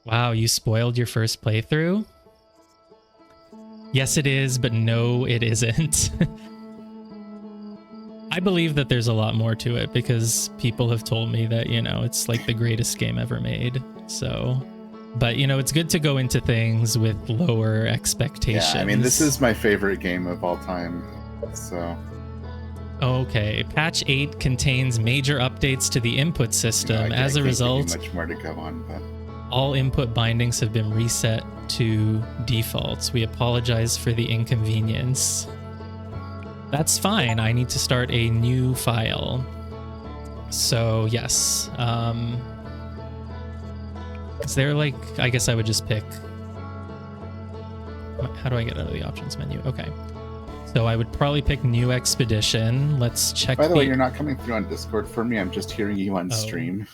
Wow, you spoiled your first playthrough? Yes, it is, but no, it isn't. I believe that there's a lot more to it because people have told me that, it's like the greatest game ever made. So, but it's good to go into things with lower expectations. Yeah, I mean, this is my favorite game of all time. So. Okay, patch 8 contains major updates to the input system. As a result, much more to go on, but all input bindings have been reset to defaults. We apologize for the inconvenience. That's fine. I need to start a new file. So yes, is there like, I guess I would just pick, how do I get out of the options menu? Okay. So I would probably pick new expedition. Let's check. By the way, you're not coming through on Discord for me. I'm just hearing you on stream.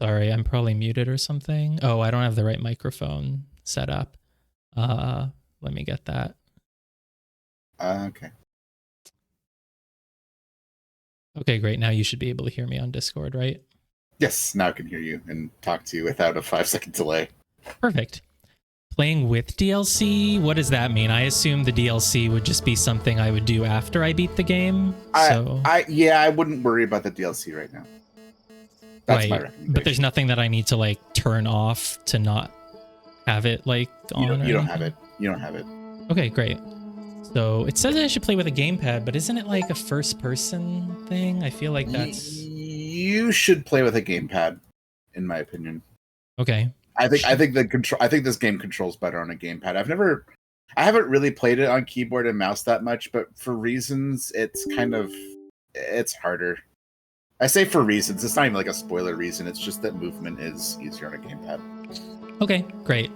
Sorry, I'm probably muted or something. Oh, I don't have the right microphone set up. Let me get that. Okay. Okay, great. Now you should be able to hear me on Discord, right? Yes, now I can hear you and talk to you without a 5-second delay. Perfect. Playing with DLC? What does that mean? I assume the DLC would just be something I would do after I beat the game. I wouldn't worry about the DLC right now. That's my recommendation. But there's nothing that I need to like turn off to not have it like on. You don't have it. You don't have it. Okay, great. So it says I should play with a gamepad, but isn't it like a first-person thing? I feel like that's. You should play with a gamepad, in my opinion. Okay. I think this game controls better on a gamepad. I haven't really played it on keyboard and mouse that much, but for reasons, it's harder. I say for reasons. It's not even like a spoiler reason. It's just that movement is easier on a gamepad. Okay, great.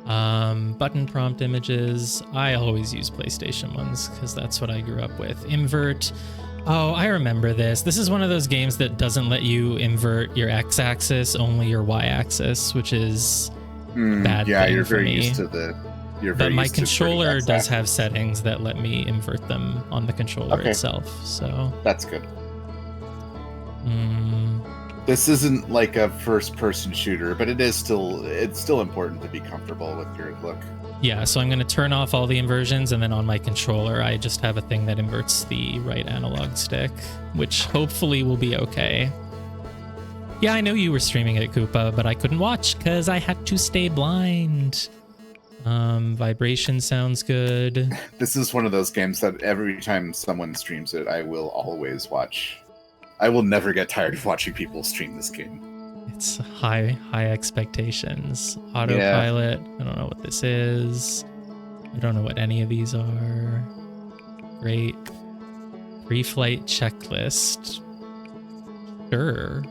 Button prompt images. I always use PlayStation ones because that's what I grew up with. Invert. Oh, I remember this. This is one of those games that doesn't let you invert your x-axis, only your y-axis, which is bad. Yeah, thing you're for very me. used to the. But my controller does have settings that let me invert them on the controller itself. So that's good. This isn't like a first-person shooter, but it's still important to be comfortable with your look. Yeah, so I'm going to turn off all the inversions, and then on my controller, I just have a thing that inverts the right analog stick, which hopefully will be okay. Yeah, I know you were streaming it, Koopa, but I couldn't watch because I had to stay blind. Vibration sounds good. This is one of those games that every time someone streams it, I will always watch. I will never get tired of watching people stream this game. It's high Expectations. Autopilot. Yeah. I don't know what this is. I don't know what any of these are. Great. Pre-flight checklist. Sure.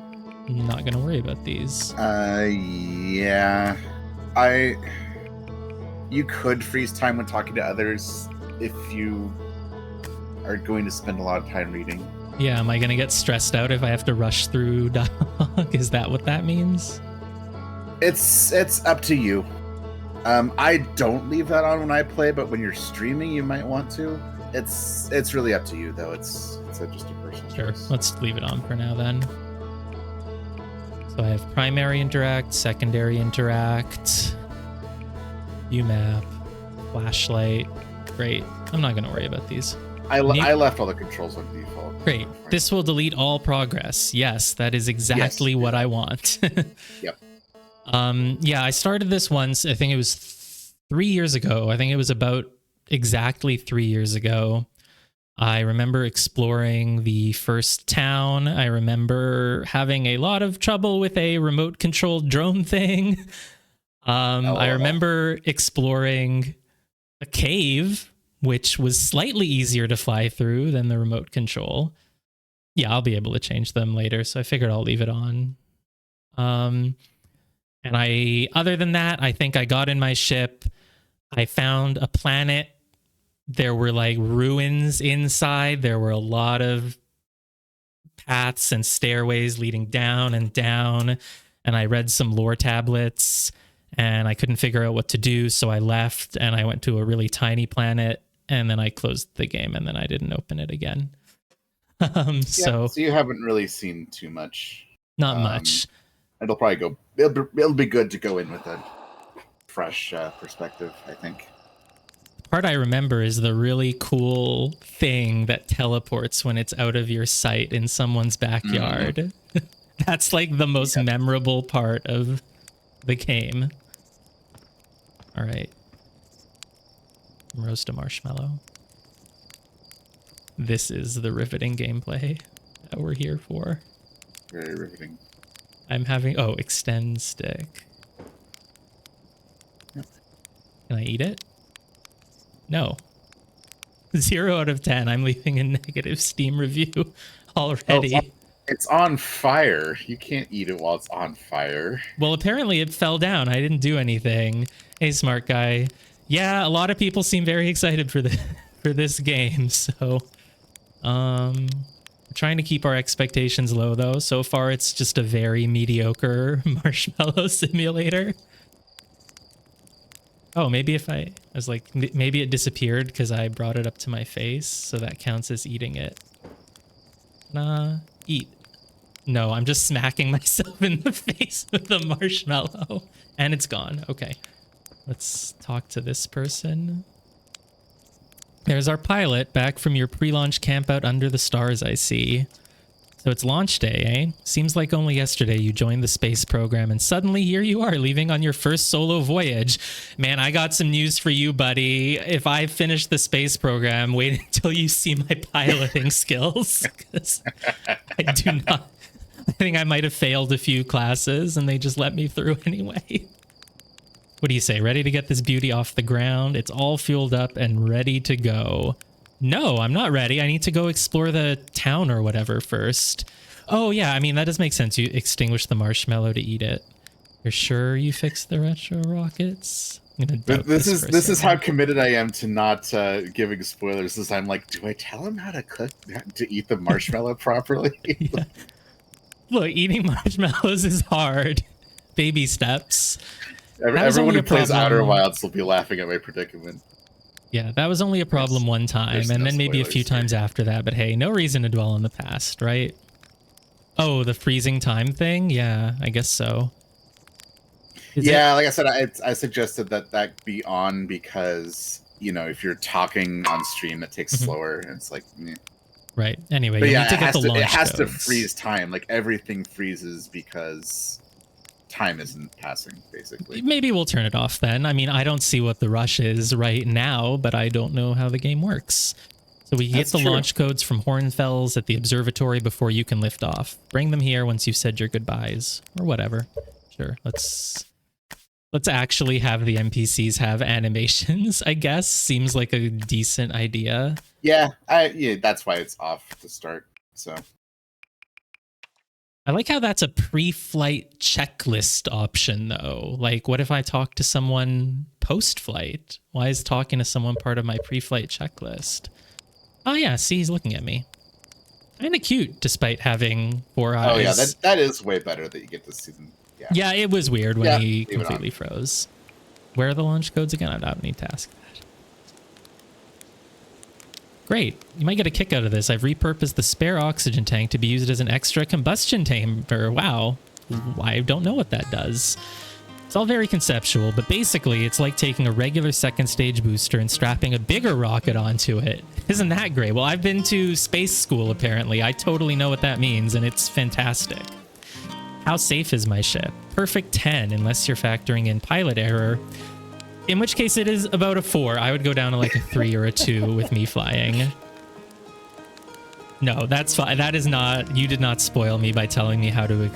I'm not gonna worry about these. Yeah. You could freeze time when talking to others if you are going to spend a lot of time reading. Yeah, am I going to get stressed out if I have to rush through dialogue? Is that what that means? It's up to you. I don't leave that on when I play, but when you're streaming, you might want to. It's really up to you, though. It's just a personal choice. Sure, let's leave it on for now then. So I have primary interact, secondary interact, UMAP, flashlight. Great. I'm not going to worry about these. I left all the controls on default. Great. This will delete all progress. Yes, that is exactly what I want. Yep. Yeah, I started this once. I think it was 3 years ago. I think it was about exactly 3 years ago. I remember exploring the first town. I remember having a lot of trouble with a remote-controlled drone thing. I remember exploring a cave, which was slightly easier to fly through than the remote control. Yeah, I'll be able to change them later, so I figured I'll leave it on. And other than that, I think I got in my ship. I found a planet. There were like ruins inside. There were a lot of paths and stairways leading down and down. And I read some lore tablets and I couldn't figure out what to do. So I left and I went to a really tiny planet. And then I closed the game, and then I didn't open it again. So you haven't really seen too much. Not much. It'll probably go. It'll be good to go in with a fresh perspective, I think. Part I remember is the really cool thing that teleports when it's out of your sight in someone's backyard. That's like the most memorable part of the game. All right. Roast a marshmallow. This is the riveting gameplay that we're here for. Very riveting. I'm having... Oh, extend stick. Yep. Can I eat it? No. 0 out of 10. I'm leaving a negative Steam review already. Oh, it's on fire. You can't eat it while it's on fire. Well, apparently it fell down. I didn't do anything. Hey, smart guy. Yeah, a lot of people seem very excited for this game. So, we're trying to keep our expectations low, though. So far, it's just a very mediocre marshmallow simulator. Oh, maybe if I was like, maybe it disappeared because I brought it up to my face, so that counts as eating it. Nah, eat. No, I'm just smacking myself in the face with the marshmallow, and it's gone. Okay, let's talk to this person. There's our pilot back from your pre-launch campout under the stars, I see. So it's launch day, eh? Seems like only yesterday you joined the space program and suddenly here you are leaving on your first solo voyage. Man, I got some news for you, buddy. If I finish the space program, wait until you see my piloting skills. 'Cause I do not... I think I might have failed a few classes and they just let me through anyway. What do you say? Ready to get this beauty off the ground? It's all fueled up and ready to go. No, I'm not ready. I need to go explore the town or whatever first. Oh, yeah. I mean, that does make sense. You extinguish the marshmallow to eat it. You're sure you fixed the retro rockets? I'm gonna doubt this is how committed I am to not giving spoilers. Is I'm like, do I tell him how to cook to eat the marshmallow properly? Yeah. Look, eating marshmallows is hard. Baby steps. Everyone who plays Outer Wilds will be laughing at my predicament. Yeah, that was only a problem one time, and then maybe a few times after that. But hey, no reason to dwell on the past, right? Oh, the freezing time thing? Yeah, I guess so. Like I said, I suggested that be on because, you know, if you're talking on stream, it takes slower, and it's like... Meh. Right. Anyway, but you yeah, need to get the launch it has codes. to freeze time. Like, everything freezes because time isn't passing, basically. Maybe we'll turn it off then. I mean, I don't see what the rush is right now, but I don't know how the game works. So we get the launch codes from Hornfells at the observatory before you can lift off. Bring them here once you've said your goodbyes, or whatever. Sure, let's actually have the NPCs have animations, I guess. Seems like a decent idea. Yeah, that's why it's off to start, so... I like how that's a pre-flight checklist option, though. Like, what if I talk to someone post-flight? Why is talking to someone part of my pre-flight checklist? Oh, yeah, see, he's looking at me. Kind of cute, despite having 4 eyes. Oh, yeah, that is way better that you get to see them. Yeah, it was weird when he completely froze. Where are the launch codes again? I don't need to ask that. Great. You might get a kick out of this. I've repurposed the spare oxygen tank to be used as an extra combustion chamber. Wow. I don't know what that does. It's all very conceptual, but basically it's like taking a regular second stage booster and strapping a bigger rocket onto it. Isn't that great? Well, I've been to space school, apparently. I totally know what that means, and it's fantastic. How safe is my ship? Perfect 10, unless you're factoring in pilot error. In which case it is about a 4. I would go down to like a 3 or a 2 with me flying. No, that's fine. That is not... You did not spoil me by telling me how to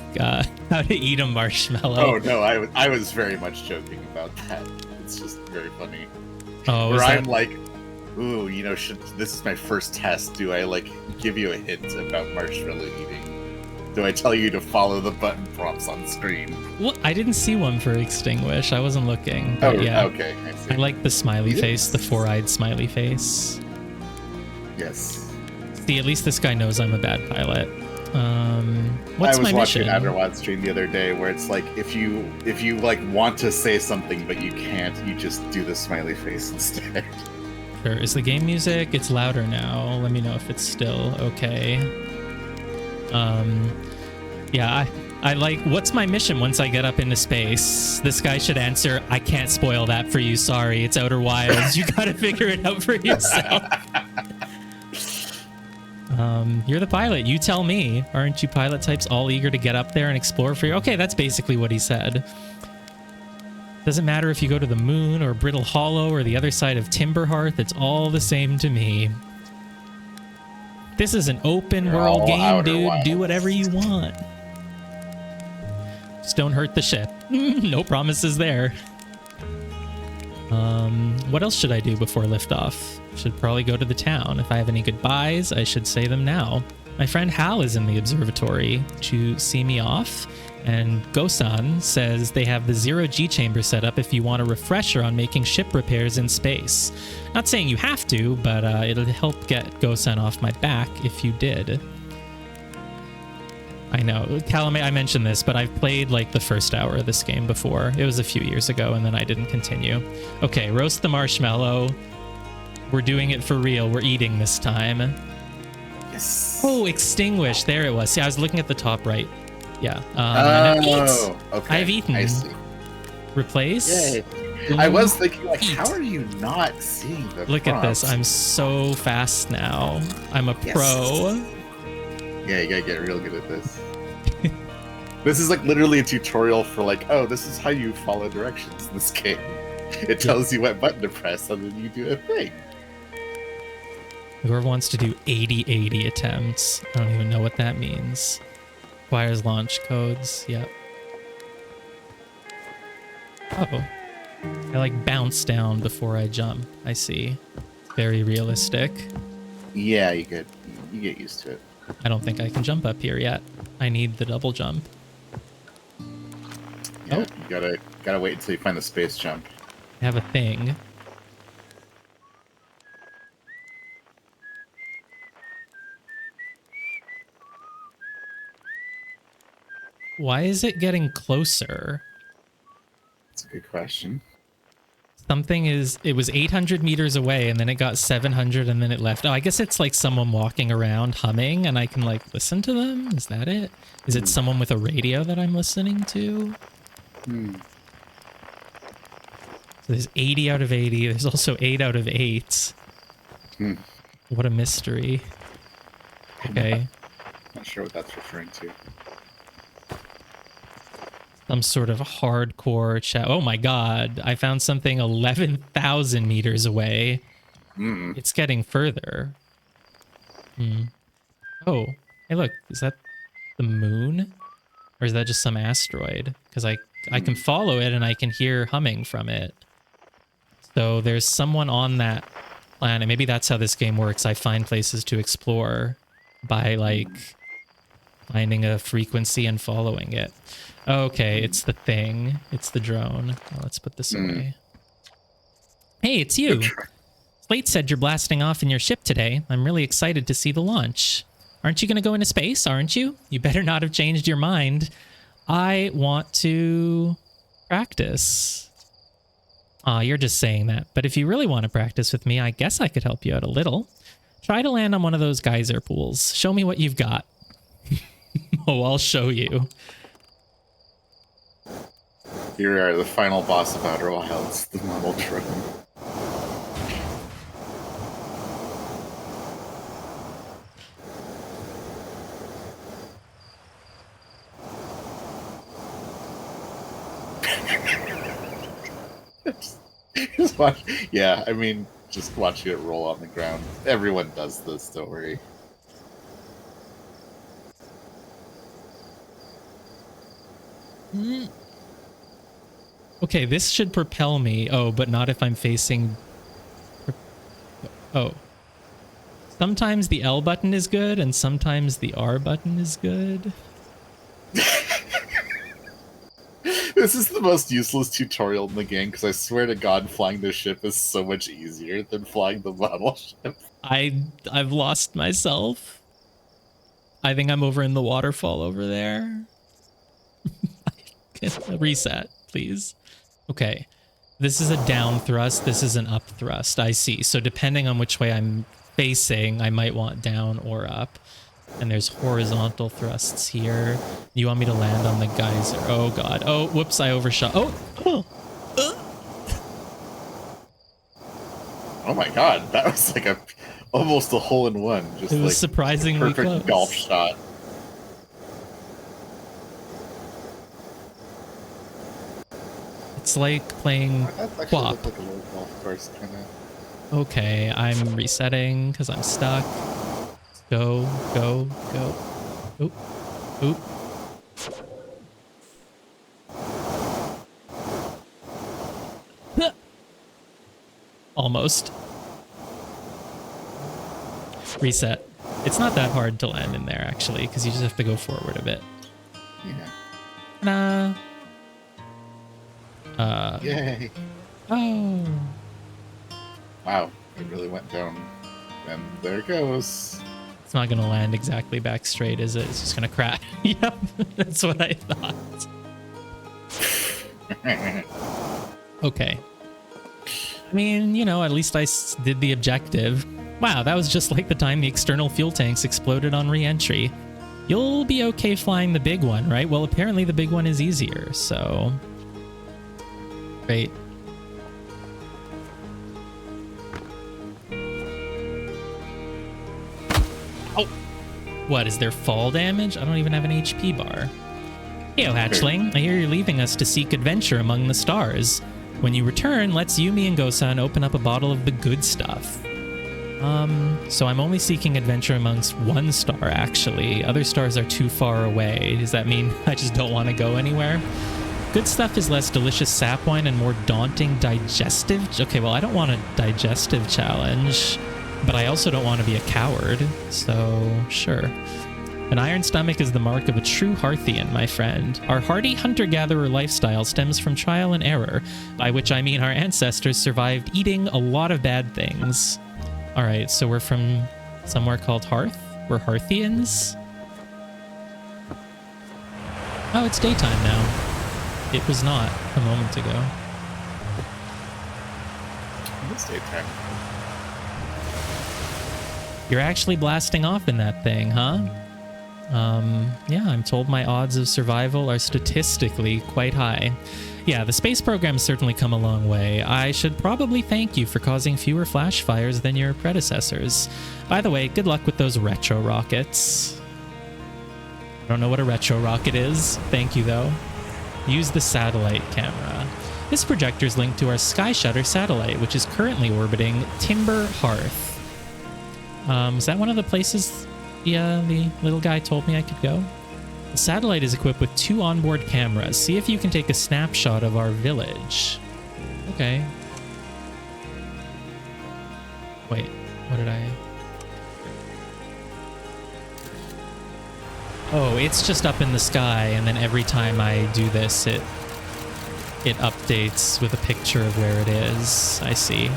eat a marshmallow. Oh, no, I was very much joking about that. It's just very funny. Oh, where I'm like, ooh, you know, this is my first test. Do I, like, give you a hint about marshmallow eating? Do I tell you to follow the button prompts on screen? Well, I didn't see one for extinguish. I wasn't looking. Oh, yeah. Okay. I like the smiley face, the 4-eyed smiley face. Yes. See, at least this guy knows I'm a bad pilot. What's my mission? I was watching an Attlerock stream the other day where it's like, if you like want to say something but you can't, you just do the smiley face instead. Sure. Is the game music? It's louder now. Let me know if it's still okay. Yeah, I like, what's my mission once I get up into space? This guy should answer, I can't spoil that for you. Sorry, it's Outer Wilds. You gotta figure it out for yourself. You're the pilot. You tell me. Aren't you pilot types all eager to get up there and explore for you? Okay, that's basically what he said. Doesn't matter if you go to the moon or Brittle Hollow or the other side of Timber Hearth. It's all the same to me. This is an open world game, dude. Wilds. Do whatever you want. Just don't hurt the ship. No promises there. What else should I do before liftoff? Should probably go to the town. If I have any goodbyes, I should say them now. My friend Hal is in the observatory to see me off, and Gosan says they have the zero-G chamber set up if you want a refresher on making ship repairs in space. Not saying you have to, but it'll help get Gosan off my back if you did. I know, Callum, I mentioned this, but I've played like the first hour of this game before. It was a few years ago, and then I didn't continue. Okay, roast the marshmallow. We're doing it for real. We're eating this time. Yes. Oh, extinguish. There it was. See, I was looking at the top right. Yeah. Okay. I've eaten. I see. Replace. Yay. I was thinking, like, how are you not seeing the Look at this. I'm so fast now. I'm a pro. Yeah, you gotta get real good at this. This is like literally a tutorial for like, oh, this is how you follow directions in this game. It tells you what button to press and then you do a thing. Whoever wants to do 80-80 attempts, I don't even know what that means. Requires launch codes, yep. Oh. I like bounce down before I jump, I see. Very realistic. Yeah, you get used to it. I don't think I can jump up here yet. I need the double jump. Yeah, you gotta wait until you find the space jump. I have a thing. Why is it getting closer? That's a good question. It was 800 meters away and then it got 700 and then it left. Oh, I guess it's like someone walking around humming and I can like listen to them. Is that it? Is it someone with a radio that I'm listening to? So there's 80 out of 80. There's also 8 out of 8. What a mystery. Okay. Not sure what that's referring to. Some sort of hardcore chat. Oh my god. I found something 11,000 meters away. It's getting further. Oh, hey look. Is that the moon? Or is that just some asteroid? Because I can follow it and I can hear humming from it. So there's someone on that planet. Maybe that's how this game works. I find places to explore by like finding a frequency and following it. Okay, it's the thing. It's the drone. Oh, let's put this away. Hey, it's you. Slate said you're blasting off in your ship today. I'm really excited to see the launch. Aren't you going to go into space, aren't you? You better not have changed your mind. I want to practice. Aw, you're just saying that. But if you really want to practice with me, I guess I could help you out a little. Try to land on one of those geyser pools. Show me what you've got. Oh, I'll show you. Here are the final boss of Outer Wilds, the normal drone. Just watch. Yeah, I mean, just watching it roll on the ground. Everyone does this, don't worry. Okay, this should propel me. Oh, but not if I'm facing... Oh. Sometimes the L button is good, and sometimes the R button is good. This is the most useless tutorial in the game, because I swear to God, flying this ship is so much easier than flying the model ship. I've lost myself. I think I'm over in the waterfall over there. Reset, please. Okay. This is a down thrust. This is an up thrust. I see. So depending on which way I'm facing, I might want down or up. And there's horizontal thrusts here. You want me to land on the geyser? Oh god. Oh, whoops, I overshot. Oh! Oh my god, that was like almost a hole in one. Just It was like surprisingly perfect close. golf shot. It's like playing That's actually Quap. looked like a little golf course kind of. Okay, I'm resetting because I'm stuck. Go, go, go. Oop, oop. Almost. Reset. It's not that hard to land in there, actually, because you just have to go forward a bit. Yeah. Nah. Yay. Oh. Wow, it really went down. And there it goes. It's not going to land exactly back straight, is it? It's just going to crash. Yep, that's what I thought. Okay. I mean, you know, at least I did the objective. Wow, that was just like the time the external fuel tanks exploded on re-entry. You'll be okay flying the big one, right? Well, apparently the big one is easier, so... Great. Oh! What, is there fall damage? I don't even have an HP bar. Heyo, Hatchling. I hear you're leaving us to seek adventure among the stars. When you return, let's Yumi and Gosan open up a bottle of the good stuff. So I'm only seeking adventure amongst one star, actually. Other stars are too far away. Does that mean I just don't want to go anywhere? Good stuff is less delicious sap wine and more daunting digestive... Okay, well, I don't want a digestive challenge, but I also don't want to be a coward, so sure. An iron stomach is the mark of a true Hearthian, my friend. Our hardy hunter-gatherer lifestyle stems from trial and error, by which I mean our ancestors survived eating a lot of bad things. Alright, so we're from somewhere called Hearth? We're Hearthians? Oh, it's daytime now. It was not a moment ago. It's daytime. You're actually blasting off in that thing, huh? Yeah, I'm told my odds of survival are statistically quite high. Yeah, the space program's certainly come a long way. I should probably thank you for causing fewer flash fires than your predecessors. By the way, good luck with those retro rockets. I don't know what a retro rocket is. Thank you, though. Use the satellite camera. This projector's linked to our Sky Shutter satellite, which is currently orbiting Timber Hearth. Is that one of the places the little guy told me I could go? The satellite is equipped with 2 onboard cameras. See if you can take a snapshot of our village. Okay. Wait, what did I... Oh, it's just up in the sky, and then every time I do this, it updates with a picture of where it is. I see.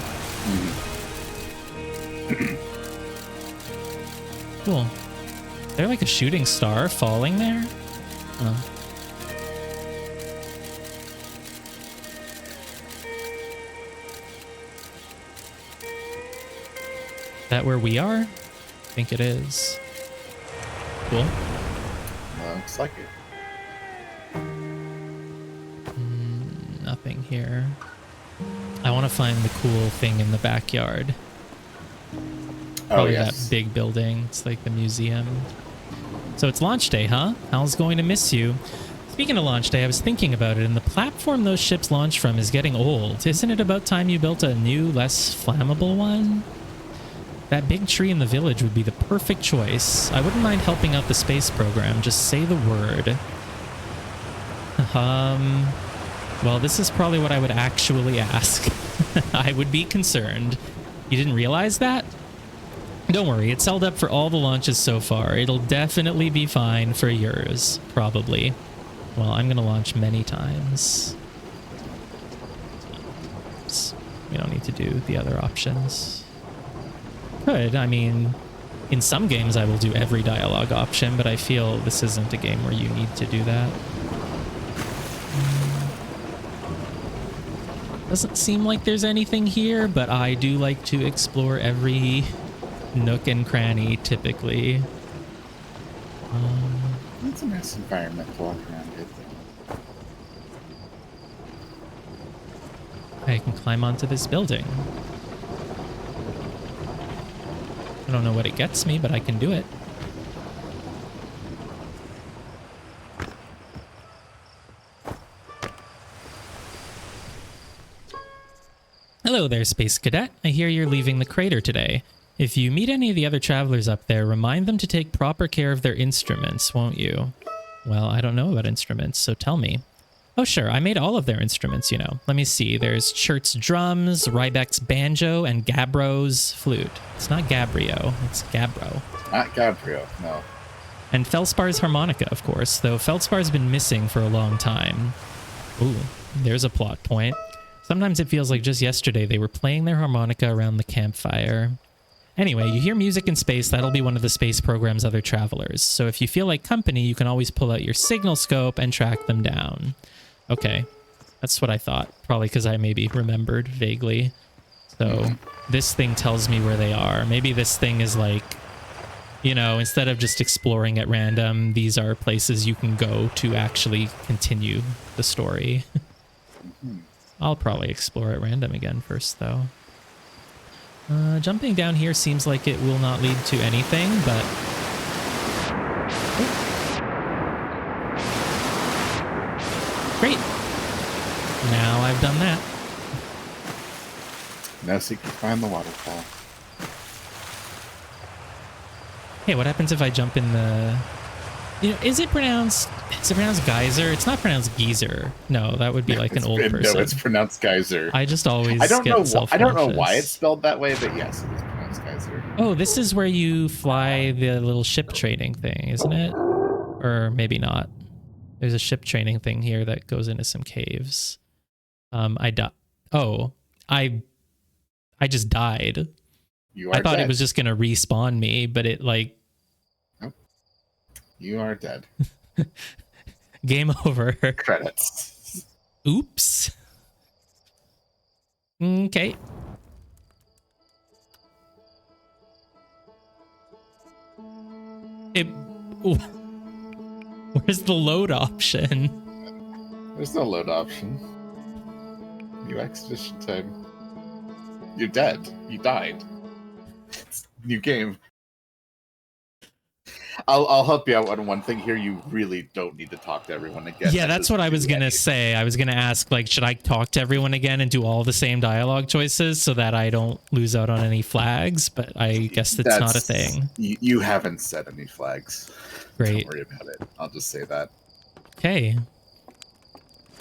Cool. Is there like a shooting star falling there? Oh. Is that where we are? I think it is. Cool. Looks like it. Nothing here. I want to find the cool thing in the backyard. Probably that big building. It's like the museum. So it's launch day, huh? Hal's going to miss you. Speaking of launch day, I was thinking about it, and the platform those ships launch from is getting old. Isn't it about time you built a new, less flammable one? That big tree in the village would be the perfect choice. I wouldn't mind helping out the space program. Just say the word. Well, this is probably what I would actually ask. I would be concerned. You didn't realize that? Don't worry, it's held up for all the launches so far. It'll definitely be fine for yours, probably. Well, I'm gonna launch many times. We don't need to do the other options. Could, I mean, in some games I will do every dialogue option, but I feel this isn't a game where you need to do that. Doesn't seem like there's anything here, but I do like to explore every nook and cranny, typically. It's a nice environment to walk around in. I can climb onto this building. I don't know what it gets me, but I can do it. Hello there, Space Cadet. I hear you're leaving the crater today. If you meet any of the other travelers up there, remind them to take proper care of their instruments, won't you? Well, I don't know about instruments, so tell me. Oh, sure. I made all of their instruments, you know. Let me see. There's Chert's drums, Rybek's banjo, and Gabbro's flute. It's not Gabbrio. It's Gabbro. Not Gabbrio, no. And Feldspar's harmonica, of course, though Feldspar's been missing for a long time. Ooh, there's a plot point. Sometimes it feels like just yesterday they were playing their harmonica around the campfire. Anyway, you hear music in space, that'll be one of the space program's other travelers. So if you feel like company, you can always pull out your signal scope and track them down. Okay, that's what I thought. Probably because I maybe remembered vaguely. So this thing tells me where they are. Maybe this thing is like, you know, instead of just exploring at random, these are places you can go to actually continue the story. I'll probably explore at random again first, though. Jumping down here seems like it will not lead to anything, but... Great. Now I've done that. Now seek to find the waterfall. Hey, what happens if I jump in the... You know, is it pronounced geyser? It's not pronounced geezer. No, that would be like an old person. No, it's pronounced geyser. I just always I don't know why it's self-conscious. spelled that way, but yes, it is pronounced geyser. Oh, this is where you fly the little ship training thing, isn't it? Or maybe not. There's a ship training thing here that goes into some caves. I just died. I thought dead. it was just gonna respawn me, but it like... Nope. You are dead. Game over. Credits. Oops. Okay. Where's the load option? There's no load option. New expedition time. You're dead. You died. It's a new game. I'll help you out on one thing here. You really don't need to talk to everyone again. Yeah, that's what I was gonna say. I was gonna ask, like, should I talk to everyone again and do all the same dialogue choices so that I don't lose out on any flags? But I guess that's not a thing. You haven't set any flags. Great. Don't worry about it. I'll just say that. Okay.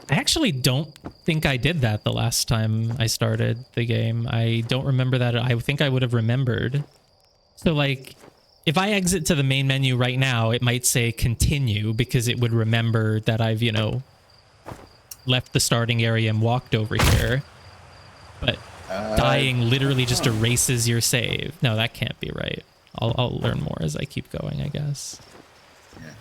I actually don't think I did that the last time I started the game. I don't remember that. I think I would have remembered. So, like, if I exit to the main menu right now, it might say continue because it would remember that I've, you know, left the starting area and walked over here. But dying literally just erases your save. No, that can't be right. I'll learn more as I keep going, I guess. Yeah.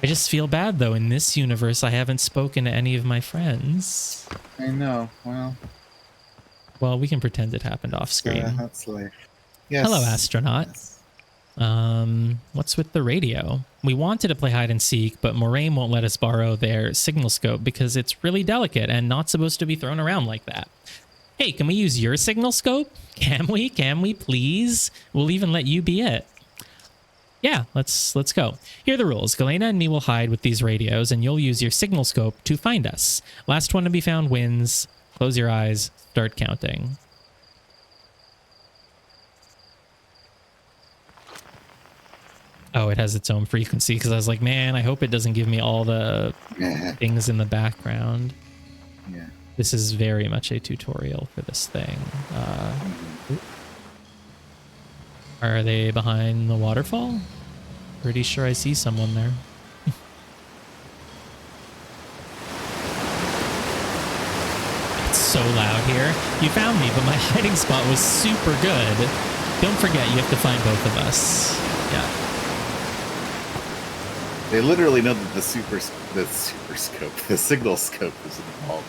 I just feel bad, though. In this universe, I haven't spoken to any of my friends. I know. Well, we can pretend it happened off screen. That's life. Yes. Hello, astronaut. Yes. What's with the radio? We wanted to play hide and seek, but Moraine won't let us borrow their signal scope because it's really delicate and not supposed to be thrown around like that. Hey, can we use your signal scope? Can we? Can we, please? We'll even let you be it. Yeah, let's go. Here are the rules. Galena and me will hide with these radios, and you'll use your signal scope to find us. Last one to be found wins. Close your eyes. Start counting. Oh, it has its own frequency, because I was like, man, I hope it doesn't give me all the things in the background. Yeah. This is very much a tutorial for this thing. Are they behind the waterfall? Pretty sure I see someone there. It's so loud here. You found me, but my hiding spot was super good. Don't forget, you have to find both of us. Yeah. They literally know that the signal scope is involved.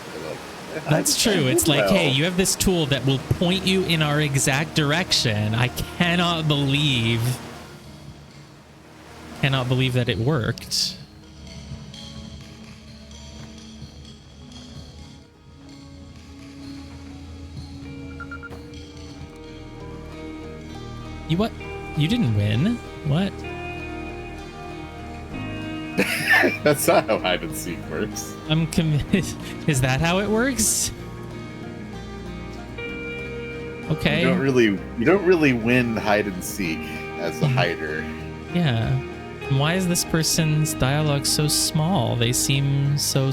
Like, that's true. It's like, hey, you have this tool that will point you in our exact direction. I cannot believe. cannot believe that it worked. You what? You didn't win? What? That's not how hide and seek works. I'm convinced. Is that how it works? Okay. You don't really win hide and seek as a hider. Yeah. And why is this person's dialogue so small? They seem so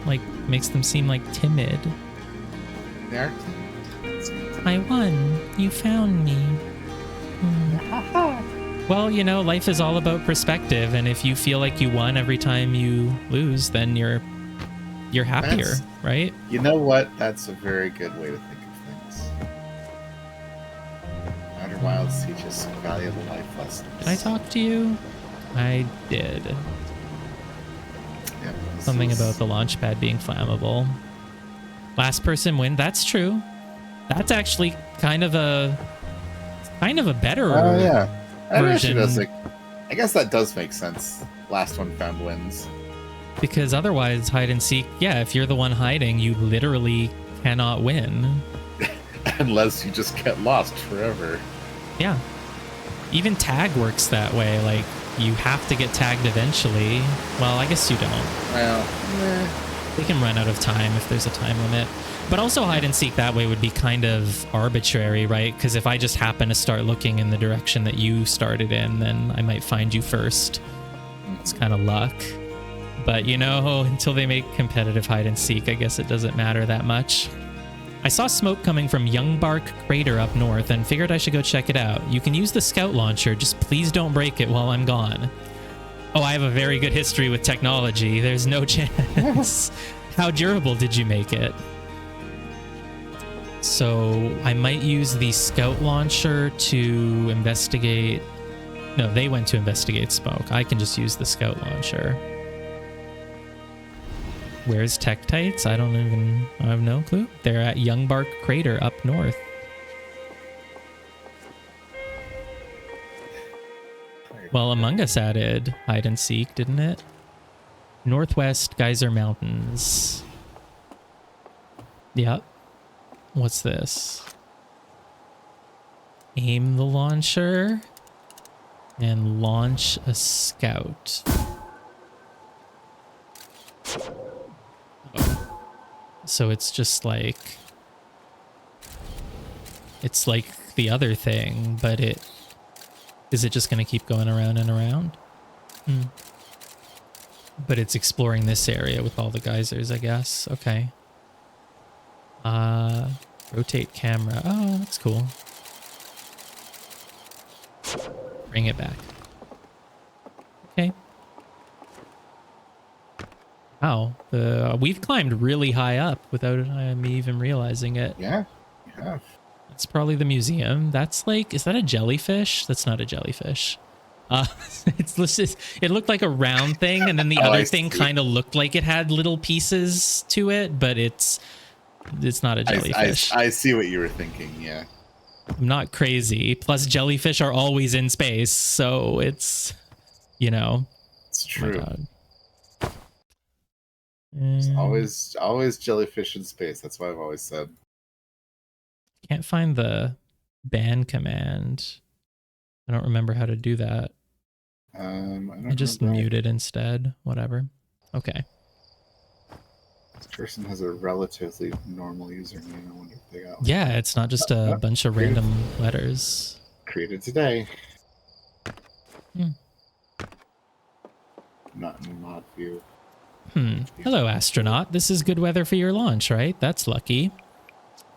like makes them seem like timid. They are. I won. You found me. Well, you know, life is all about perspective, and if you feel like you won every time you lose, then you're happier, right? You know what? That's a very good way to think of things. Outer Wilds teaches some valuable life lessons. Did I talk to you? I did. Yep, Something about the launch pad being flammable. Last person win. That's true. That's actually kind of a better version. I guess that does make sense. Last one found wins. Because otherwise, hide and seek, yeah, if you're the one hiding, you literally cannot win. Unless you just get lost forever. Yeah. Even tag works that way. Like, you have to get tagged eventually. Well, I guess you don't. Well, They can run out of time if there's a time limit. But also hide and seek that way would be kind of arbitrary, right? Because if I just happen to start looking in the direction that you started in, then I might find you first. It's kind of luck. But, you know, until they make competitive hide and seek, I guess it doesn't matter that much. I saw smoke coming from Youngbark Crater up north and figured I should go check it out. You can use the scout launcher, just please don't break it while I'm gone. Oh, I have a very good history with technology. There's no chance. How durable did you make it? So I might use the scout launcher to investigate. No, they went to investigate smoke. I can just use the scout launcher. Where's Tektites? I have no clue. They're at Youngbark Crater up north. Well, Among Us added hide and seek, didn't it? Northwest Geyser Mountains. Yep. What's this? Aim the launcher and launch a scout. Oh. So it's just like... It's like the other thing, but it... Is it just going to keep going around and around? But it's exploring this area with all the geysers, I guess. Okay. Rotate camera. Oh, that's cool. Bring it back. Okay. Wow. We've climbed really high up without me even realizing it. Yeah, you have. That's probably the museum. That's like, is that a jellyfish? That's not a jellyfish. It looked like a round thing, and then the other thing kind of looked like it had little pieces to it, but it's not a jellyfish. I see what you were thinking, yeah. I'm not crazy. Plus, jellyfish are always in space, so it's, you know. It's true. Oh my God. There's always jellyfish in space. That's what I've always said. Can't find the ban command. I don't remember how to do that. I just muted instead. Whatever. Okay. This person has a relatively normal username. I wonder if they got. Yeah, it's not just a bunch of random letters. Created today. Hmm. Not in mod view. Hello, astronaut. This is good weather for your launch, right? That's lucky.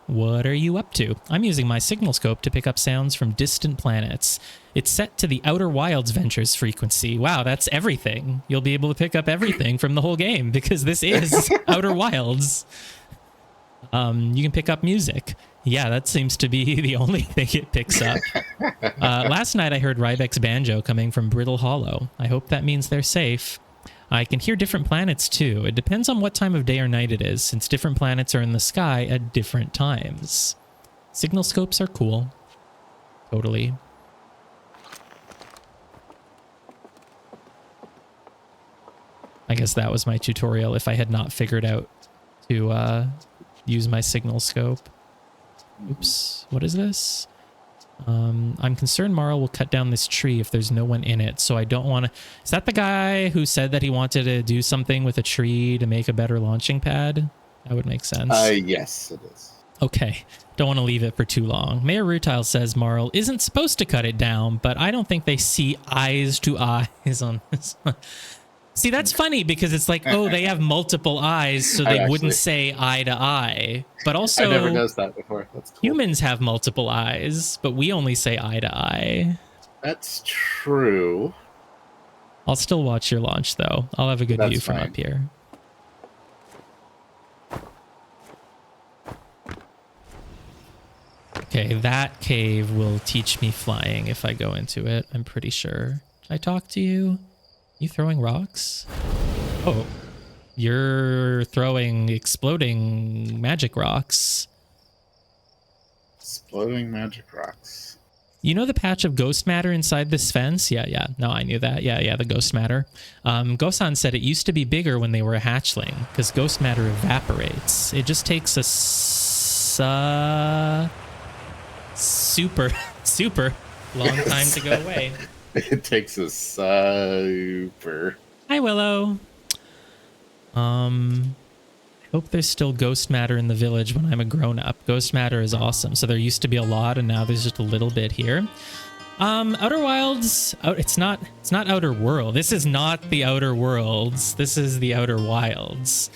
What are you up to? I'm using my signal scope to pick up sounds from distant planets. It's set to the Outer Wilds Ventures frequency. Wow, that's everything. You'll be able to pick up everything from the whole game because this is Outer Wilds. You can pick up music. Yeah, that seems to be the only thing it picks up. Last night I heard Rybek's banjo coming from Brittle Hollow. I hope that means they're safe. I can hear different planets too. It depends on what time of day or night it is, since different planets are in the sky at different times. Signal scopes are cool. Totally. I guess that was my tutorial if I had not figured out to use my signal scope. Oops, what is this? I'm concerned Marl will cut down this tree if there's no one in it, so I don't want to... Is that the guy who said that he wanted to do something with a tree to make a better launching pad? That would make sense. Yes, it is. Okay, don't want to leave it for too long. Mayor Rutile says Marl isn't supposed to cut it down, but I don't think they see eyes to eyes on this one. See, that's funny because it's like, oh, they have multiple eyes, so they wouldn't say eye to eye. But also, I never noticed that before. That's cool. Humans have multiple eyes, but we only say eye to eye. That's true. I'll still watch your launch, though. I'll have a good view from up here. Okay, that cave will teach me flying if I go into it, I'm pretty sure. Did I talk to you? You throwing rocks? Oh, you're throwing exploding magic rocks. Exploding magic rocks. You know the patch of ghost matter inside this fence? Yeah. No, I knew that. Yeah, the ghost matter. Gosan said it used to be bigger when they were a hatchling because ghost matter evaporates. It just takes a super long time to go away. It takes a super. Hi, Willow. I hope there's still ghost matter in the village when I'm a grown-up. Ghost matter is awesome. So there used to be a lot, and now there's just a little bit here. Outer Wilds. It's not Outer World. This is not the Outer Worlds. This is the Outer Wilds.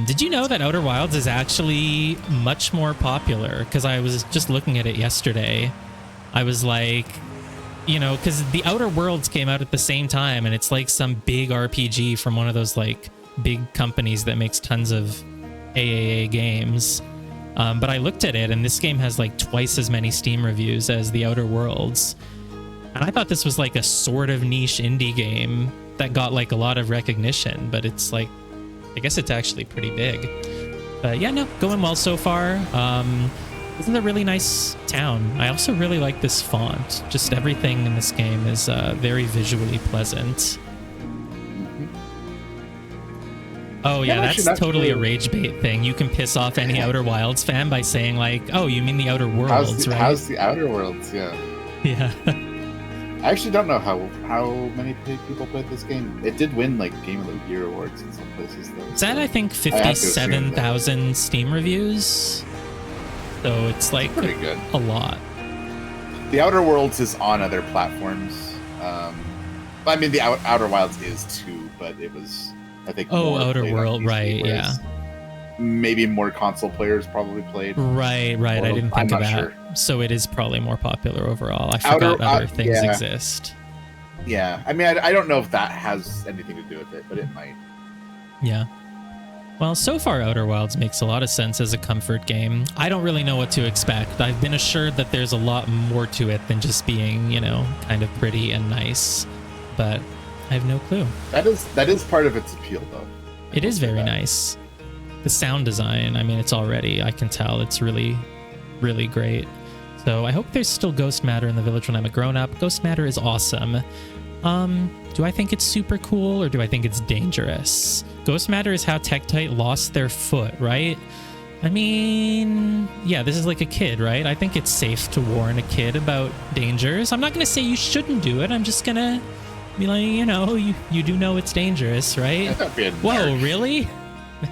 Did you know that Outer Wilds is actually much more popular? Because I was just looking at it yesterday. I was like, you know, because the Outer Worlds came out at the same time, and it's like some big RPG from one of those like big companies that makes tons of AAA games. But I looked at it, and this game has like twice as many Steam reviews as the Outer Worlds. And I thought this was like a sort of niche indie game that got like a lot of recognition, but it's like, I guess it's actually pretty big. But yeah, no, going well so far. This is a really nice town. I also really like this font. Just everything in this game is very visually pleasant. Oh yeah, that's totally a rage bait thing. You can piss off any Outer Wilds fan by saying like, oh, you mean the Outer Worlds, right? How's the Outer Worlds, yeah. Yeah. I actually don't know how many people played this game. It did win like Game of the Year awards in some places though. Is that I think 57,000 Steam reviews? So it's like pretty good. A lot. The Outer Worlds is on other platforms. I mean, the Outer Wilds is too, but it was, I think. Oh, Outer World, right? Yeah. Maybe more console players probably played. Right. I didn't think of that. Sure. So it is probably more popular overall. I forgot other things exist. Yeah, I mean, I don't know if that has anything to do with it, but it might. Yeah. Well, so far Outer Wilds makes a lot of sense as a comfort game. I don't really know what to expect. I've been assured that there's a lot more to it than just being, you know, kind of pretty and nice, but I have no clue. That is part of its appeal, though. It is very nice. The sound design, I mean, it's already, I can tell, it's really, really great. So I hope there's still ghost matter in the village when I'm a grown-up. Ghost matter is awesome. Do I think it's super cool or do I think it's dangerous? Ghost matter is how Tektite lost their foot, right? I mean, yeah, this is like a kid, right? I think it's safe to warn a kid about dangers. I'm not going to say you shouldn't do it. I'm just going to be like, you know, you do know it's dangerous, right? Whoa, really?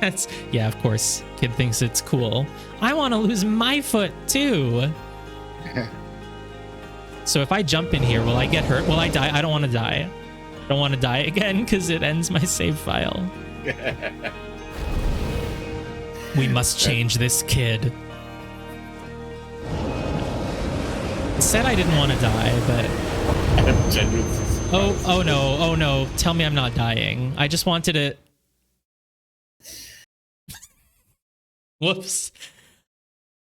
That's, yeah, of course. Kid thinks it's cool. I want to lose my foot too. So if I jump in here, will I get hurt? Will I die? I don't want to die. I don't want to die again because it ends my save file. We must change this kid. It said I didn't want to die, but... Oh no. Tell me I'm not dying. I just wanted to... Whoops.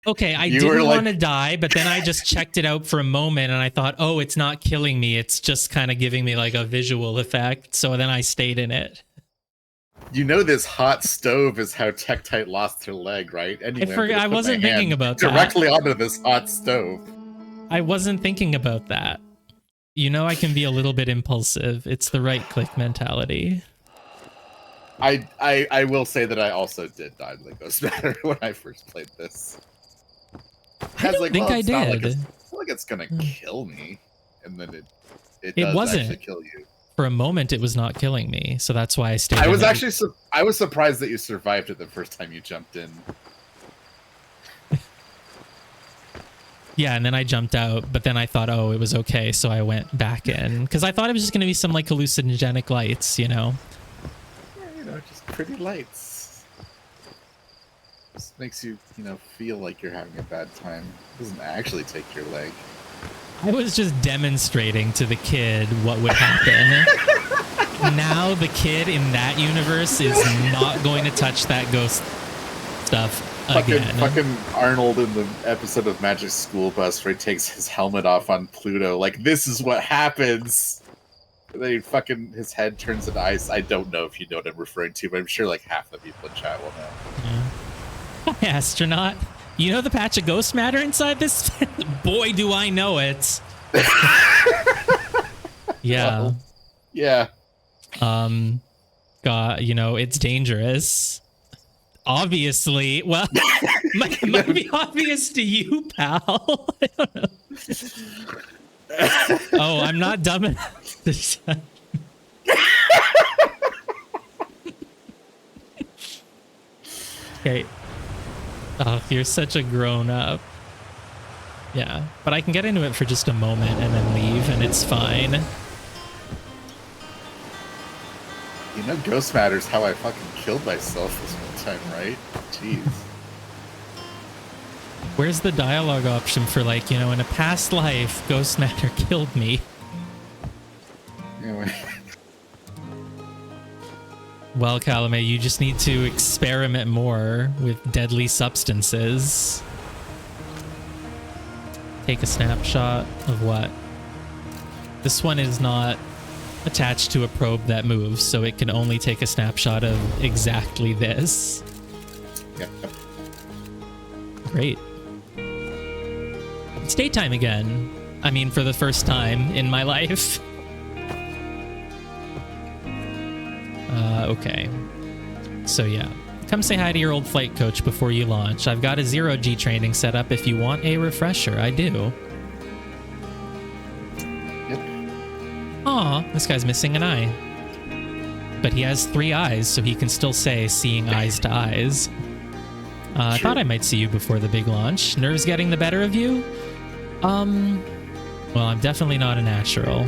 Okay, I didn't want to die, but then I just checked it out for a moment and I thought, oh, it's not killing me. It's just kind of giving me like a visual effect. So then I stayed in it. You know this hot stove is how Tektite lost her leg, right? Anyway, I wasn't thinking about that. Directly onto this hot stove. I wasn't thinking about that. You know I can be a little bit impulsive. It's the right-click mentality. I will say that I also did die to the ghost matter when I first played this. I don't think I it's not did. it's not like it's gonna kill me, and then it It does wasn't. actually kill you. For a moment, it was not killing me, so that's why I stayed. I was actually I was surprised that you survived it the first time you jumped in. Yeah, and then I jumped out, but then I thought, oh, it was okay, so I went back in because I thought it was just going to be some like hallucinogenic lights, you know. Yeah, just pretty lights. Just makes you, feel like you're having a bad time. It doesn't actually take your leg. I was just demonstrating to the kid what would happen. Now the kid in that universe is not going to touch that ghost stuff again. Fucking Arnold in the episode of Magic School Bus where he takes his helmet off on Pluto. Like, this is what happens. His head turns into ice. I don't know if you know what I'm referring to, but I'm sure like half the people in chat will know. Yeah. Hi, astronaut. You know the patch of ghost matter inside this? Boy, do I know it. Yeah. Well, yeah. God, it's dangerous. Obviously. Well, might be obvious to you, pal. I don't know. Oh, I'm not dumb enough to... Okay. Oh, you're such a grown-up. Yeah, but I can get into it for just a moment and then leave, and it's fine. Ghost Matter's how I fucking killed myself this one time, right? Jeez. Where's the dialogue option for, like, in a past life, Ghost Matter killed me? Anyway. Well, Calumet, you just need to experiment more with deadly substances. Take a snapshot of what? This one is not attached to a probe that moves, so it can only take a snapshot of exactly this. Yep. Great. It's daytime again. I mean, for the first time in my life. Okay. So yeah, come say hi to your old flight coach before you launch. I've got a 0G training set up if you want a refresher. I do. Yep. Aw, this guy's missing an eye. But he has 3 eyes, so he can still say seeing eyes to eyes. I thought I might see you before the big launch. Nerves getting the better of you? Well, I'm definitely not a natural.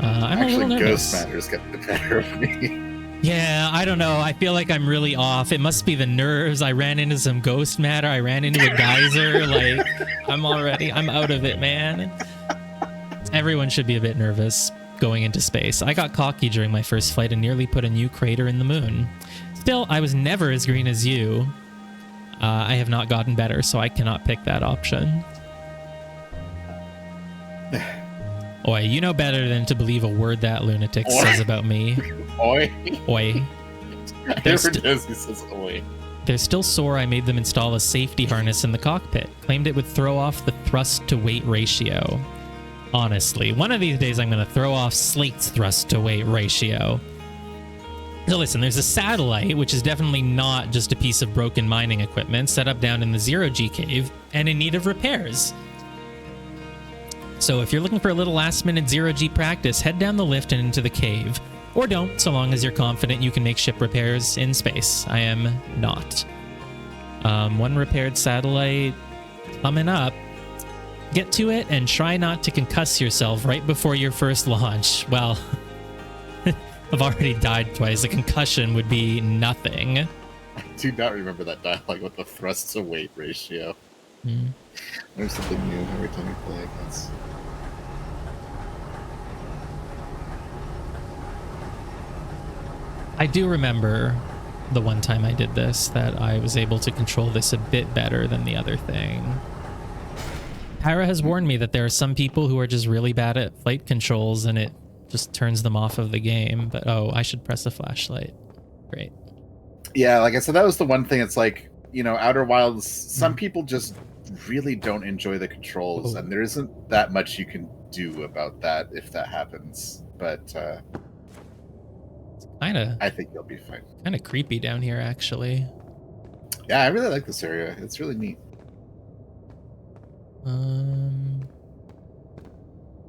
I'm Actually, a little nervous. Ghost Matter's getting the better of me. Yeah, I don't know. I feel like I'm really off. It must be the nerves. I ran into some ghost matter. I ran into a geyser. Like, I'm out of it, man. Everyone should be a bit nervous going into space. I got cocky during my first flight and nearly put a new crater in the moon. Still, I was never as green as you. I have not gotten better, so I cannot pick that option. Oi, you know better than to believe a word that lunatic says about me. Oi. Oi. He says oi. They're still sore I made them install a safety harness in the cockpit. Claimed it would throw off the thrust-to-weight ratio. Honestly, one of these days I'm going to throw off Slate's thrust-to-weight ratio. So listen, there's a satellite, which is definitely not just a piece of broken mining equipment, set up down in the 0G cave and in need of repairs. So if you're looking for a little last-minute 0G practice, head down the lift and into the cave. Or don't, so long as you're confident you can make ship repairs in space. I am not. One repaired satellite coming up. Get to it and try not to concuss yourself right before your first launch. Well, I've already died twice. A concussion would be nothing. I do not remember that dialogue with the thrust-to-weight ratio. There's something new every time you play, I guess. I do remember the one time I did this, that I was able to control this a bit better than the other thing. Pyra has warned me that there are some people who are just really bad at flight controls and it just turns them off of the game. But oh, I should press a flashlight. Great. Yeah, like I said, that was the one thing. It's like, Outer Wilds, some people just really don't enjoy the controls, and there isn't that much you can do about that if that happens. But I think you'll be fine. Kind of creepy down here, actually. Yeah, I really like this area. It's really neat.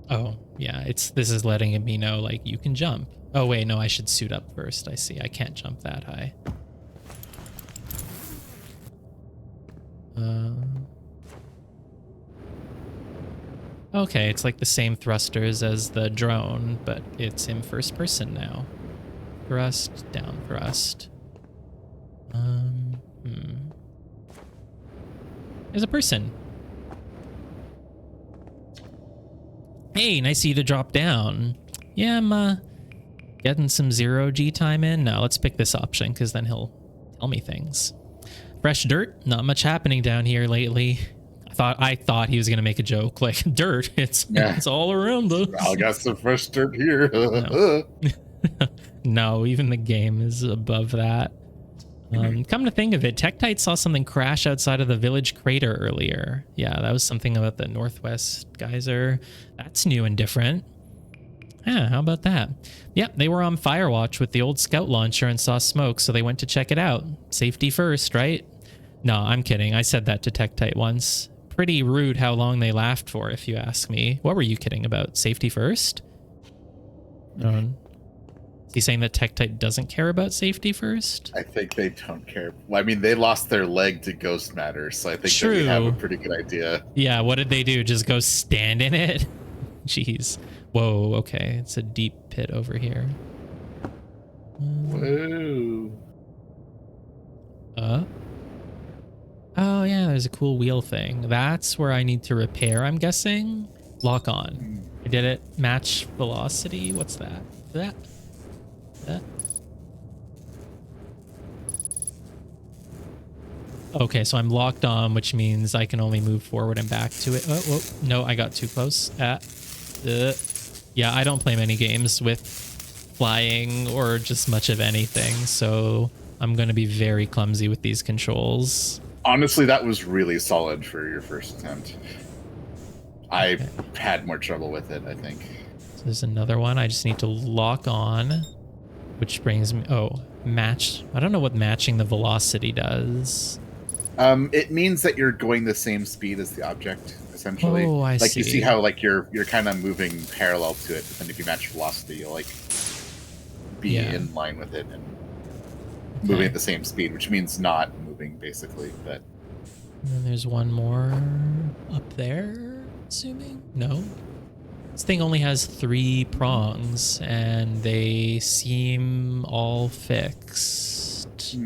Oh, yeah, this is letting me know, like, you can jump. Oh, wait, no, I should suit up first. I see. I can't jump that high. Okay, it's like the same thrusters as the drone, but it's in first person now. Thrust, down thrust. There's a person. Hey, nice of you to drop down. Yeah, I'm getting some 0G time in. No, let's pick this option because then he'll tell me things. Fresh dirt. Not much happening down here lately. I thought he was gonna make a joke like dirt. It's all around us. I got some fresh dirt here. No. No, even the game is above that. Come to think of it, Tektite saw something crash outside of the village crater earlier. Yeah, that was something about the Northwest Geyser. That's new and different. Yeah, how about that? Yep, they were on Firewatch with the old scout launcher and saw smoke, so they went to check it out. Safety first, right? No, I'm kidding. I said that to Tektite once. Pretty rude how long they laughed for, if you ask me. What were you kidding about? Safety first? Is he saying that Tektite doesn't care about safety first? I think they don't care. Well, I mean, they lost their leg to ghost matter, so I think that we have a pretty good idea. Yeah, what did they do? Just go stand in it? Jeez. Whoa, okay. It's a deep pit over here. Whoa. Oh, yeah, there's a cool wheel thing. That's where I need to repair, I'm guessing. Lock on. I did it. Match velocity. What's that? That? Okay, so I'm locked on, which means I can only move forward and back to it. Oh, whoa. No, I got too close. Yeah, I don't play many games with flying or just much of anything, so I'm going to be very clumsy with these controls. Honestly, that was really solid for your first attempt. I had more trouble with it, I think. So there's another one. I just need to lock on, which brings me... Oh, match. I don't know what matching the velocity does. It means that you're going the same speed as the object, essentially. Oh, I see. Like, you see how, like, you're kind of moving parallel to it, but then if you match velocity, you'll, like, be in line with it and moving at the same speed, which means not moving, basically, but... And then there's one more up there, assuming? No? This thing only has 3 prongs, and they seem all fixed.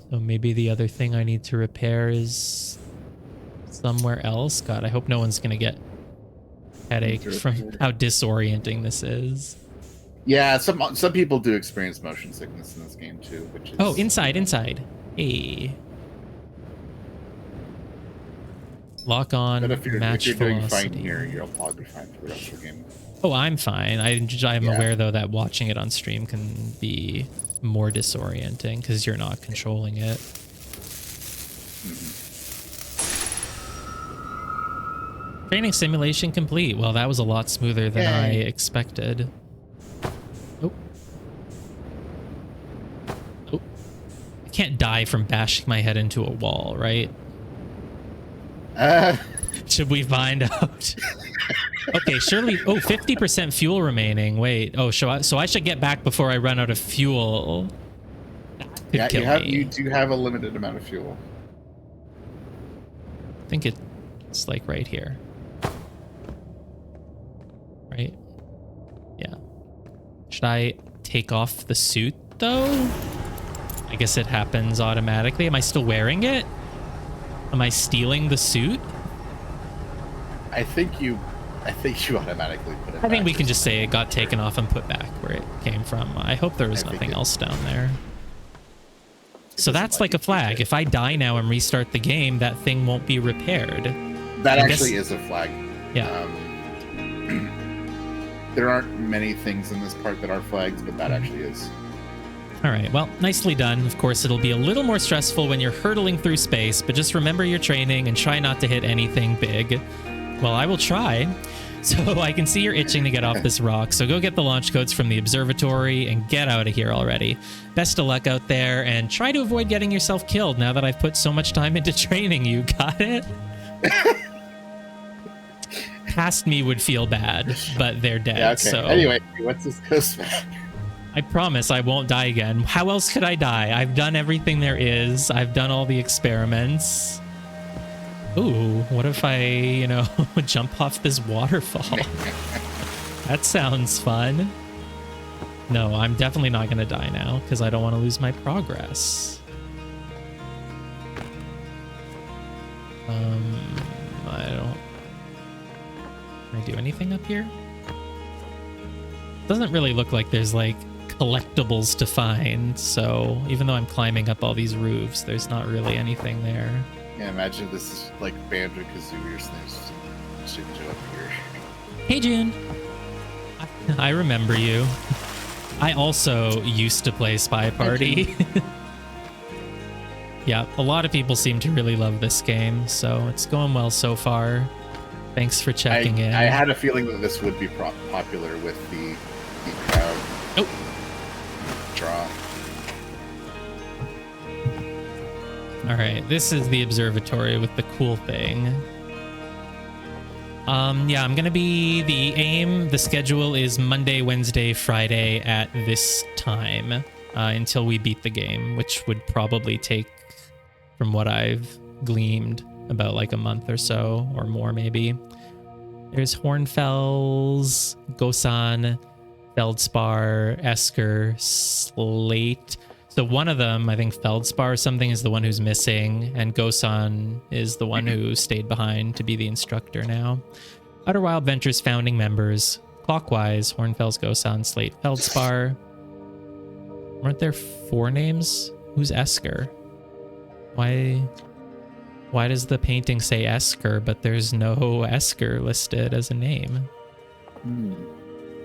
So maybe the other thing I need to repair is somewhere else. God, I hope no one's going to get headache from how disorienting this is. Yeah, some people do experience motion sickness in this game too, which is... Oh, inside. Hey. Lock on, but if you're match doing velocity. fine here, you'll probably be fine for the rest of the game. Oh, I'm fine. I'm aware, though, that watching it on stream can be more disorienting because you're not controlling it. Training simulation complete. Well, that was a lot smoother than I expected. Oh. I can't die from bashing my head into a wall, right? Should we find out? Okay, surely... Oh, 50% fuel remaining. Wait. Oh, so I should get back before I run out of fuel. That could kill me. You do have a limited amount of fuel. I think it's like right here. Right? Yeah. Should I take off the suit, though? I guess it happens automatically. Am I still wearing it? Am I stealing the suit? I think you automatically put it back. I think we can just say it got taken off and put back where it came from. I hope there was nothing else down there. So that's like a flag. If I die now and restart the game, that thing won't be repaired. That actually is a flag. Yeah. There aren't many things in this part that are flags, but that actually is. All right, well, nicely done. Of course, it'll be a little more stressful when you're hurtling through space, but just remember your training and try not to hit anything big. Well, I will try. So I can see you're itching to get off this rock. So go get the launch codes from the observatory and get out of here already. Best of luck out there, and try to avoid getting yourself killed now that I've put so much time into training you. Got it? Past me would feel bad, but they're dead. Yeah, okay. So Anyway, what's this ghost back? I promise I won't die again. How else could I die? I've done everything there is. I've done all the experiments. Ooh, what if I, jump off this waterfall? That sounds fun. No, I'm definitely not going to die now because I don't want to lose my progress. I don't... Can I do anything up here? Doesn't really look like there's, like, collectibles to find, so even though I'm climbing up all these roofs, there's not really anything there. Yeah, imagine this is like Banjo-Kazooie or something up here. Hey, June. I remember you. I also used to play Spy Party. Yeah, a lot of people seem to really love this game, so it's going well so far. Thanks for checking in. I had a feeling that this would be popular with the crowd. Oh. Draw. All right, this is the observatory with the cool thing. Yeah, I'm gonna be the schedule is Monday, Wednesday, Friday at this time until we beat the game, which would probably take, from what I've gleaned, about like a month or so or more maybe. There's Hornfells, Gosan, Feldspar, Esker, Slate. So one of them, I think Feldspar or something, is the one who's missing, and Gosan is the one who stayed behind to be the instructor now. Outer Wild Ventures founding members, clockwise, Hornfells, Gosan, Slate, Feldspar. Weren't there 4 names? Who's Esker? Why does the painting say Esker, but there's no Esker listed as a name?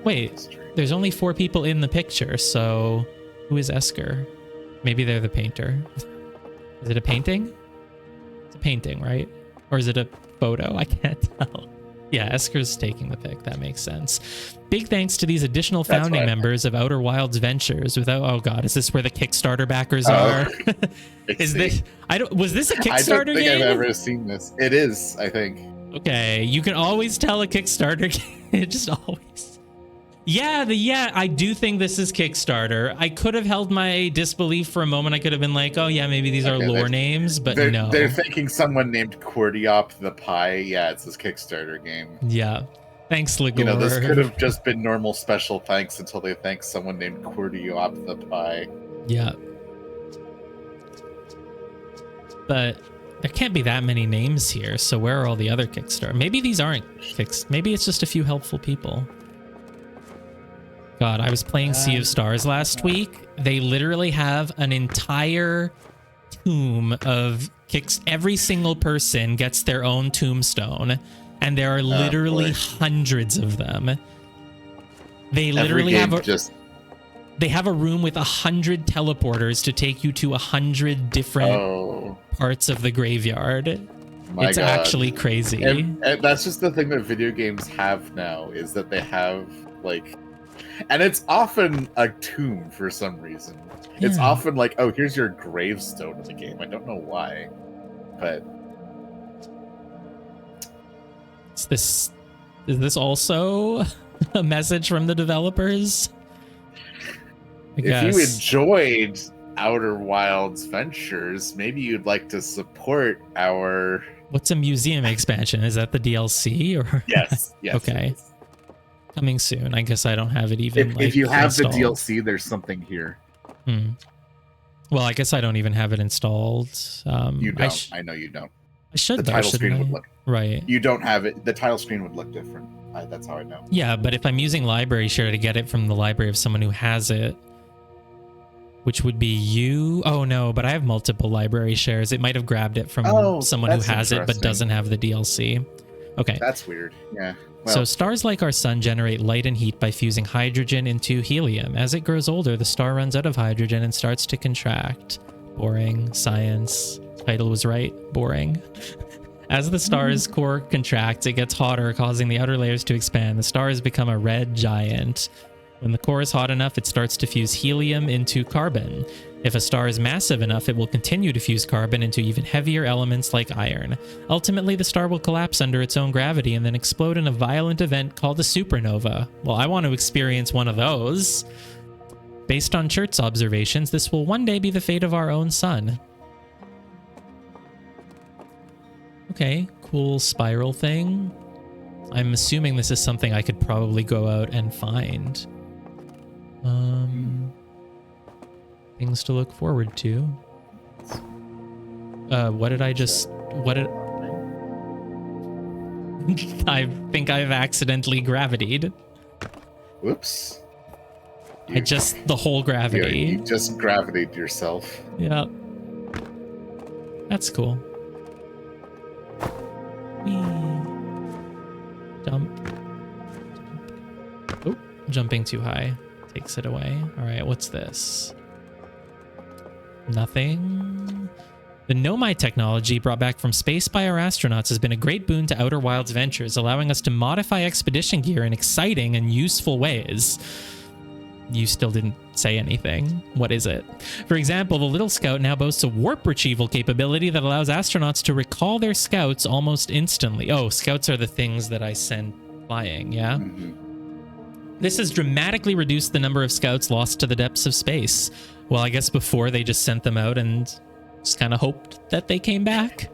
Wait, there's only 4 people in the picture, so who is Esker? Maybe they're the painter. Is it a painting? It's a painting, right? Or is it a photo? I can't tell. Yeah, Esker's taking the pic. That makes sense. Big thanks to these additional founding members of Outer Wilds Ventures. Oh god, is this where the Kickstarter backers are? Was this a Kickstarter game? I don't think I've ever seen this. It is, I think. Okay, you can always tell a Kickstarter game. Just always. Yeah, I do think this is Kickstarter. I could have held my disbelief for a moment. I could have been like, oh yeah, maybe these are lore names, but no. They're thinking someone named Cordiop the Pie. Yeah, it's this Kickstarter game. Yeah. Thanks, Ligor. This could have just been normal special thanks until they thank someone named Cordiop the Pie. Yeah. But there can't be that many names here, so where are all the other Kickstarter? Maybe these aren't maybe it's just a few helpful people. God, I was playing Sea of Stars last week. They literally have an entire tomb of every single person gets their own tombstone, and there are literally hundreds of them. They literally have they have a room with 100 teleporters to take you to 100 different parts of the graveyard. It's actually crazy. And that's just the thing that video games have now, is that they have like... And it's often a tomb for some reason. Yeah. It's often like, oh, here's your gravestone in the game. I don't know why, but is this also a message from the developers? If you enjoyed Outer Wilds Ventures, maybe you'd like to support our... What's a museum expansion? Is that the DLC or? Yes. Okay. Yes. Coming soon. I guess I don't have it even. If you have installed. The DLC, there's something here. Well, I guess I don't even have it installed. You don't. I know you don't. I should. The title screen would look right. You don't have it. The title screen would look different. That's how I know. Yeah, but if I'm using library share to get it from the library of someone who has it, which would be you. Oh no, but I have multiple library shares. It might have grabbed it from someone who has it but doesn't have the DLC. Okay. That's weird. Yeah. Well, so stars like our sun generate light and heat by fusing hydrogen into helium. As it grows older, the star runs out of hydrogen and starts to contract. Boring. Science. Title was right. Boring. As the star's core contracts, it gets hotter, causing the outer layers to expand. The star has become a red giant. When the core is hot enough, it starts to fuse helium into carbon. If a star is massive enough, it will continue to fuse carbon into even heavier elements like iron. Ultimately, the star will collapse under its own gravity and then explode in a violent event called a supernova. Well, I want to experience one of those. Based on Chert's observations, this will one day be the fate of our own sun. Okay, cool spiral thing. I'm assuming this is something I could probably go out and find. Things to look forward to. What did I just... What did... I think I've accidentally gravitied. Whoops. The whole gravity. You just gravitated yourself. Yeah. That's cool. Whee. Jump. Oh, jumping too high. Takes it away. All right, what's this? Nothing. The Nomai technology brought back from space by our astronauts has been a great boon to Outer Wilds ventures, allowing us to modify expedition gear in exciting and useful ways. You still didn't say anything. What is it? For example, the Little Scout now boasts a warp retrieval capability that allows astronauts to recall their scouts almost instantly. Oh, scouts are the things that I send flying, yeah? Mm-hmm. This has dramatically reduced the number of scouts lost to the depths of space. Well, I guess before they just sent them out and just kind of hoped that they came back.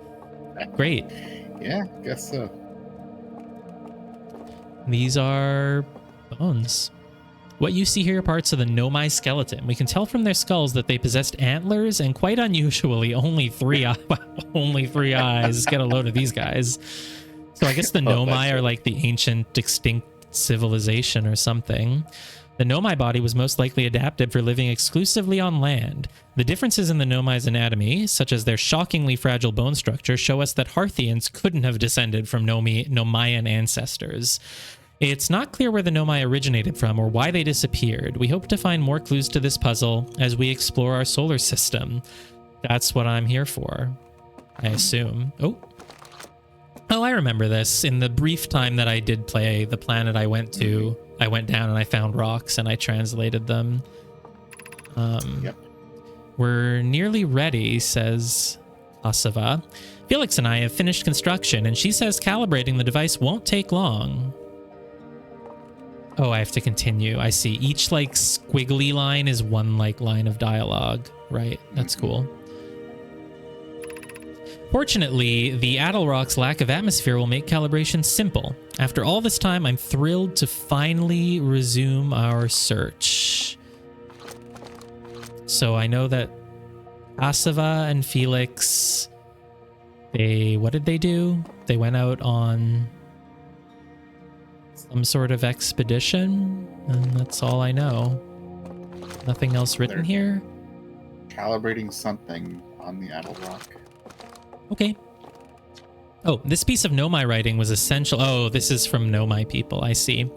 Great. Yeah, guess so. These are bones. What you see here are parts of the Nomai skeleton. We can tell from their skulls that they possessed antlers and, quite unusually, only three eyes. Get a load of these guys. So I guess the Nomai are like the ancient extinct civilization or something. The Nomai body was most likely adapted for living exclusively on land. The differences in the Nomai's anatomy, such as their shockingly fragile bone structure, show us that Hearthians couldn't have descended from Nomaian ancestors. It's not clear where the Nomai originated from or why they disappeared. We hope to find more clues to this puzzle as we explore our solar system. That's what I'm here for, I assume. Oh, I remember this. In the brief time that I did play the planet I went to, I went down and I found rocks and I translated them. Yep. We're nearly ready, says Asava. Felix and I have finished construction, and she says calibrating the device won't take long. Oh, I have to continue. I see. Each, like, squiggly line is one, like, line of dialogue. Right. That's cool. Fortunately, the Attlerock's lack of atmosphere will make calibration simple. After all this time, I'm thrilled to finally resume our search. So I know that Asava and Felix, what did they do? They went out on some sort of expedition, and that's all I know. Nothing else written here? Calibrating something on the Attlerock. Okay. Oh, this piece of Nomai writing was essential. Oh, this is from Nomai people. I see.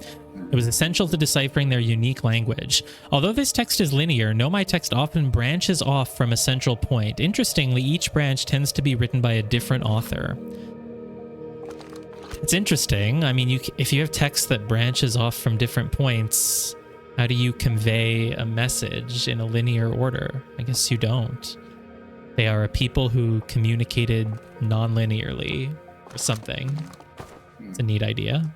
It was essential to deciphering their unique language. Although this text is linear, Nomai text often branches off from a central point. Interestingly, each branch tends to be written by a different author. It's interesting. I mean, if you have text that branches off from different points, how do you convey a message in a linear order? I guess you don't. They are a people who communicated non-linearly or something. It's a neat idea.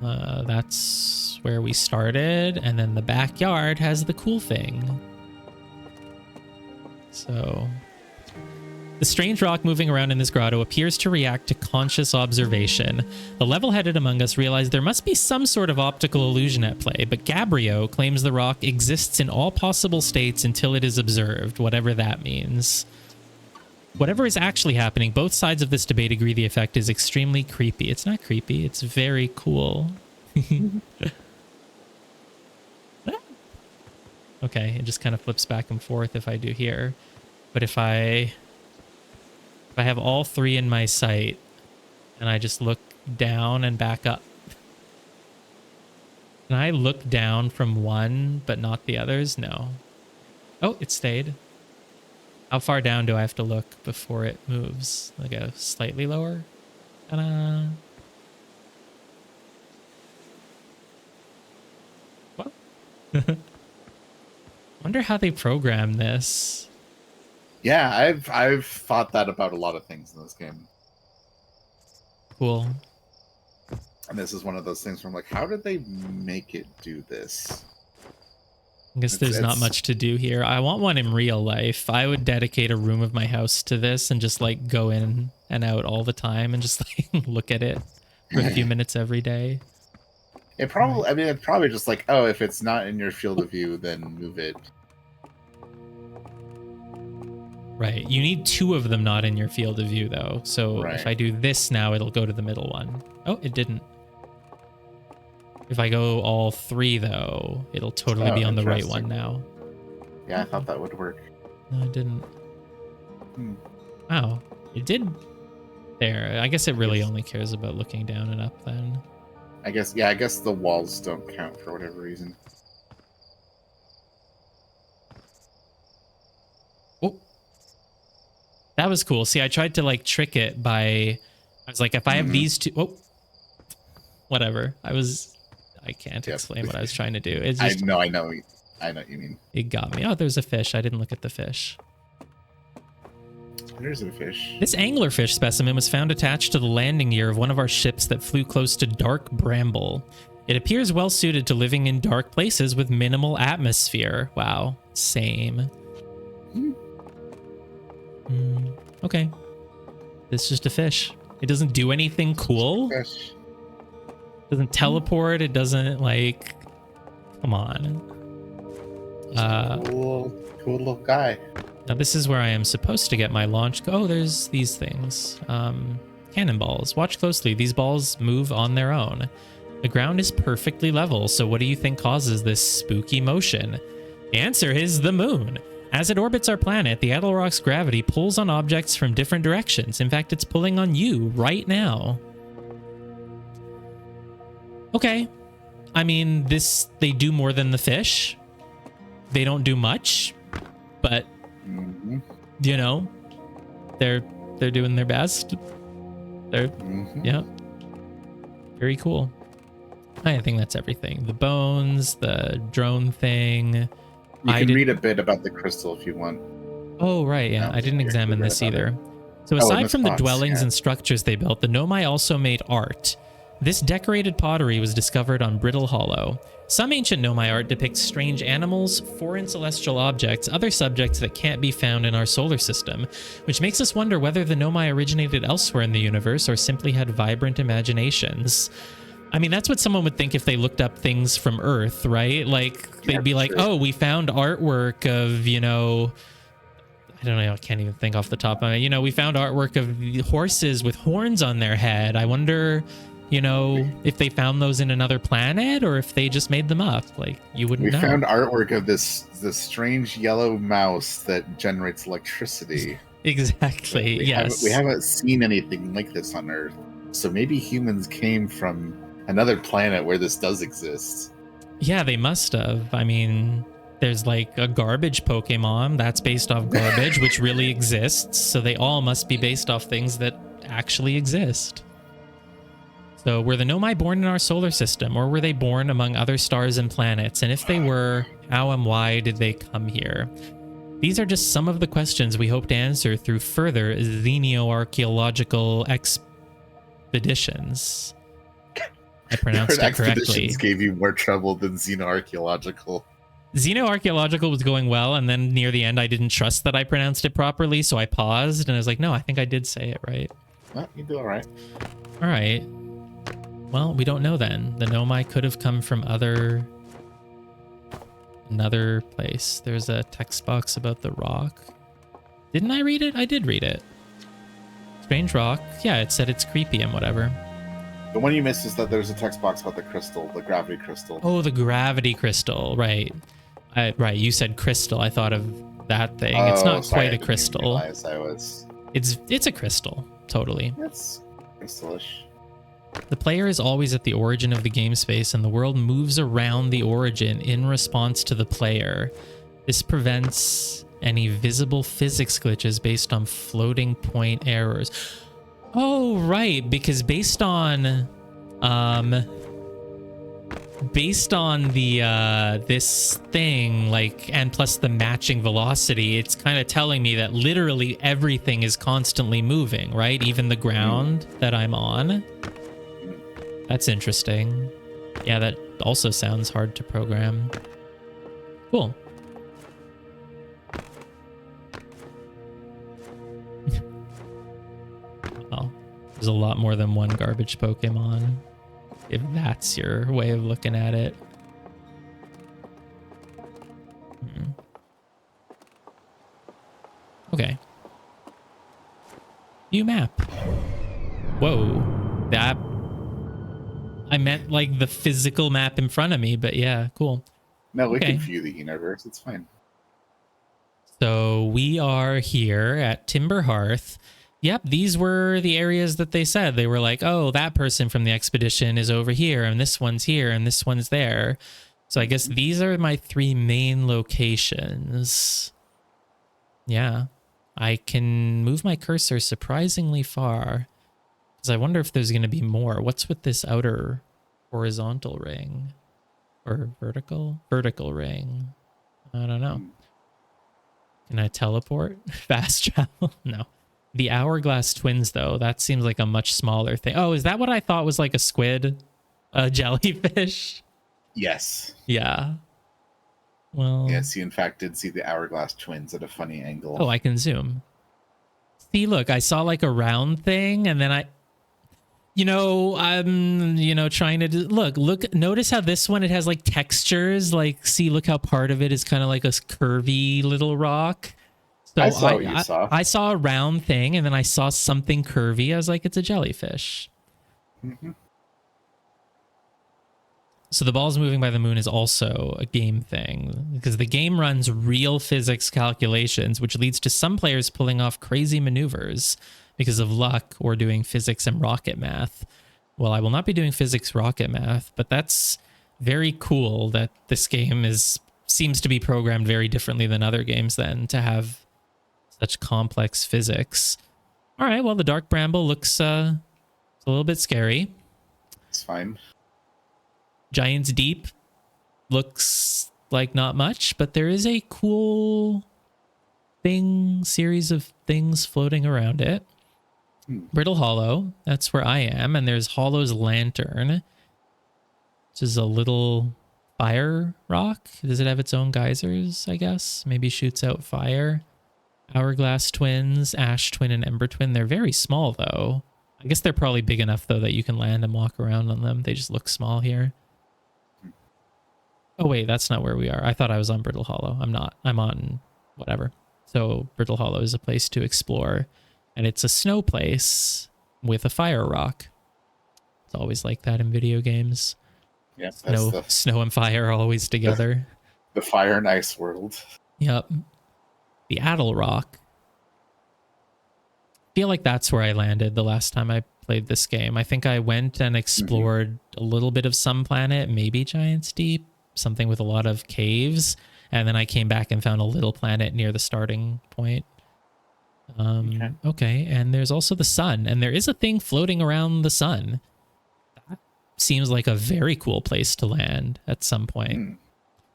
That's where we started, and then the backyard has the cool thing. So the strange rock moving around in this grotto appears to react to conscious observation. The level-headed among us realize there must be some sort of optical illusion at play, but Gabriel claims the rock exists in all possible states until it is observed, whatever that means. Whatever is actually happening, both sides of this debate agree the effect is extremely creepy. It's not creepy, it's very cool. Okay, it just kind of flips back and forth if I do here. But if I have all three in my sight and I just look down and back up, can I look down from one but not the others? No. Oh, it stayed. How far down do I have to look before it moves? Like a slightly lower? Ta-da. What? Wonder how they program this. Yeah, I've thought that about a lot of things in this game. Cool. And this is one of those things where I'm like, how did they make it do this? I guess there's not much to do here. I want one in real life. I would dedicate a room of my house to this and just like go in and out all the time and just like look at it for a few minutes every day. It probably, I mean, it's probably just like, oh, if it's not in your field of view, then move it. Right. You need 2 of them not in your field of view, though. So if I do this now, it'll go to the middle one. Oh, it didn't. If I go all 3, though, it'll totally be on the right one now. Yeah, I thought that would work. No, it didn't. Wow. It did. There. I guess it really only cares about looking down and up then. I guess, yeah, I guess the walls don't count for whatever reason. Oh. That was cool. See, I tried to like trick it by, I was like, if I have these 2, oh, whatever. I can't explain what I was trying to do. It's just, I know what you mean. It got me. Oh, there's a fish. I didn't look at the fish. There's a fish. This anglerfish specimen was found attached to the landing gear of one of our ships that flew close to dark bramble. It appears well suited to living in dark places with minimal atmosphere. Wow. Same. Okay. It's just a fish. It doesn't do anything cool. Fish. It doesn't teleport. It doesn't like. Come on. Cool little guy. Now this is where I am supposed to get my launch. Oh, there's these things. Cannonballs. Watch closely. These balls move on their own. The ground is perfectly level, so what do you think causes this spooky motion? The answer is the moon. As it orbits our planet, the Attlerock's gravity pulls on objects from different directions. In fact, it's pulling on you right now. Okay. I mean, they do more than the fish. They don't do much, but you know, they're doing their best. They're yeah. Very cool. I think that's everything. The bones, the drone thing. You can read a bit about the crystal if you want. Oh, right, yeah. I didn't examine this either. So aside from the dwellings and structures they built, the Nomai also made art. This decorated pottery was discovered on Brittle Hollow. Some ancient Nomai art depicts strange animals, foreign celestial objects, other subjects that can't be found in our solar system, which makes us wonder whether the Nomai originated elsewhere in the universe or simply had vibrant imaginations. I mean, that's what someone would think if they looked up things from Earth, right? Like, they'd be like, oh, we found artwork of, you know, I don't know, I can't even think off the top of it. You know, we found artwork of horses with horns on their head. I wonder, you know, if they found those in another planet or if they just made them up. Like, you wouldn't know. We found artwork of this strange yellow mouse that generates electricity. Exactly, yes. We haven't seen anything like this on Earth. So maybe humans came from another planet where this does exist. Yeah, they must have. I mean, there's like a garbage Pokemon that's based off garbage, which really exists. So they all must be based off things that actually exist. So were the Nomai born in our solar system, or were they born among other stars and planets? And if they were, how and why did they come here? These are just some of the questions we hope to answer through further xenoarchaeological expeditions. I pronounced it correctly. Expeditions gave you more trouble than xenoarchaeological. Xenoarchaeological was going well, and then near the end I didn't trust that I pronounced it properly, so I paused, and I was like, no, I think I did say it right. Well, you do all right. All right. Well, we don't know then. The Nomai could have come from another place. There's a text box about the rock. Didn't I read it? I did read it. Strange rock. Yeah, it said it's creepy and whatever. The one you missed is that there's a text box about the crystal, the gravity crystal. Oh, the gravity crystal. Right. Right. You said crystal. I thought of that thing. Oh, it's not sorry, quite a crystal. It's a crystal. Totally. It's crystalish. The player is always at the origin of the game space, and the world moves around the origin in response to the player. This prevents any visible physics glitches based on floating point errors. Oh, right, because based on the this thing, like, and plus the matching velocity, it's kind of telling me that literally everything is constantly moving, right? Even the ground that I'm on. That's interesting. Yeah, that also sounds hard to program. Cool. Well, there's a lot more than one garbage Pokemon, if that's your way of looking at it. Okay. View map. Whoa. That... I meant like the physical map in front of me, but yeah, cool. No, we can view the universe. It's fine. So we are here at Timber Hearth. Yep, these were the areas that they said. They were like, oh, that person from the expedition is over here, and this one's here, and this one's there. So I guess these are my 3 main locations. Yeah. I can move my cursor surprisingly far, because I wonder if there's going to be more. What's with this outer horizontal ring? Or vertical? Vertical ring. I don't know. Can I teleport? Fast travel? No. The Hourglass Twins, though, that seems like a much smaller thing. Oh, is that what I thought was like a squid? A jellyfish? Yes. Yeah. Well... Yes, you in fact did see the Hourglass Twins at a funny angle. Oh, I can zoom. See, look, I saw like a round thing, and then I'm, trying to look, notice how this one, it has like textures, like, see, look how part of it is kind of like a curvy little rock. So I saw what you saw. I saw a round thing, and then I saw something curvy. I was like, it's a jellyfish. Mm-hmm. So the balls moving by the moon is also a game thing, because the game runs real physics calculations, which leads to some players pulling off crazy maneuvers because of luck or doing physics and rocket math. Well, I will not be doing physics rocket math, but that's very cool that this game seems to be programmed very differently than other games then, to have such complex physics. All right, well, the Dark Bramble looks a little bit scary. It's fine. Giant's Deep looks like not much, but there is a cool series of things floating around it. Brittle Hollow, that's where I am, and there's Hollow's Lantern, which is a little fire rock. Does it have its own geysers, I guess? Maybe shoots out fire. Hourglass Twins, Ash Twin, and Ember Twin. They're very small, though. I guess they're probably big enough, though, that you can land and walk around on them. They just look small here. Oh, wait, that's not where we are. I thought I was on Brittle Hollow. I'm not. I'm on whatever. So Brittle Hollow is a place to explore, and it's a snow place with a fire rock. It's always like that in video games. Yeah, snow and fire are always together. The fire and ice world. Yep. The Attlerock. I feel like that's where I landed the last time I played this game. I think I went and explored a little bit of some planet, maybe Giant's Deep, something with a lot of caves, and then I came back and found a little planet near the starting point. Okay, and there's also the sun, and there is a thing floating around the sun. That seems like a very cool place to land at some point.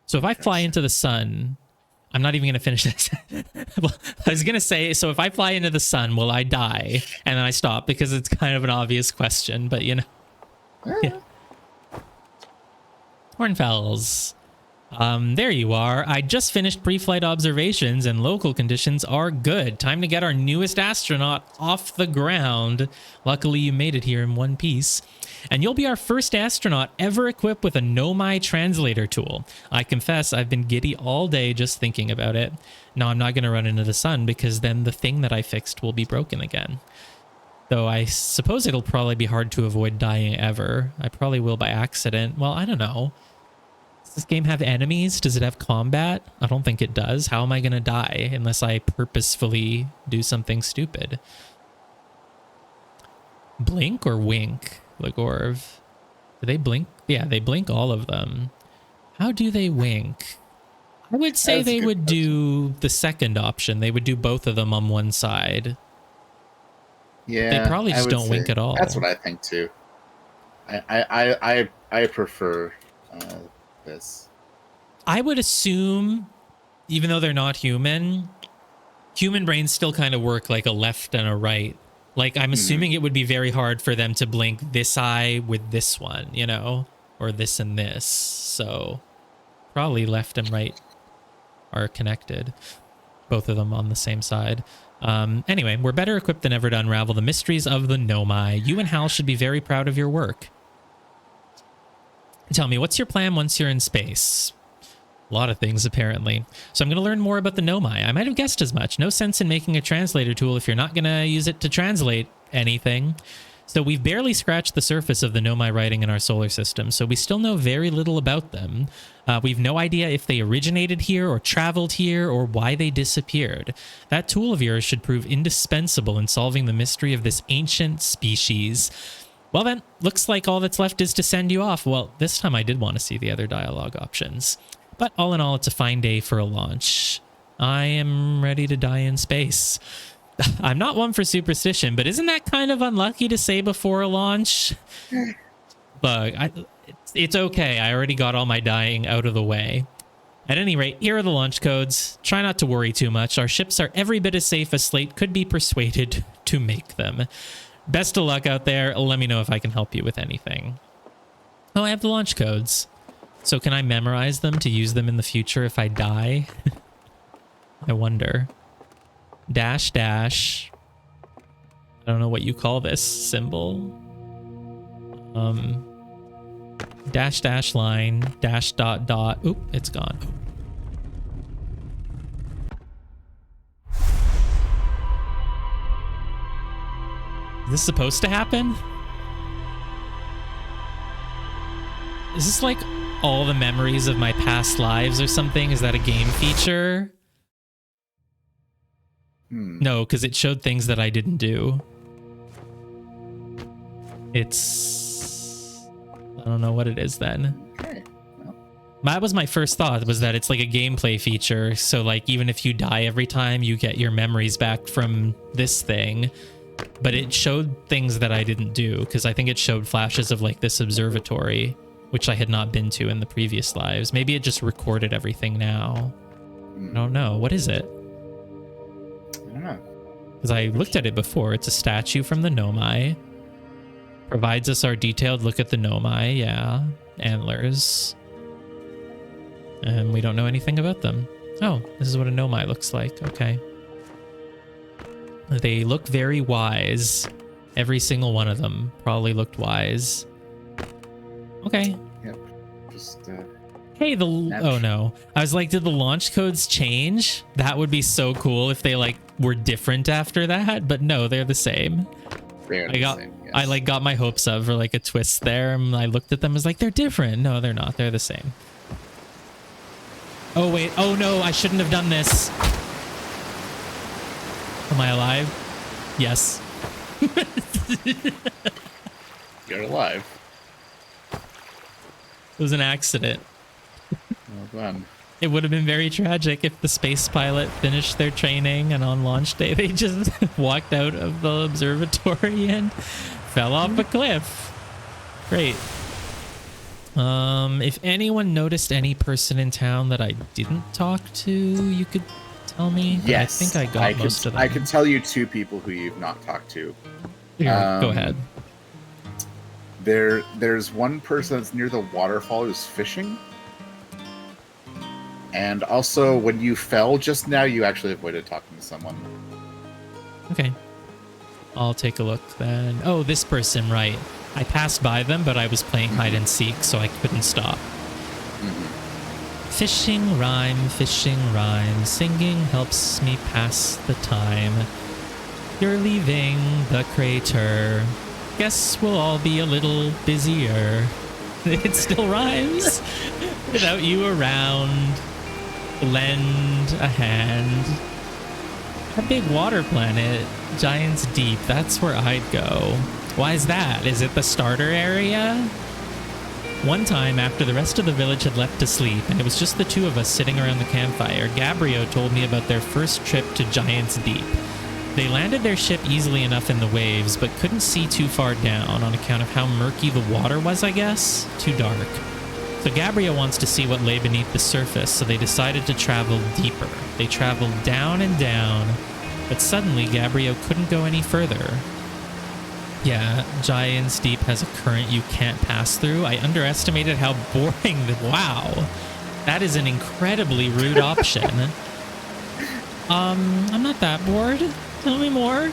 So if I fly into the sun, I'm not even going to finish this. Well, I was going to say, so if I fly into the sun, will I die? And then I stop because it's kind of an obvious question, but you know. Yeah. Hornfells. There you are. I just finished pre-flight observations and local conditions are good. Time to get our newest astronaut off the ground. Luckily, you made it here in one piece. And you'll be our first astronaut ever equipped with a Nomai translator tool. I confess I've been giddy all day just thinking about it. No, I'm not going to run into the sun because then the thing that I fixed will be broken again. Though I suppose it'll probably be hard to avoid dying ever. I probably will by accident. Well, I don't know. Does this game have enemies? Does it have combat? I don't think it does. How am I going to die unless I purposefully do something stupid? Blink or wink, Legorv? Do they blink? Yeah, they blink all of them. How do they wink? I would say That's a they good would question. do the second option. They would do both of them on one side. Yeah, They probably I just would don't wink say at all. that's what I think too. I prefer this. I would assume, even though they're not human, human brains still kind of work like a left and a right. Like, I'm assuming it would be very hard for them to blink this eye with this one, you know, or this and this. So probably left and right are connected, both of them on the same side. Anyway, we're better equipped than ever to unravel the mysteries of the Nomai. You and Hal should be very proud of your work. Tell me, what's your plan once you're in space? A lot of things, apparently. So I'm going to learn more about the Nomai. I might have guessed as much. No sense in making a translator tool if you're not going to use it to translate anything. So we've barely scratched the surface of the Nomai writing in our solar system, so we still know very little about them. We've no idea if they originated here or traveled here or why they disappeared. That tool of yours should prove indispensable in solving the mystery of this ancient species. Well then, looks like all that's left is to send you off. Well, this time I did want to see the other dialogue options. But all in all, it's a fine day for a launch. I am ready to die in space. I'm not one for superstition, but isn't that kind of unlucky to say before a launch? But it's okay. I already got all my dying out of the way. At any rate, here are the launch codes. Try not to worry too much. Our ships are every bit as safe as Slate could be persuaded to make them. Best of luck out there. Let me know if I can help you with anything. Oh, I have the launch codes. So can I memorize them to use them in the future if I die? I wonder. Dash dash. I don't know what you call this symbol. Dash dash line. Dash dot dot. Oop, it's gone. Is this supposed to happen? Is this like all the memories of my past lives or something? Is that a game feature? No, because it showed things that I didn't do. It's... I don't know what it is then. Okay. Well, That was my first thought, was that it's like a gameplay feature. So like even if you die every time, you get your memories back from this thing. But it showed things that I didn't do, because I think it showed flashes of like this observatory, which I had not been to in the previous lives. Maybe it just recorded everything now. I don't know. What is it? I don't know. Because I looked at it before. It's a statue from the Nomai. Provides us our detailed look at the Nomai. Yeah. Antlers. And we don't know anything about them. Oh, this is what a Nomai looks like. Okay. They look very wise. Every single one of them probably looked wise. Okay. Yep. Just Hey, oh no. I was like, did the launch codes change? That would be so cool if they like were different after that, but no, they're the same. they're the same, yes. I like got my hopes up for like a twist there, and I looked at them as like, they're different. No, they're not. They're the same. Oh wait. Oh no, I shouldn't have done this. Am I alive? Yes. You're alive. It was an accident. Well done. It would have been very tragic if the space pilot finished their training and on launch day they just walked out of the observatory and fell off a cliff. Great. If anyone noticed any person in town that I didn't talk to, you could tell me. But Yes. I think I got most of them. I can tell you two people who you've not talked to. Here, go ahead. There's one person that's near the waterfall who's fishing. And also, when you fell just now, you actually avoided talking to someone. Okay. I'll take a look then. Oh, this person, right. I passed by them, but I was playing hide and seek, so I couldn't stop. Fishing rhyme, singing helps me pass the time. You're leaving the crater. Guess we'll all be a little busier. It still rhymes. Without you around. Lend a hand. A big water planet, Giant's Deep, that's where I'd go. Why is that? Is it the starter area? One time, after the rest of the village had left to sleep, and it was just the two of us sitting around the campfire, Gabriel told me about their first trip to Giant's Deep. They landed their ship easily enough in the waves, but couldn't see too far down on account of how murky the water was, I guess. Too dark. So Gabriel wants to see what lay beneath the surface, so they decided to travel deeper. They traveled down and down, but suddenly Gabriel couldn't go any further. Yeah, Giant's Deep has a current you can't pass through. I underestimated how boring wow. That is an incredibly rude option. I'm not that bored. Tell me more.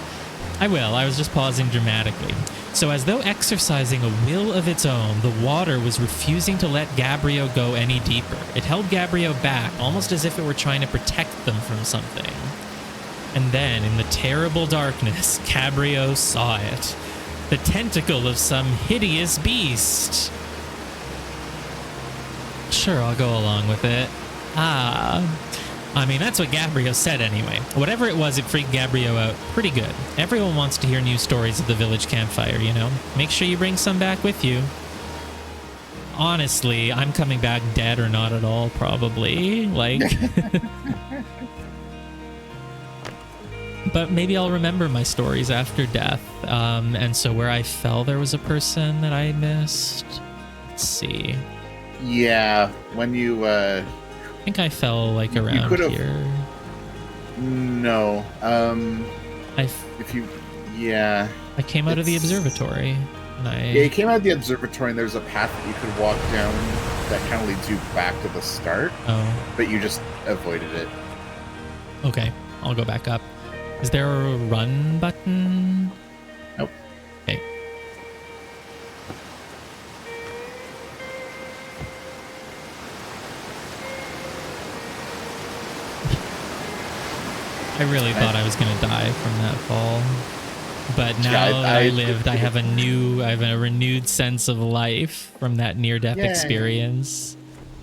I will. I was just pausing dramatically. So as though exercising a will of its own, the water was refusing to let Gabriel go any deeper. It held Gabriel back, almost as if it were trying to protect them from something. And then, in the terrible darkness, Gabriel saw it. The tentacle of some hideous beast. Sure, I'll go along with it. I mean, that's what Gabriel said anyway. Whatever it was, it freaked Gabriel out pretty good. Everyone wants to hear new stories of the village campfire, you know? Make sure you bring some back with you. Honestly, I'm coming back dead or not at all, probably. Like... But maybe I'll remember my stories after death. And so where I fell, there was a person that I missed. Let's see. Yeah, when you... I think I fell, like, around here. No. If you... Yeah. I came out of the observatory. And Yeah, you came out of the observatory, and there's a path that you could walk down that kind of leads you back to the start. Oh. But you just avoided it. Okay, I'll go back up. Is there a run button? Nope. Okay. I really thought I was going to die from that fall. But now that I lived, I have a renewed sense of life from that near-death experience.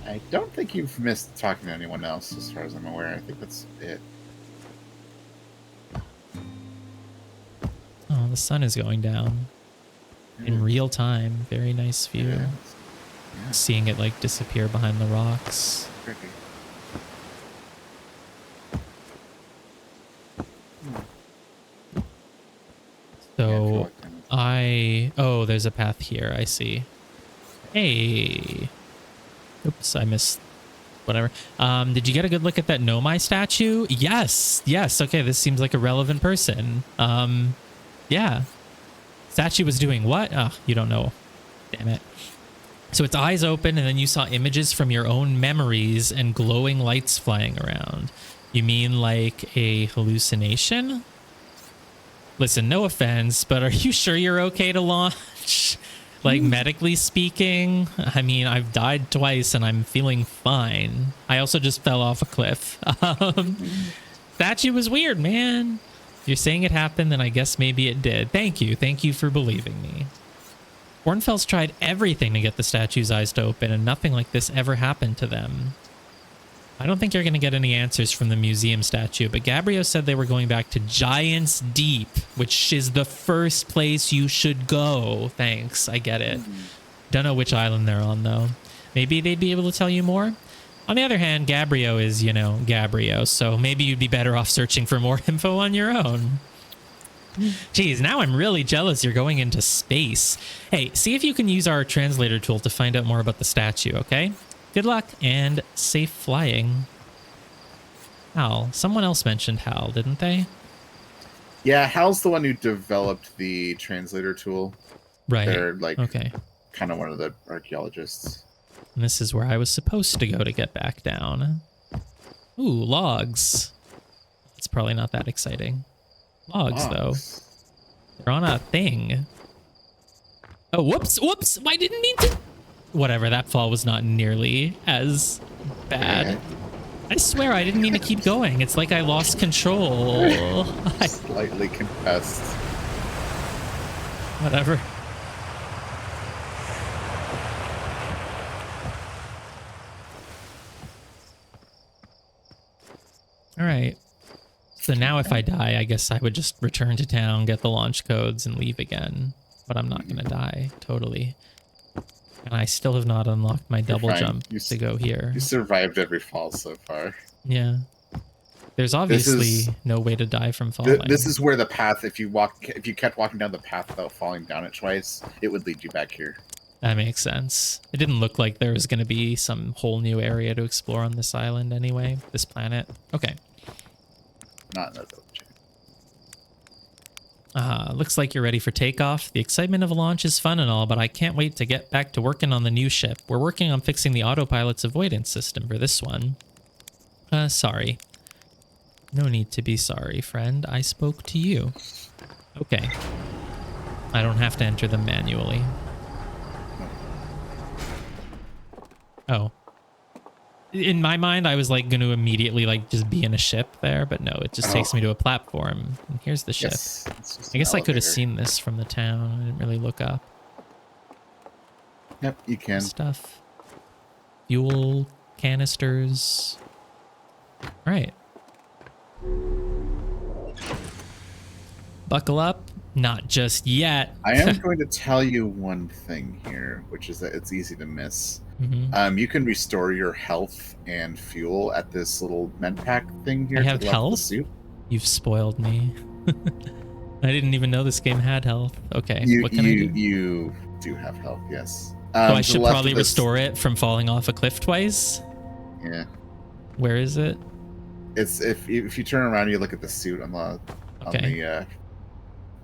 I don't think you've missed talking to anyone else, as far as I'm aware. I think that's it. Oh, the sun is going down in real time. Very nice view. Yeah. Seeing it like disappear behind the rocks. Tricky. So oh, there's a path here. I see. Hey. Oops, I missed whatever. Did you get a good look at that Nomai statue? Yes. Okay, this seems like a relevant person. Yeah. Statue was doing what? Oh, you don't know. Damn it. So its eyes open, and then you saw images from your own memories and glowing lights flying around. You mean like a hallucination? Listen, no offense, but are you sure you're okay to launch? Like, medically speaking? I mean, I've died twice and I'm feeling fine. I also just fell off a cliff. Statue was weird, man. You're saying it happened, then I guess maybe it did. Thank you for believing me. Hornfels tried everything to get the statue's eyes to open, and nothing like this ever happened to them. I don't think you're going to get any answers from the museum statue, but Gabriel said they were going back to Giant's Deep, which is the first place you should go. Thanks, I get it. Don't know which island they're on, though. Maybe they'd be able to tell you more? On the other hand, Gabriel is, you know, Gabriel, so maybe you'd be better off searching for more info on your own. Geez, now I'm really jealous you're going into space. Hey, see if you can use our translator tool to find out more about the statue, okay? Good luck and safe flying. Hal. Someone else mentioned Hal, didn't they? Yeah, Hal's the one who developed the translator tool. Right. They're like okay. Kind of one of the archaeologists. And this is where I was supposed to go to get back down. Ooh, logs. It's probably not that exciting. Logs, though. They're on a thing. Oh, whoops. I didn't mean to. Whatever, that fall was not nearly as bad. Yeah. I swear I didn't mean to keep going. It's like I lost control. Slightly concussed. Whatever. All right. So now if I die, I guess I would just return to town, get the launch codes, and leave again. But I'm not going to die. Totally. And I still have not unlocked my double fine. jump to go here. You survived every fall so far. Yeah. There's obviously no way to die from falling. This is where the path, if you kept walking down the path without falling down it twice, it would lead you back here. That makes sense. It didn't look like there was going to be some whole new area to explore on this island anyway, this planet. Okay. Not in the village. Looks like you're ready for takeoff. The excitement of a launch is fun and all, but I can't wait to get back to working on the new ship. We're working on fixing the autopilot's avoidance system for this one. Sorry. No need to be sorry, friend. I spoke to you. Okay. I don't have to enter them manually. Oh. In my mind, I was like going to immediately like just be in a ship there, but no, it just takes me to a platform. And here's the ship. Yes, I guess I could have seen this from the town. I didn't really look up. Yep, you can. Stuff. Fuel canisters. All right. Buckle up. Not just yet. I am going to tell you one thing here, which is that it's easy to miss. Mm-hmm. You can restore your health and fuel at this little med pack thing here. I have health? You've spoiled me. I didn't even know this game had health. Okay, what can I do? You do have health, yes. So I should probably restore it from falling off a cliff twice? Yeah. Where is it? It's if you turn around, you look at the suit on the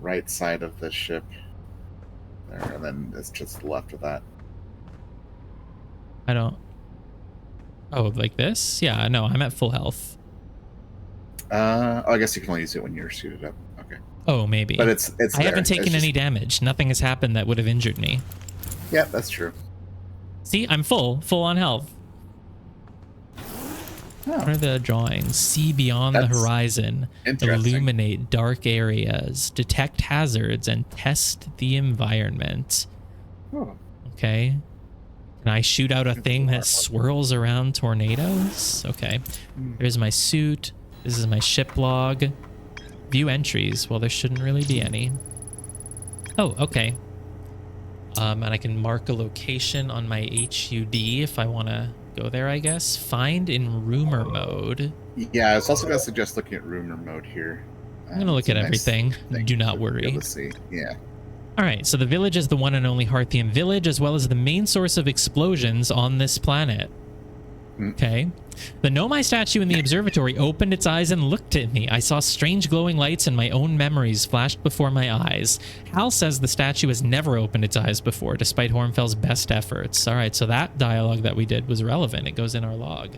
right side of the ship. There, and then it's just left of that. I don't... Oh, like this? Yeah, no, I'm at full health. I guess you can only use it when you're suited up. Okay. Oh, maybe. But it's I haven't taken any damage. Nothing has happened that would have injured me. Yeah, that's true. See, I'm full on health. Oh. What are the drawings? See beyond the horizon. Illuminate dark areas. Detect hazards and test the environment. Oh. Okay. Can I shoot out a thing that swirls around tornadoes? Okay. There's my suit. This is my ship log. View entries. Well, there shouldn't really be any. Oh, okay. And I can mark a location on my HUD if I want to go there, I guess. Find in rumor mode. Yeah, I was also going to suggest looking at rumor mode here. I'm going to look at everything. Do not worry. Let's see. Yeah. All right, so the village is the one and only Hearthian village, as well as the main source of explosions on this planet. Okay. The Nomai statue in the observatory opened its eyes and looked at me. I saw strange glowing lights and my own memories flashed before my eyes. Hal says the statue has never opened its eyes before, despite Hornfell's best efforts. All right, so that dialogue that we did was relevant. It goes in our log.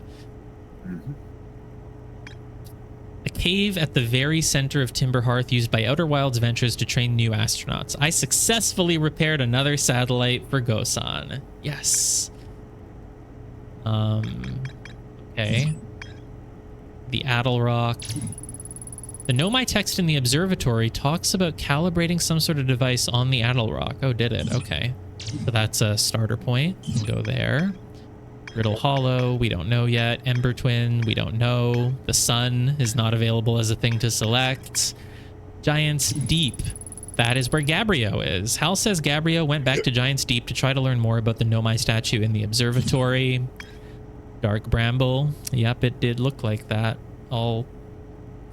A cave at the very center of Timber Hearth used by Outer Wilds Ventures to train new astronauts. I successfully repaired another satellite for Gosan. Yes. Okay. The Attlerock. The Nomai text in the observatory talks about calibrating some sort of device on the Attlerock. Oh, did it? Okay. So that's a starter point. Go there. Riddle Hollow, we don't know yet. Ember Twin, we don't know. The Sun is not available as a thing to select. Giant's Deep. That is where Gabriel is. Hal says Gabriel went back to Giant's Deep to try to learn more about the Nomai statue in the observatory. Dark Bramble. Yep, it did look like that. All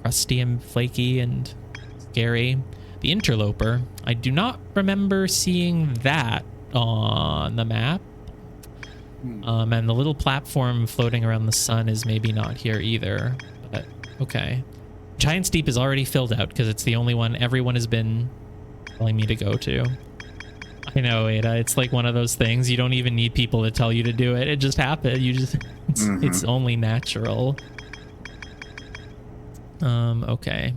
crusty and flaky and scary. The Interloper. I do not remember seeing that on the map. And the little platform floating around the sun is maybe not here either. But okay. Giant's Deep is already filled out because it's the only one everyone has been telling me to go to. I know, Ada. It's like one of those things. You don't even need people to tell you to do it. It just happened. You just it's only natural. Okay.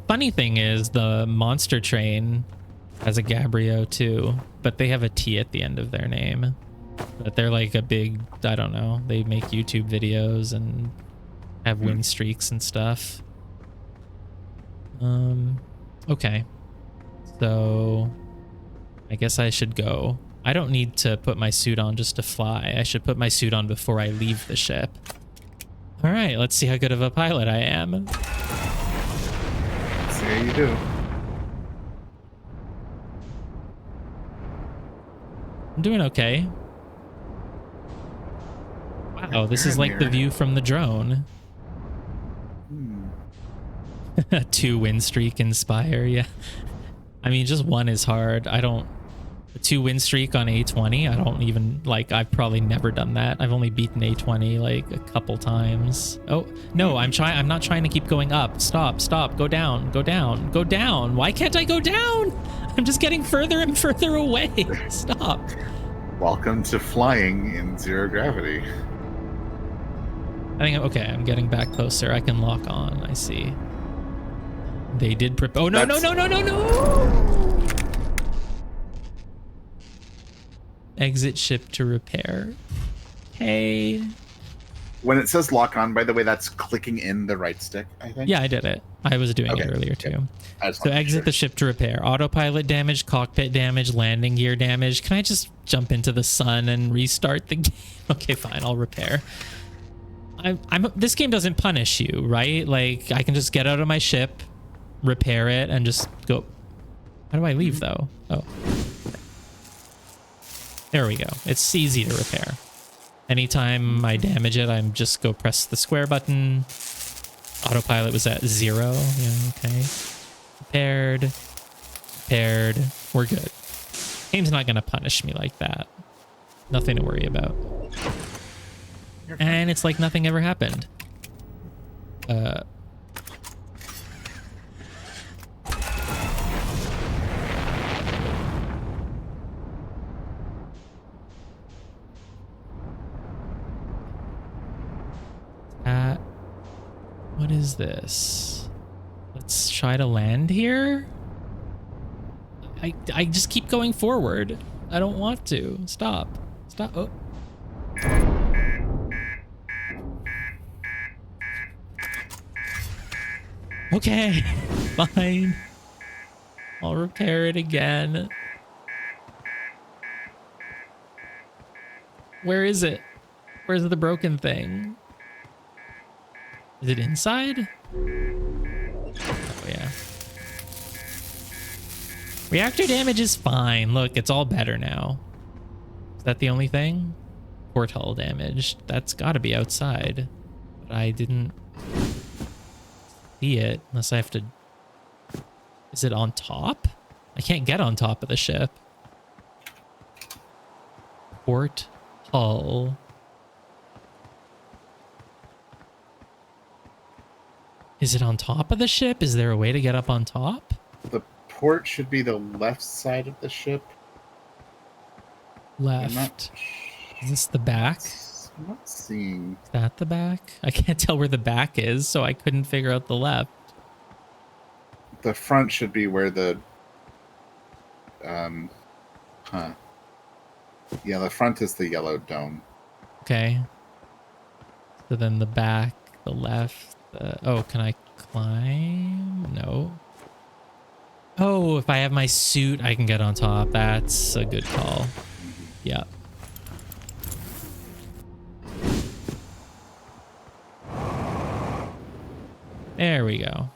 Funny thing is the monster train has a Gabriel too, but they have a T at the end of their name. But they're like a big, I don't know, they make YouTube videos and have win streaks and stuff. Okay. So I guess I should go. I don't need to put my suit on just to fly. I should put my suit on before I leave the ship. All right, let's see how good of a pilot I am. Let's see how you do. I'm doing okay. Wow, this is like the view from the drone. 2 win streak inspire, yeah. I mean, just 1 is hard. I don't... A 2 win streak on A20, I don't even... Like, I've probably never done that. I've only beaten A20, like, a couple times. Oh, no, I'm not trying to keep going up. Stop, stop, go down, go down, go down. Why can't I go down? I'm just getting further and further away. Stop. Welcome to flying in 0 gravity. I think, okay, I'm getting back closer. I can lock on, I see. They did prep. Oh, no, no, no, no, no, no! Exit ship to repair. Hey. When it says lock on, by the way, that's clicking in the right stick, I think. Yeah, I did it. I was doing it earlier too. So exit the ship to repair. Autopilot damage, cockpit damage, landing gear damage. Can I just jump into the sun and restart the game? Okay, fine. I'll repair. This game doesn't punish you, right? Like, I can just get out of my ship, repair it, and just go. How do I leave, though? Oh. There we go. It's easy to repair. Anytime I damage it, I'm just go press the square button. Autopilot was at 0. Yeah, okay. Repaired. Repaired. We're good. Game's not going to punish me like that. Nothing to worry about. And it's like nothing ever happened. What is this? Let's try to land here. I just keep going forward. I don't want to. Stop. Stop. Oh. Okay, fine. I'll repair it again. Where is it? Where's the broken thing? Is it inside? Oh, yeah. Reactor damage is fine. Look, it's all better now. Is that the only thing? Port hull damage. That's got to be outside. But I didn't see it unless I have to... Is it on top? I can't get on top of the ship. Port hull. Is it on top of the ship? Is there a way to get up on top? The port should be the left side of the ship. Left. Is this the back? I'm not seeing. Is that the back? I can't tell where the back is, so I couldn't figure out the left. The front should be where the... Yeah, the front is the yellow dome. Okay. So then the back, the left... oh, can I climb? No. Oh, if I have my suit, I can get on top. That's a good call. Yeah. There we go.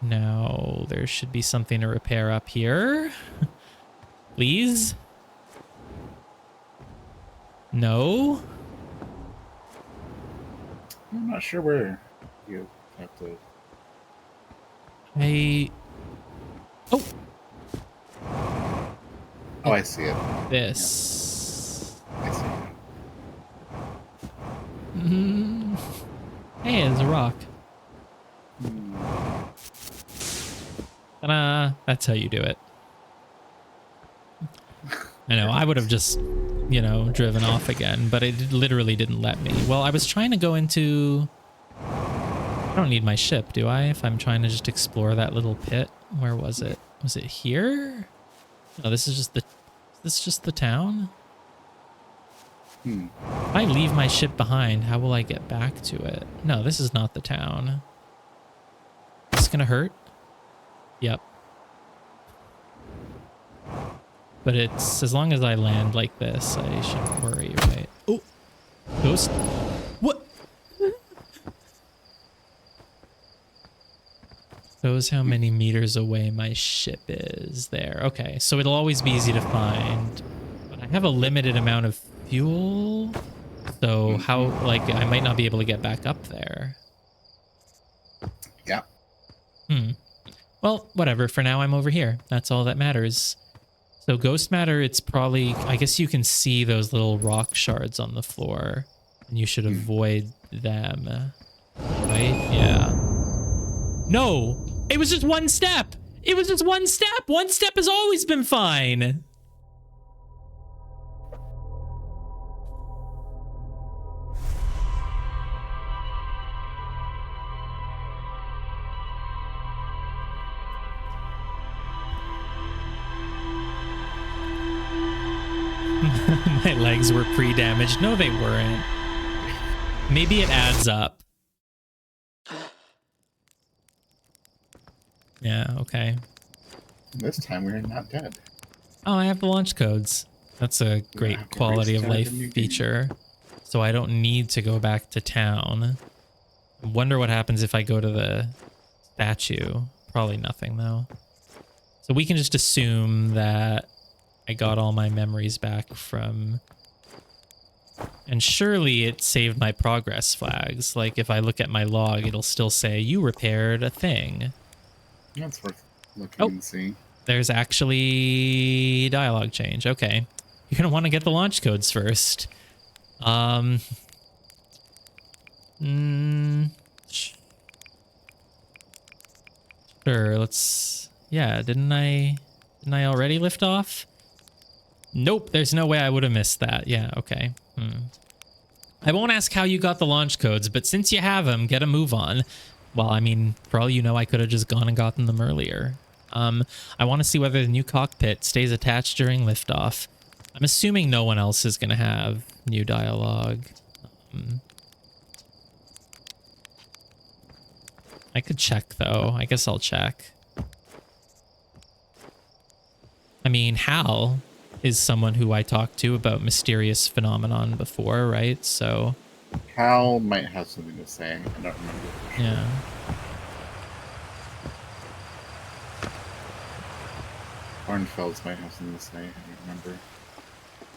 Now, there should be something to repair up here. Please? No? I'm not sure where you have to... Oh! Oh, I see it. This. Yeah. I see it. Mm-hmm. Hey, there's a rock. Ta-da! That's how you do it. I know, I would have just, you know, driven off again, but it literally didn't let me. Well, I was trying to go into... I don't need my ship, do I? If I'm trying to just explore that little pit. Where was it? Was it here? No, this is just the... Is this just the town? If I leave my ship behind, how will I get back to it? No, this is not the town. Is this gonna hurt? Yep. But it's, as long as I land like this, I shouldn't worry, right? Oh! Ghost? What? Shows how many meters away my ship is there. Okay, so it'll always be easy to find. But I have a limited amount of fuel. So how, like, I might not be able to get back up there. Yeah. Well, whatever. For now, I'm over here. That's all that matters. So ghost matter, it's probably, I guess you can see those little rock shards on the floor. And you should avoid them. Right? Yeah. No! It was just one step! It was just one step! One step has always been fine! My legs were pre-damaged. No, they weren't. Maybe it adds up. Yeah, okay. This time we're not dead. Oh, I have the launch codes. That's a great quality of life feature. So I don't need to go back to town. I wonder what happens if I go to the statue. Probably nothing, though. So we can just assume that I got all my memories back from... And surely it saved my progress flags. Like, if I look at my log, it'll still say, you repaired a thing. That's worth looking and seeing. There's actually dialogue change. Okay. You're going to want to get the launch codes first. Sure, let's... Yeah, didn't I already lift off? Nope, there's no way I would have missed that. Yeah, okay. I won't ask how you got the launch codes, but since you have them, get a move on. Well, I mean, for all you know, I could have just gone and gotten them earlier. I want to see whether the new cockpit stays attached during liftoff. I'm assuming no one else is going to have new dialogue. I could check, though. I guess I'll check. I mean, Hal is someone who I talked to about mysterious phenomenon before, right? So... Hal might have something to say. I don't remember. Yeah. Hornfelds might have something to say. I don't remember.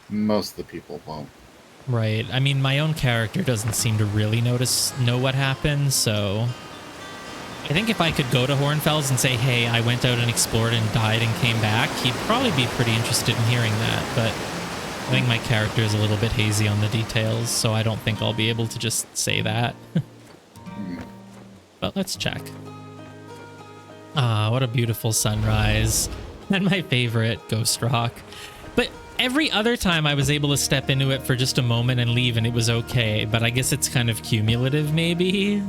Most of the people won't. Right. I mean, my own character doesn't seem to really know what happened, so... I think if I could go to Hornfelds and say, hey, I went out and explored and died and came back, he'd probably be pretty interested in hearing that, but... I think my character is a little bit hazy on the details, so I don't think I'll be able to just say that. But let's check. Ah, what a beautiful sunrise. And my favorite, Ghost Rock. But every other time I was able to step into it for just a moment and leave and it was okay, but I guess it's kind of cumulative maybe?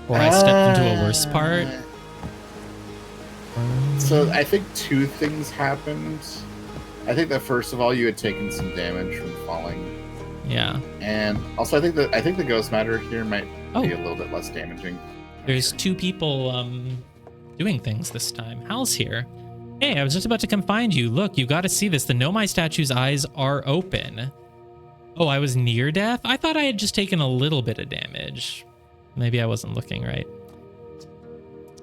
Or I stepped into a worse part? So I think two things happened. I think that first of all, you had taken some damage from falling. Yeah. And also, I think the ghost matter here might be a little bit less damaging. There's two people doing things this time. Hal's here. Hey, I was just about to come find you. Look, you got to see this. The Nomai statue's eyes are open. Oh, I was near death? I thought I had just taken a little bit of damage. Maybe I wasn't looking right.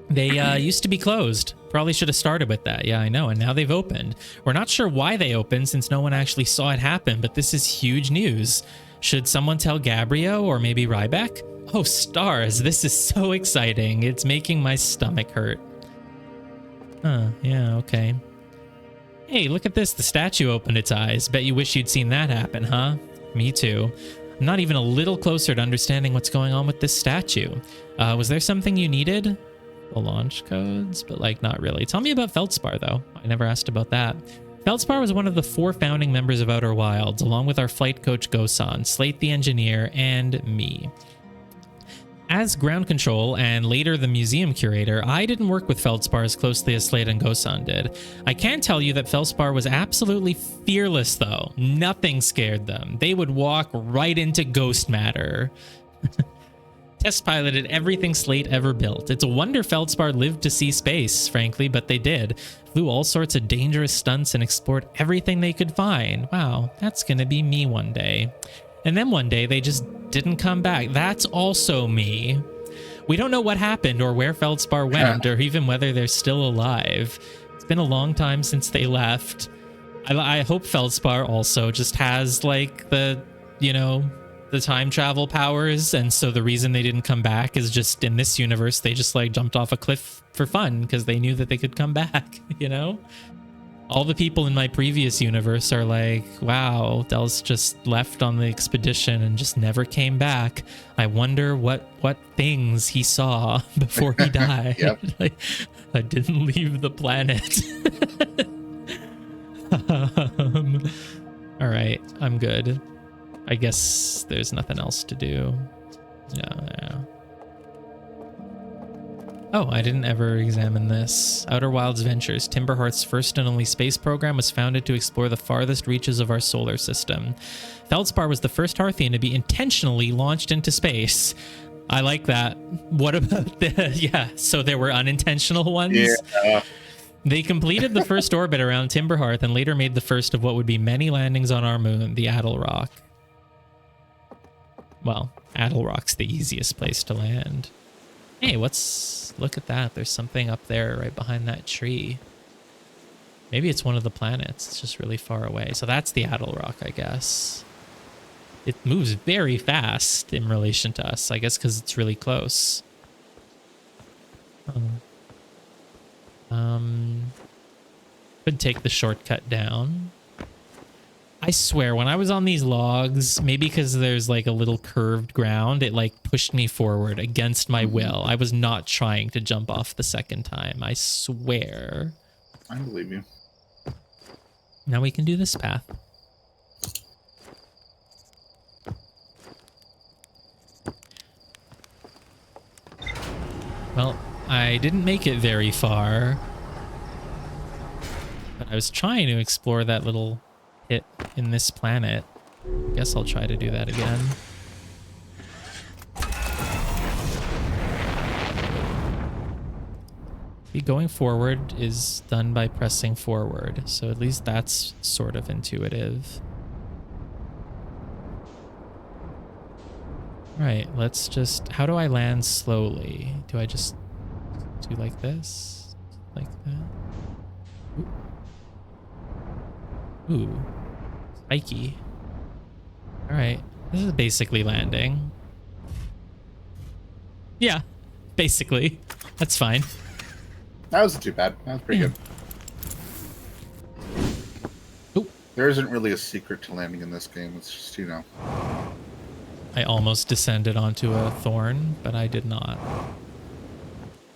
They used to be closed. Probably should have started with that. Yeah, I know. And now they've opened. We're not sure why they opened since no one actually saw it happen, but this is huge news. Should someone tell Gabrielle or maybe Ryback? Oh, stars. This is so exciting. It's making my stomach hurt. Huh, yeah, okay. Hey, look at this. The statue opened its eyes. Bet you wish you'd seen that happen, huh? Me too. I'm not even a little closer to understanding what's going on with this statue. Was there something you needed? The launch codes, but like not really. Tell me about Feldspar, though. I never asked about that. Feldspar was one of the 4 founding members of Outer Wilds, along with our flight coach Gosan, Slate the engineer, and me. As ground control and later the museum curator, I didn't work with Feldspar as closely as Slate and Gosan did. I can tell you that Feldspar was absolutely fearless, though. Nothing scared them. They would walk right into ghost matter. Test piloted everything Slate ever built. It's a wonder Feldspar lived to see space, frankly, but they did. Flew all sorts of dangerous stunts and explored everything they could find. Wow, that's gonna be me one day. And then one day, they just didn't come back. That's also me. We don't know what happened or where Feldspar went or even whether they're still alive. It's been a long time since they left. I hope Feldspar also just has like the time travel powers, and so the reason they didn't come back is just in this universe they just like jumped off a cliff for fun because they knew that they could come back. All the people in my previous universe are like, wow, Del's just left on the expedition and just never came back. I wonder what things he saw before he died. Yep. Like, I didn't leave the planet. All right, I'm good. I guess there's nothing else to do. Yeah. Oh, I didn't ever examine this. Outer Wilds Ventures, Timber Hearth's first and only space program, was founded to explore the farthest reaches of our solar system. Feldspar was the first Hearthian to be intentionally launched into space. I like that. What about so there were unintentional ones? Yeah. They completed the first orbit around Timber Hearth and later made the first of what would be many landings on our moon, the Attlerock. Well, Attlerock's the easiest place to land. Hey, look at that. There's something up there right behind that tree. Maybe it's one of the planets. It's just really far away. So that's the Attlerock, I guess. It moves very fast in relation to us, I guess because it's really close. Could take the shortcut down. I swear, when I was on these logs, maybe because there's like a little curved ground, it like pushed me forward against my will. I was not trying to jump off the second time. I swear. I believe you. Now we can do this path. Well, I didn't make it very far, but I was trying to explore that little pit in this planet. Guess I'll try to do that again. Going forward is done by pressing forward, so at least that's sort of intuitive. Right, let's just... How do I land slowly? Do I just do like this? Like that? Ooh. Spiky. Alright, this is basically landing. Yeah, basically. That's fine. That wasn't too bad. That was pretty good. Ooh. There isn't really a secret to landing in this game. It's just, I almost descended onto a thorn, but I did not.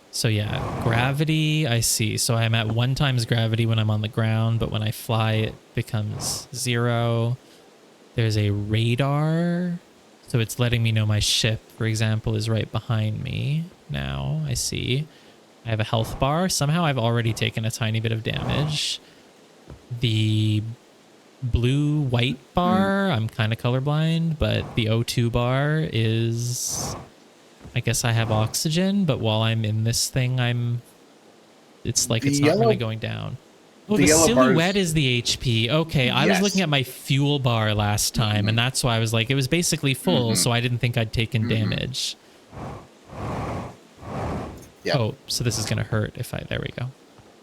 So yeah, gravity, I see. So I'm at 1 times gravity when I'm on the ground, but when I fly, it becomes 0. There's a radar. So it's letting me know my ship, for example, is right behind me now. I see. I have a health bar. Somehow I've already taken a tiny bit of damage. The blue-white bar, I'm kind of colorblind, but the O2 bar is... I guess I have oxygen, but while I'm in this thing, it's like it's not really going down. Oh, the silhouette is the HP. Okay, I was looking at my fuel bar last time, and that's why I was like, it was basically full, so I didn't think I'd taken damage. Yep. Oh, so this is going to hurt if I... There we go.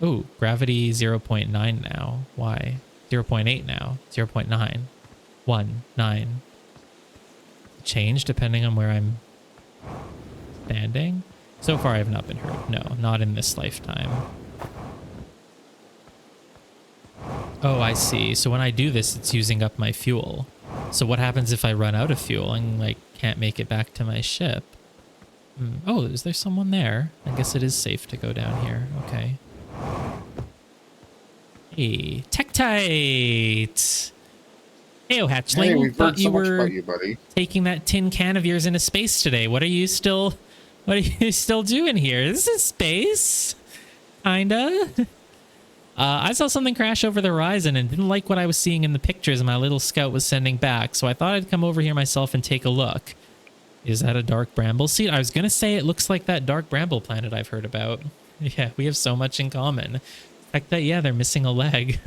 Oh, gravity 0.9 now. Why? 0.8 now. 0.9. 1. 9. Change depending on where I'm standing. So far, I have not been hurt. No, not in this lifetime. Oh, I see. So when I do this, it's using up my fuel. So what happens if I run out of fuel and like can't make it back to my ship? Oh, is there someone there? I guess it is safe to go down here. Okay. Hey, Tektite! Heyo, Hatchling. Hey, we've heard you so much were about you, buddy. Taking that tin can of yours into space today. What are you still doing here? This is space. Kinda. I saw something crash over the horizon and didn't like what I was seeing in the pictures my little scout was sending back, so I thought I'd come over here myself and take a look. Is that a dark bramble seed? I was going to say it looks like that dark bramble planet I've heard about. Yeah, we have so much in common. Like that, yeah, they're missing a leg.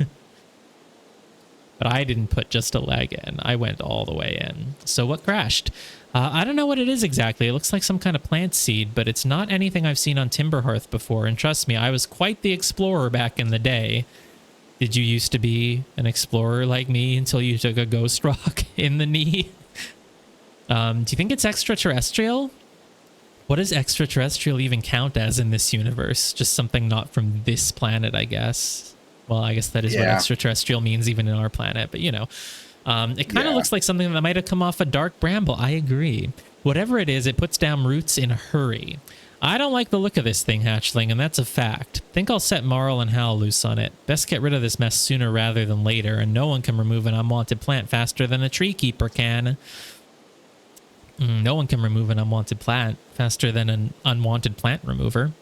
But I didn't put just a leg in. I went all the way in. So what crashed? I don't know what it is exactly. It looks like some kind of plant seed, but it's not anything I've seen on Timber Hearth before. And trust me, I was quite the explorer back in the day. Did you used to be an explorer like me until you took a ghost rock in the knee? Do you think it's extraterrestrial? What does extraterrestrial even count as in this universe? Just something not from this planet, I guess. Well, I guess that is what extraterrestrial means even in our planet, but you know. It kind of looks like something that might have come off a dark bramble. I agree. Whatever it is, it puts down roots in a hurry. I don't like the look of this thing, hatchling, and that's a fact. Think I'll set Marl and Hal loose on it. Best get rid of this mess sooner rather than later, and no one can remove an unwanted plant faster than a tree keeper can. No one can remove an unwanted plant faster than an unwanted plant remover.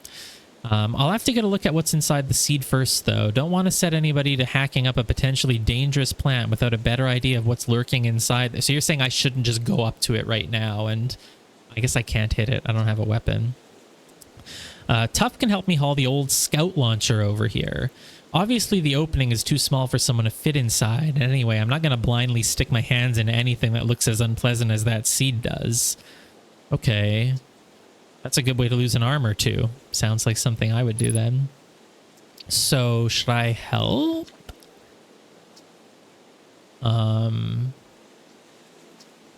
I'll have to get a look at what's inside the seed first, though. Don't want to set anybody to hacking up a potentially dangerous plant without a better idea of what's lurking inside. So you're saying I shouldn't just go up to it right now, and I guess I can't hit it. I don't have a weapon. Tuff can help me haul the old scout launcher over here. Obviously, the opening is too small for someone to fit inside. And anyway, I'm not going to blindly stick my hands into anything that looks as unpleasant as that seed does. Okay. That's a good way to lose an arm or two. Sounds like something I would do then. So, should I help?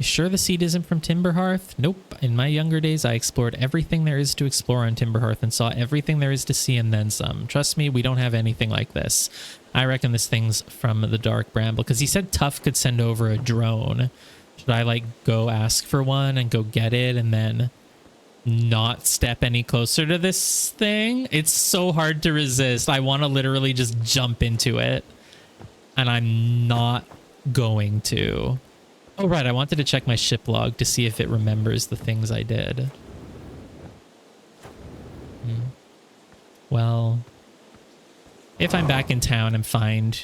You sure the seed isn't from Timber Hearth? Nope. In my younger days, I explored everything there is to explore on Timber Hearth and saw everything there is to see and then some. Trust me, we don't have anything like this. I reckon this thing's from the Dark Bramble, because he said Tuff could send over a drone. Should I, like, go ask for one and go get it and then not step any closer to this thing? It's so hard to resist. I want to literally just jump into it, and I'm not going to. Oh, right. I wanted to check my ship log to see if it remembers the things I did. Well, if I'm back in town and fine,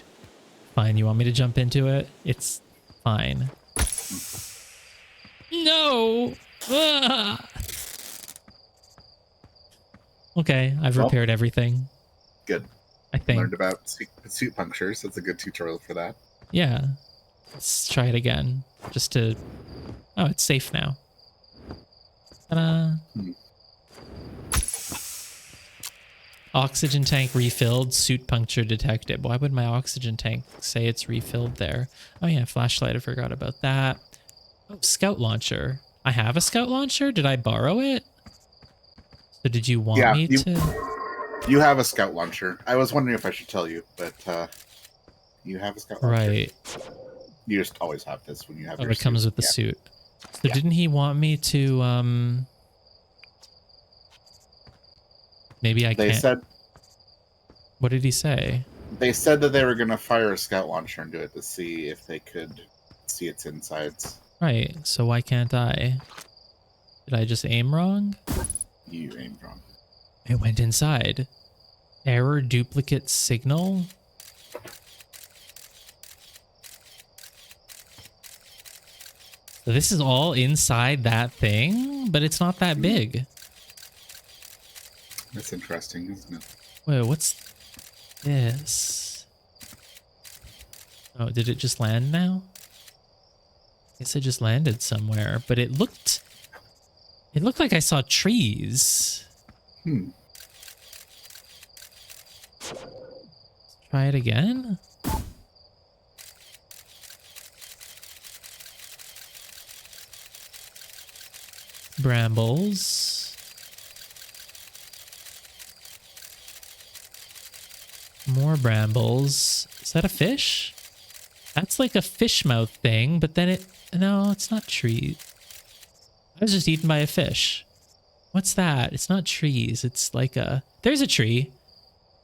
you want me to jump into it? It's fine. No! Ah! Okay, I've repaired everything. Good. I think. Learned about suit punctures. That's a good tutorial for that. Yeah. Let's try it again. Just to... Oh, it's safe now. Ta-da! Oxygen tank refilled. Suit puncture detected. Why would my oxygen tank say it's refilled there? Oh yeah, flashlight. I forgot about that. Oh, scout launcher. I have a scout launcher? Did I borrow it? So did you want me to... You have a scout launcher. I was wondering if I should tell you, but you have a scout launcher. Right. You just always have this when you have your it comes with the suit. So didn't he want me to, maybe I can't. They said... What did he say? They said that they were going to fire a scout launcher into it to see if they could see its insides. Right, so why can't I? Did I just aim wrong? You aimed wrong. It went inside. Error duplicate signal? So this is all inside that thing, but it's not that big. That's interesting, isn't it? Wait, what's this? Oh, did it just land now? I guess it just landed somewhere, but it looked like I saw trees. Try it again. Brambles. More brambles. Is that a fish? That's like a fish mouth thing, but then no, it's not tree. I was just eaten by a fish. What's that? It's not trees. It's like there's a tree.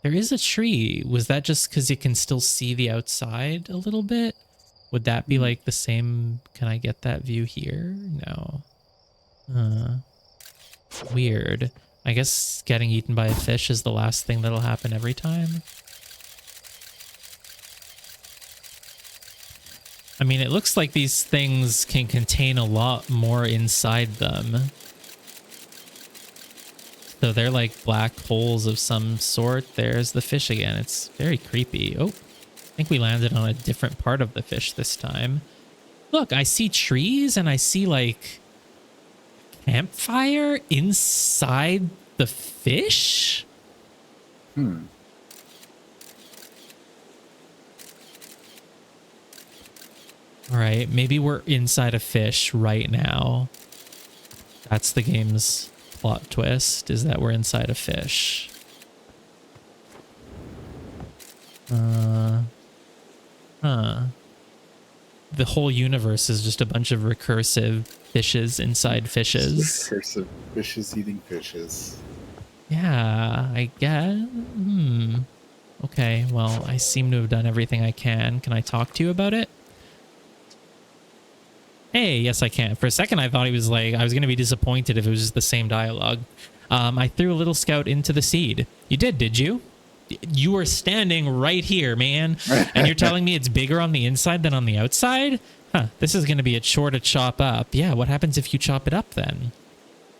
There is a tree. Was that just because you can still see the outside a little bit? Would that be like the same? Can I get that view here? No. Weird. I guess getting eaten by a fish is the last thing that'll happen every time. I mean, it looks like these things can contain a lot more inside them. So they're like black holes of some sort. There's the fish again. It's very creepy. Oh, I think we landed on a different part of the fish this time. Look, I see trees and I see like campfire inside the fish? Hmm. All right, maybe we're inside a fish right now. That's the game's plot twist, is that we're inside a fish. The whole universe is just a bunch of recursive fishes inside fishes. Recursive fishes eating fishes. Yeah, I guess. Okay, well, I seem to have done everything I can. Can I talk to you about it? Hey, yes, I can. For a second, I thought he was like, I was going to be disappointed if it was just the same dialogue. I threw a little scout into the seed. You did you? You were standing right here, man. And you're telling me it's bigger on the inside than on the outside? Huh, this is going to be a chore to chop up. Yeah, what happens if you chop it up then?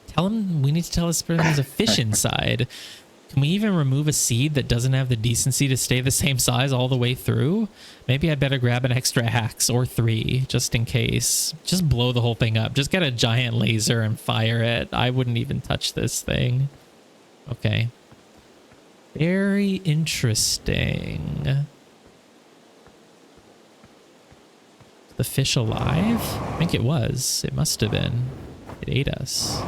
Tell him we need to tell this person there's a fish inside. Can we even remove a seed that doesn't have the decency to stay the same size all the way through? Maybe I'd better grab an extra axe or 3 just in case. Just blow the whole thing up. Just get a giant laser and fire it. I wouldn't even touch this thing. Okay. Very interesting. The fish alive? I think it was. It must have been. It ate us.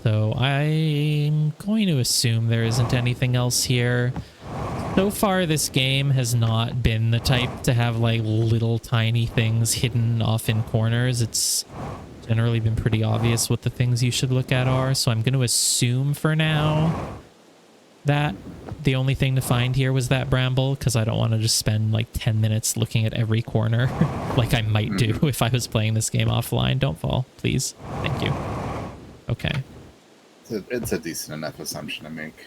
So I'm going to assume there isn't anything else here. So far, this game has not been the type to have like little tiny things hidden off in corners. It's generally been pretty obvious what the things you should look at are. So I'm going to assume for now that the only thing to find here was that bramble, because I don't want to just spend like 10 minutes looking at every corner like I might do if I was playing this game offline. Don't fall, please. Thank you. Okay. It's a decent enough assumption to make.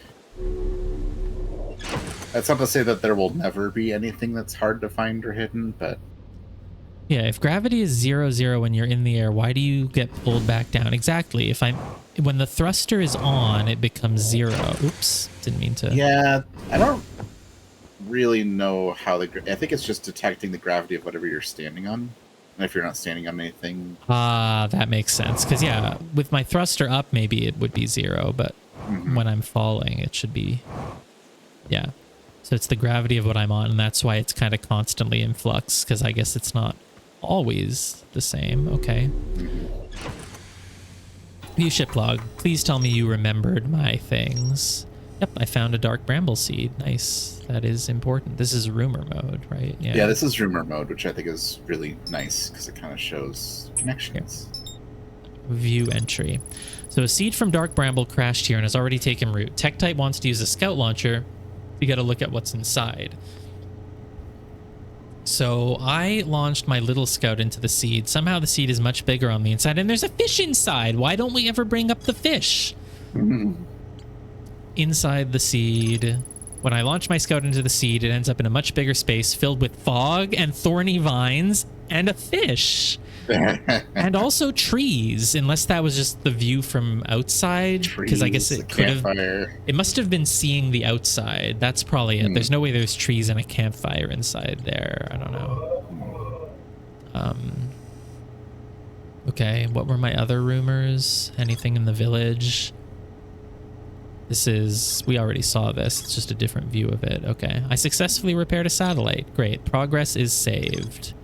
That's not to say that there will never be anything that's hard to find or hidden, but... Yeah, if gravity is 0, when you're in the air, why do you get pulled back down? Exactly. When the thruster is on, it becomes 0. Oops, didn't mean to... Yeah, I don't really know how I think it's just detecting the gravity of whatever you're standing on. And if you're not standing on anything... that makes sense. Because, yeah, with my thruster up, maybe it would be 0, but when I'm falling, it should be... Yeah. So it's the gravity of what I'm on, and that's why it's kind of constantly in flux, because I guess it's not always the same. Okay. View ship log. Please tell me you remembered my things. Yep, I found a dark bramble seed. Nice. That is important. This is rumor mode, right? Yeah, this is rumor mode, which I think is really nice because it kind of shows connections. Here. View entry. So a seed from dark bramble crashed here and has already taken root. Tech type wants to use a scout launcher. You got to look at what's inside. So I launched my little scout into the seed. Somehow the seed is much bigger on the inside, and there's a fish inside. Why don't we ever bring up the fish? Inside the seed. When I launch my scout into the seed, it ends up in a much bigger space filled with fog and thorny vines and a fish. And also trees, unless that was just the view from outside, because I guess it could have... It must have been seeing the outside. That's probably it. There's no way there's trees and a campfire inside there. I don't know. Okay, what were my other rumors? Anything in the village? This is... We already saw this. It's just a different view of it. Okay. I successfully repaired a satellite. Great. Progress is saved.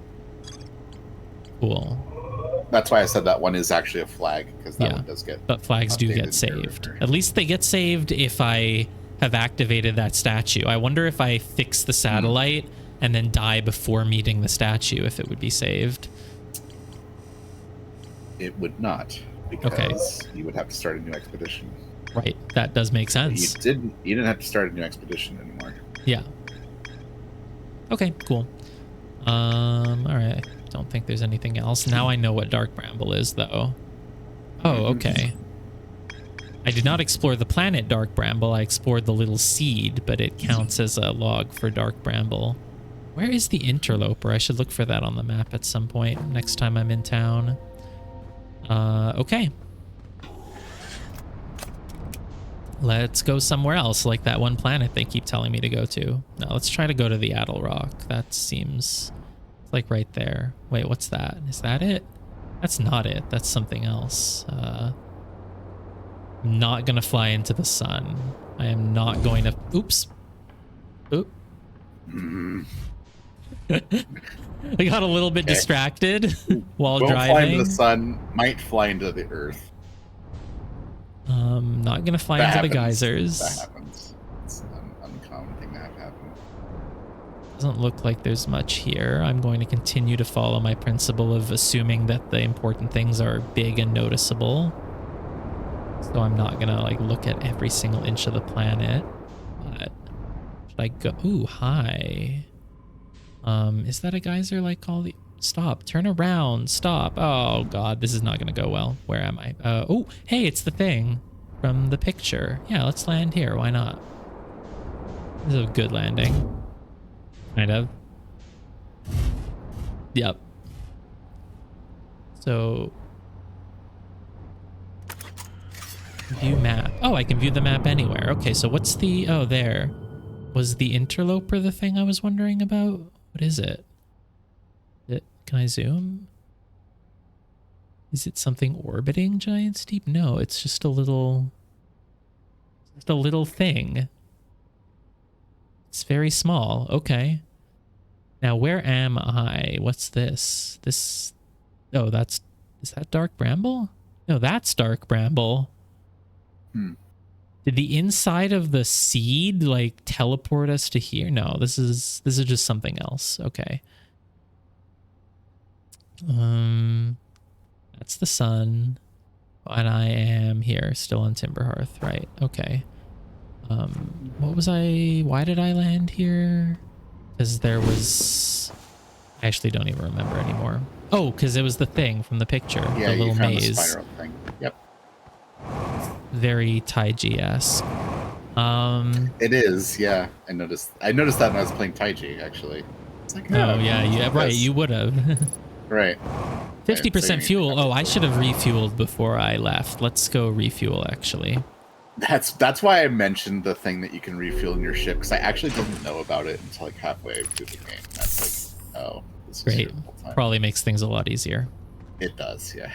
Cool. That's why I said that one is actually a flag, because that one does get... But flags do get saved. At least they get saved if I have activated that statue. I wonder if I fix the satellite and then die before meeting the statue, if it would be saved. It would not, because you would have to start a new expedition. Right, that does make sense. You didn't have to start a new expedition anymore. Yeah. Okay, cool. All right. Don't think there's anything else. Now I know what dark bramble is, though. Oh, okay. I did not explore the planet dark bramble. I explored the little seed, but it counts as a log for dark bramble. Where is the interloper? I should look for that on the map at some point next time I'm in town. Okay. Let's go somewhere else, like that one planet they keep telling me to go to. No, let's try to go to the Attlerock. That seems like right there. Wait, what's that? Is that it? That's not it. That's something else. I'm not gonna fly into the sun. I am not going to. Oops. Oop. I got a little bit distracted while Won't driving. fly into the sun. Might fly into the earth. Not gonna fly That into the happens. geysers. That happens. It's an uncommon thing that happens. Doesn't look like there's much here. I'm going to continue to follow my principle of assuming that the important things are big and noticeable. So I'm not gonna like look at every single inch of the planet. But should I go? Ooh, hi. Is that a geyser like all the... Stop, turn around, stop. Oh god, this is not gonna go well. Where am I? Oh, hey, it's the thing from the picture. Yeah, let's land here. Why not? This is a good landing. Kind of. Yep. So... View map. Oh, I can view the map anywhere. Okay, so what's the... Oh, there. Was the interloper the thing I was wondering about? What is it? Can I zoom? Is it something orbiting Giant's Deep? No, it's just a little thing. It's very small. Okay. Now, where am I? What's this? This... Oh, that's... Is that Dark Bramble? No, that's Dark Bramble. Did the inside of the seed like teleport us to here? No, this is just something else. Okay. That's the sun, and I am here still on Timber Hearth, right? Okay. Why did I land here? Because there was... I actually don't even remember anymore. Oh, because it was the thing from the picture. Yeah, the little you found maze. the spiral thing. Yep. Very Taiji-esque. It is, yeah. I noticed that when I was playing Taiji, actually. It's like, oh yeah, right. You would have. Right. 50% fuel. Oh, I should have refueled before I left. Let's go refuel, actually. That's why I mentioned the thing that you can refuel in your ship, because I actually didn't know about it until like halfway through the game. That's like, oh, this is great. Probably makes things a lot easier. It does, yeah.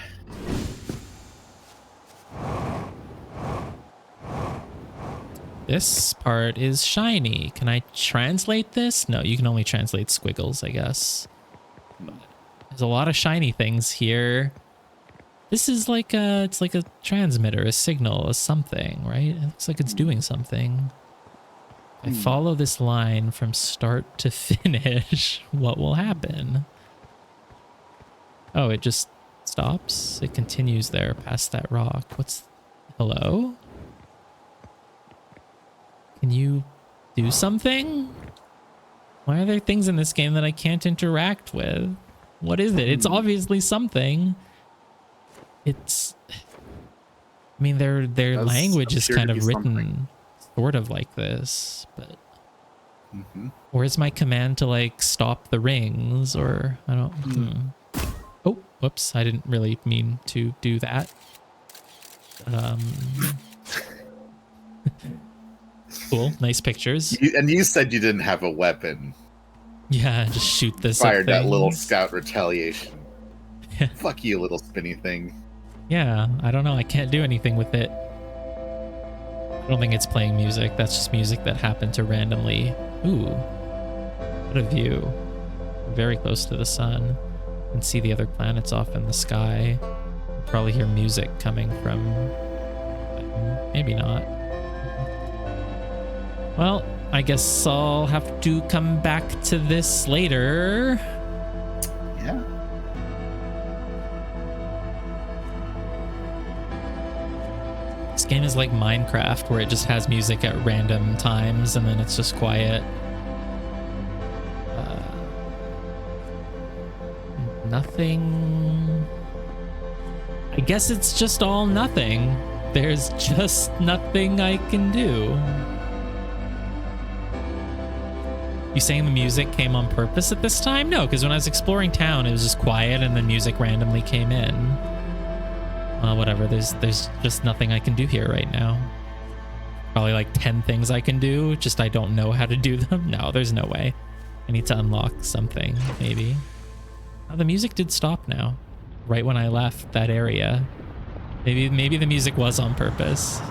This part is shiny. Can I translate this? No, you can only translate squiggles, I guess. There's a lot of shiny things here. This is like it's like a transmitter, a signal, a something, right? It looks like it's doing something. If I follow this line from start to finish, what will happen? Oh, it just stops. It continues there past that rock. What's... Hello? Can you do something? Why are there things in this game that I can't interact with? What is it? It's obviously something. It's... I mean, their language is kind of written sort of like this, but... Where's my command to, like, stop the rings, or... I don't... Oh, whoops. I didn't really mean to do that. Cool. Nice pictures. And you said you didn't have a weapon. Yeah, just shoot this. Fired that little scout retaliation. Fuck you, little spinny thing. Yeah, I don't know. I can't do anything with it. I don't think it's playing music. That's just music that happened to randomly. Ooh. What a view. Very close to the sun. You can see the other planets off in the sky. You'll probably hear music coming from... Maybe not. Well, I guess I'll have to come back to this later. Yeah. This game is like Minecraft, where it just has music at random times and then it's just quiet. Nothing. I guess it's just all nothing. There's just nothing I can do. You saying the music came on purpose at this time? No, because when I was exploring town, it was just quiet and then music randomly came in. Whatever, there's just nothing I can do here right now. Probably like 10 things I can do, just I don't know how to do them. No, there's no way. I need to unlock something, maybe. Oh, the music did stop now. right when I left that area. Maybe the music was on purpose.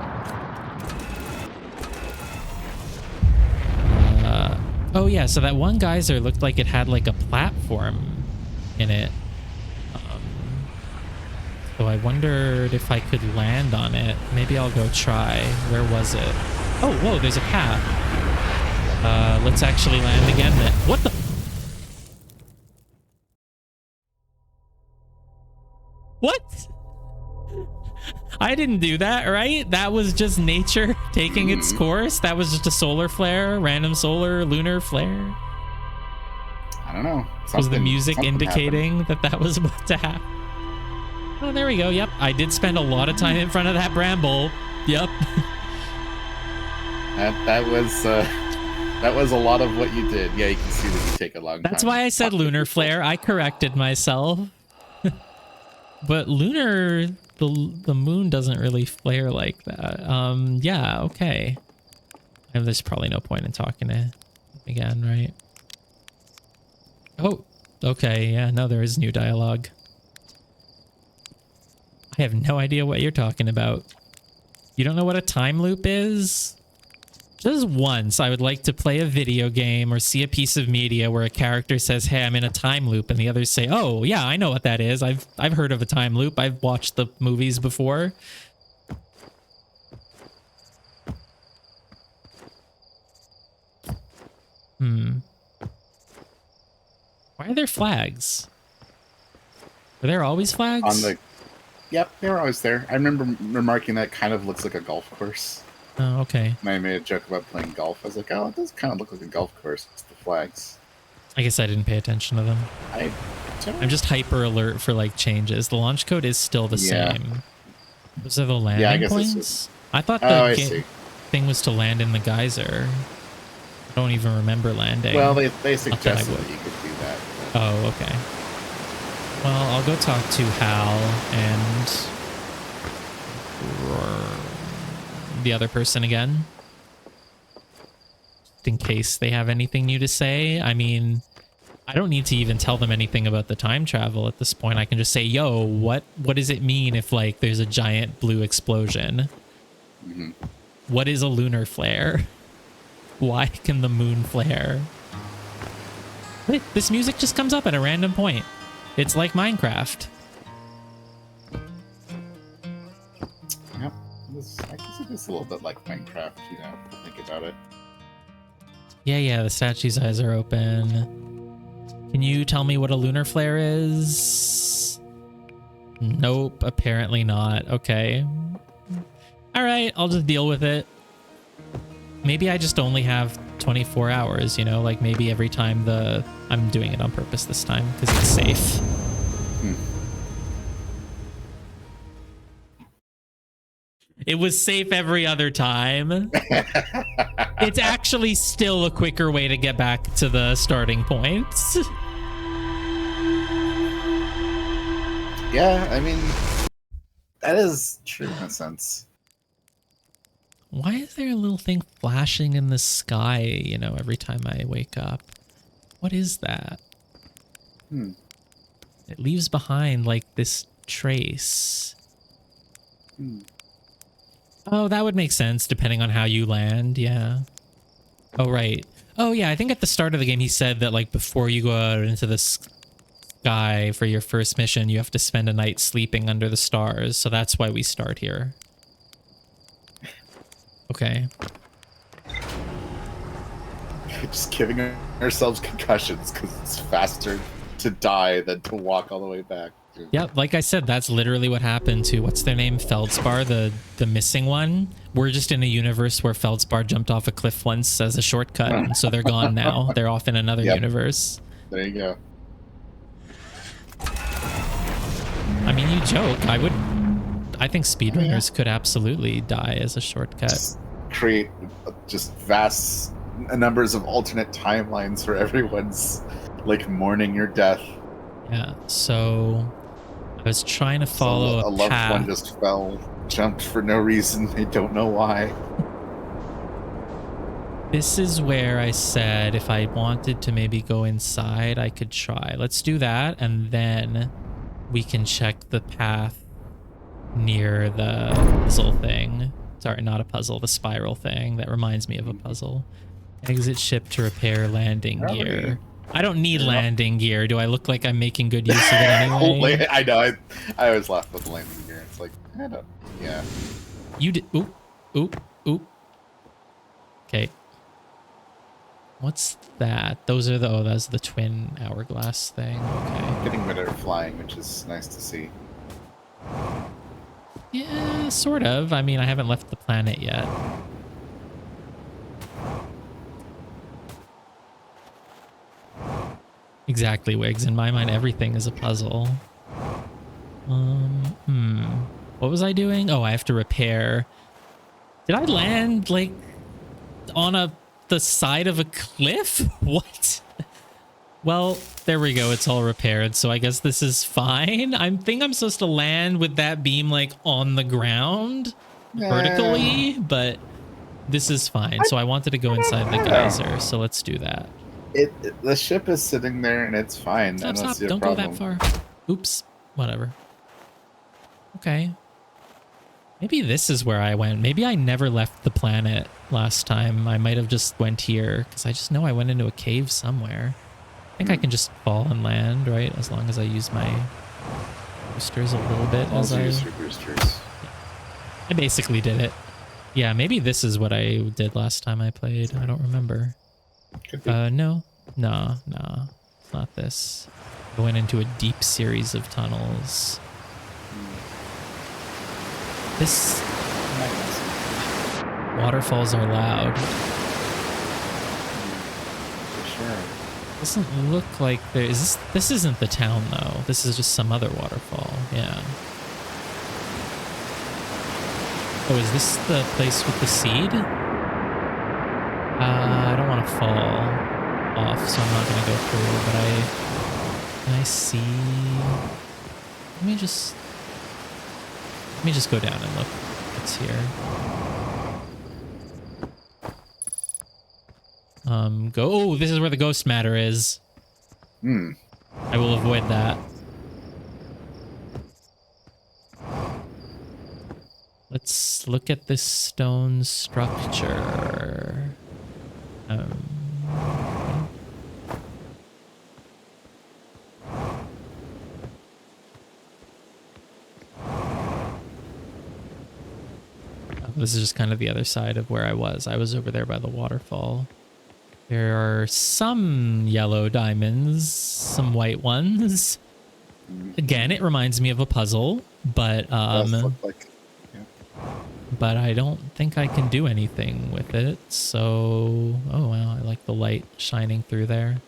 Oh yeah, so that one geyser looked like it had like a platform in it. So I wondered if I could land on it. Maybe I'll go try. Where was it? Oh, whoa, there's a path. Let's actually land again then. What the? What? I didn't do that, right? That was just nature taking its course. That was just a solar flare, random solar lunar flare. I don't know. Was the music indicating that was about to happen? Oh, there we go. Yep. I did spend a lot of time in front of that bramble. Yep. That was a lot of what you did. Yeah, you can see that you take a long time. That's why I said lunar flare. I corrected myself. But lunar, the moon doesn't really flare like that. Yeah, okay. And there's probably no point in talking to him again, right? Oh, okay. Yeah, no, there is new dialogue. I have no idea what you're talking about. You don't know what a time loop is? Just once, I would like to play a video game or see a piece of media where a character says, "Hey, I'm in a time loop," and the others say, "Oh, yeah, I know what that is. I've heard of a time loop. I've watched the movies before." Why are there flags? Are there always flags? Yep, they were always there. I remember remarking that it kind of looks like a golf course. Oh, okay. And I made a joke about playing golf. I was like, oh, it does kind of look like a golf course. It's the flags. I guess I didn't pay attention to them. I'm just hyper alert for like changes. The launch code is still the same. Those are the landing points? I thought the thing was to land in the geyser. I don't even remember landing. Well, they suggested that you could do that. Oh, okay. Well, I'll go talk to Hal and the other person again. Just in case they have anything new to say. I mean, I don't need to even tell them anything about the time travel at this point. I can just say, yo, what does it mean if like there's a giant blue explosion? What is a lunar flare? Why can the moon flare? Wait, this music just comes up at a random point. It's like Minecraft. Yep. I guess it is a little bit like Minecraft, you know, think about it. Yeah, the statue's eyes are open. Can you tell me what a lunar flare is? Nope, apparently not. Okay. Alright, I'll just deal with it. Maybe I just only have 24 hours, you know? Like maybe every time I'm doing it on purpose this time because it's safe. It was safe every other time. It's actually still a quicker way to get back to the starting point. Yeah, I mean, that is true in a sense. Why is there a little thing flashing in the sky, you know, every time I wake up? What is that? It leaves behind like this trace. Oh, that would make sense depending on how you land. Yeah. Oh, right. Oh, yeah. I think at the start of the game, he said that like before you go out into the sky for your first mission, you have to spend a night sleeping under the stars. So that's why we start here. Okay. Just giving ourselves concussions because it's faster to die than to walk all the way back. Yep, like I said, that's literally what happened to, what's their name? Feldspar, the missing one. We're just in a universe where Feldspar jumped off a cliff once as a shortcut, and so they're gone now. They're off in another universe. There you go. I mean, you joke. I think speedrunners could absolutely die as a shortcut. Just create just vast numbers of alternate timelines for everyone's like mourning your death. Yeah, so I was trying to follow a loved path. one just jumped for no reason. They don't know why. This is where I said if I wanted to maybe go inside, I could try. Let's do that, and then we can check the path near the puzzle thing. Sorry, not a puzzle, the spiral thing. That reminds me of a puzzle. Exit ship to repair landing gear. I don't need landing gear. Do I look like I'm making good use of it anyway? I know. I always laugh about the landing gear. It's like, I don't. Yeah. You did. Oop, oop, oop. Okay. What's that? Those are the. Oh, that's the twin hourglass thing. Okay. Getting better at flying, which is nice to see. Yeah, sort of. I mean, I haven't left the planet yet. Exactly, Wiggs. In my mind, everything is a puzzle. What was I doing? Oh, I have to repair. Did I land, like, on the side of a cliff? What? Well, there we go. It's all repaired, so I guess this is fine. I think I'm supposed to land with that beam, like, on the ground vertically, but this is fine. So I wanted to go inside the geyser, so let's do that. The ship is sitting there and it's fine. Stop. Don't go that far. Oops. Whatever. Okay. Maybe this is where I went. Maybe I never left the planet last time. I might have just went here because I just know I went into a cave somewhere. I think I can just fall and land, right? As long as I use my boosters a little bit. Use your boosters. I basically did it. Yeah, maybe this is what I did last time I played. I don't remember. No. It's not this. I went into a deep series of tunnels. This waterfalls are loud. For sure. Doesn't look like there is this isn't the town though. This is just some other waterfall. Yeah. Oh, is this the place with the seed? I don't want to fall off, so I'm not going to go through, but I see... Let me just go down and look what's here. Oh, this is where the ghost matter is. I will avoid that. Let's look at this stone structure. This is just kind of the other side of where I was. I was over there by the waterfall. There are some yellow diamonds, some white ones. Again, it reminds me of a puzzle, but but I don't think I can do anything with it. So, oh wow, I like the light shining through there.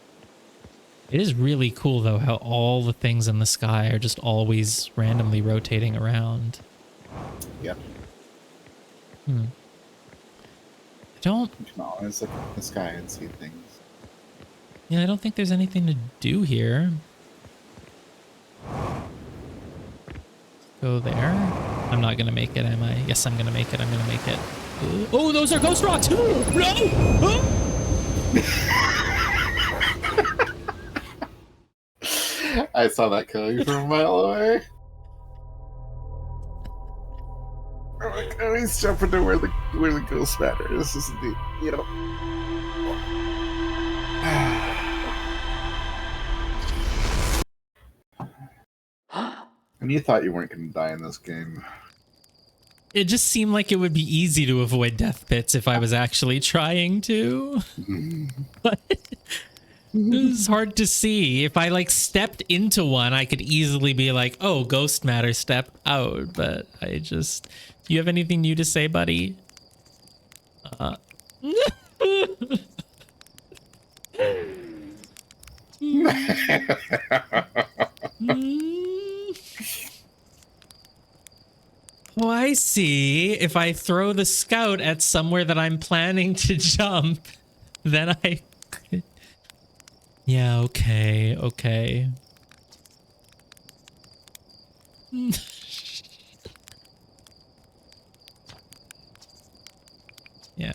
It is really cool though how all the things in the sky are just always randomly rotating around. Yep. I don't... You can always look at the sky and see things. Yeah, I don't think there's anything to do here. Go there. I'm not gonna make it, am I? Yes, I'm gonna make it. I'm gonna make it. Oh, those are ghost rocks! No! I saw that coming from a mile away. I always jump into where the ghost matter is. This is the, you know. And you thought you weren't going to die in this game. It just seemed like it would be easy to avoid death pits if I was actually trying to. But this is hard to see. If I like stepped into one, I could easily be like, oh, ghost matter, step out. But I just... Do you have anything new to say, buddy? Oh, I see. If I throw the scout at somewhere that I'm planning to jump, then I... Yeah, okay, okay. Yeah.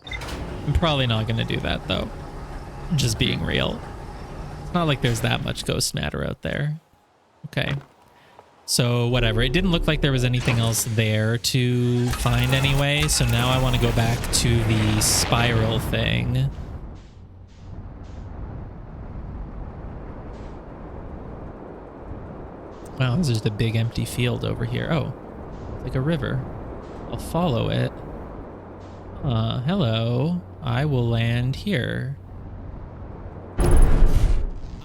I'm probably not going to do that, though. Just being real. It's Not like there's that much ghost matter out there. Okay. So whatever. It didn't look like there was anything else there to find anyway. So now I want to go back to the spiral thing. Wow, this is just a big empty field over here. Oh, it's like a river. I'll follow it. Hello. I will land here.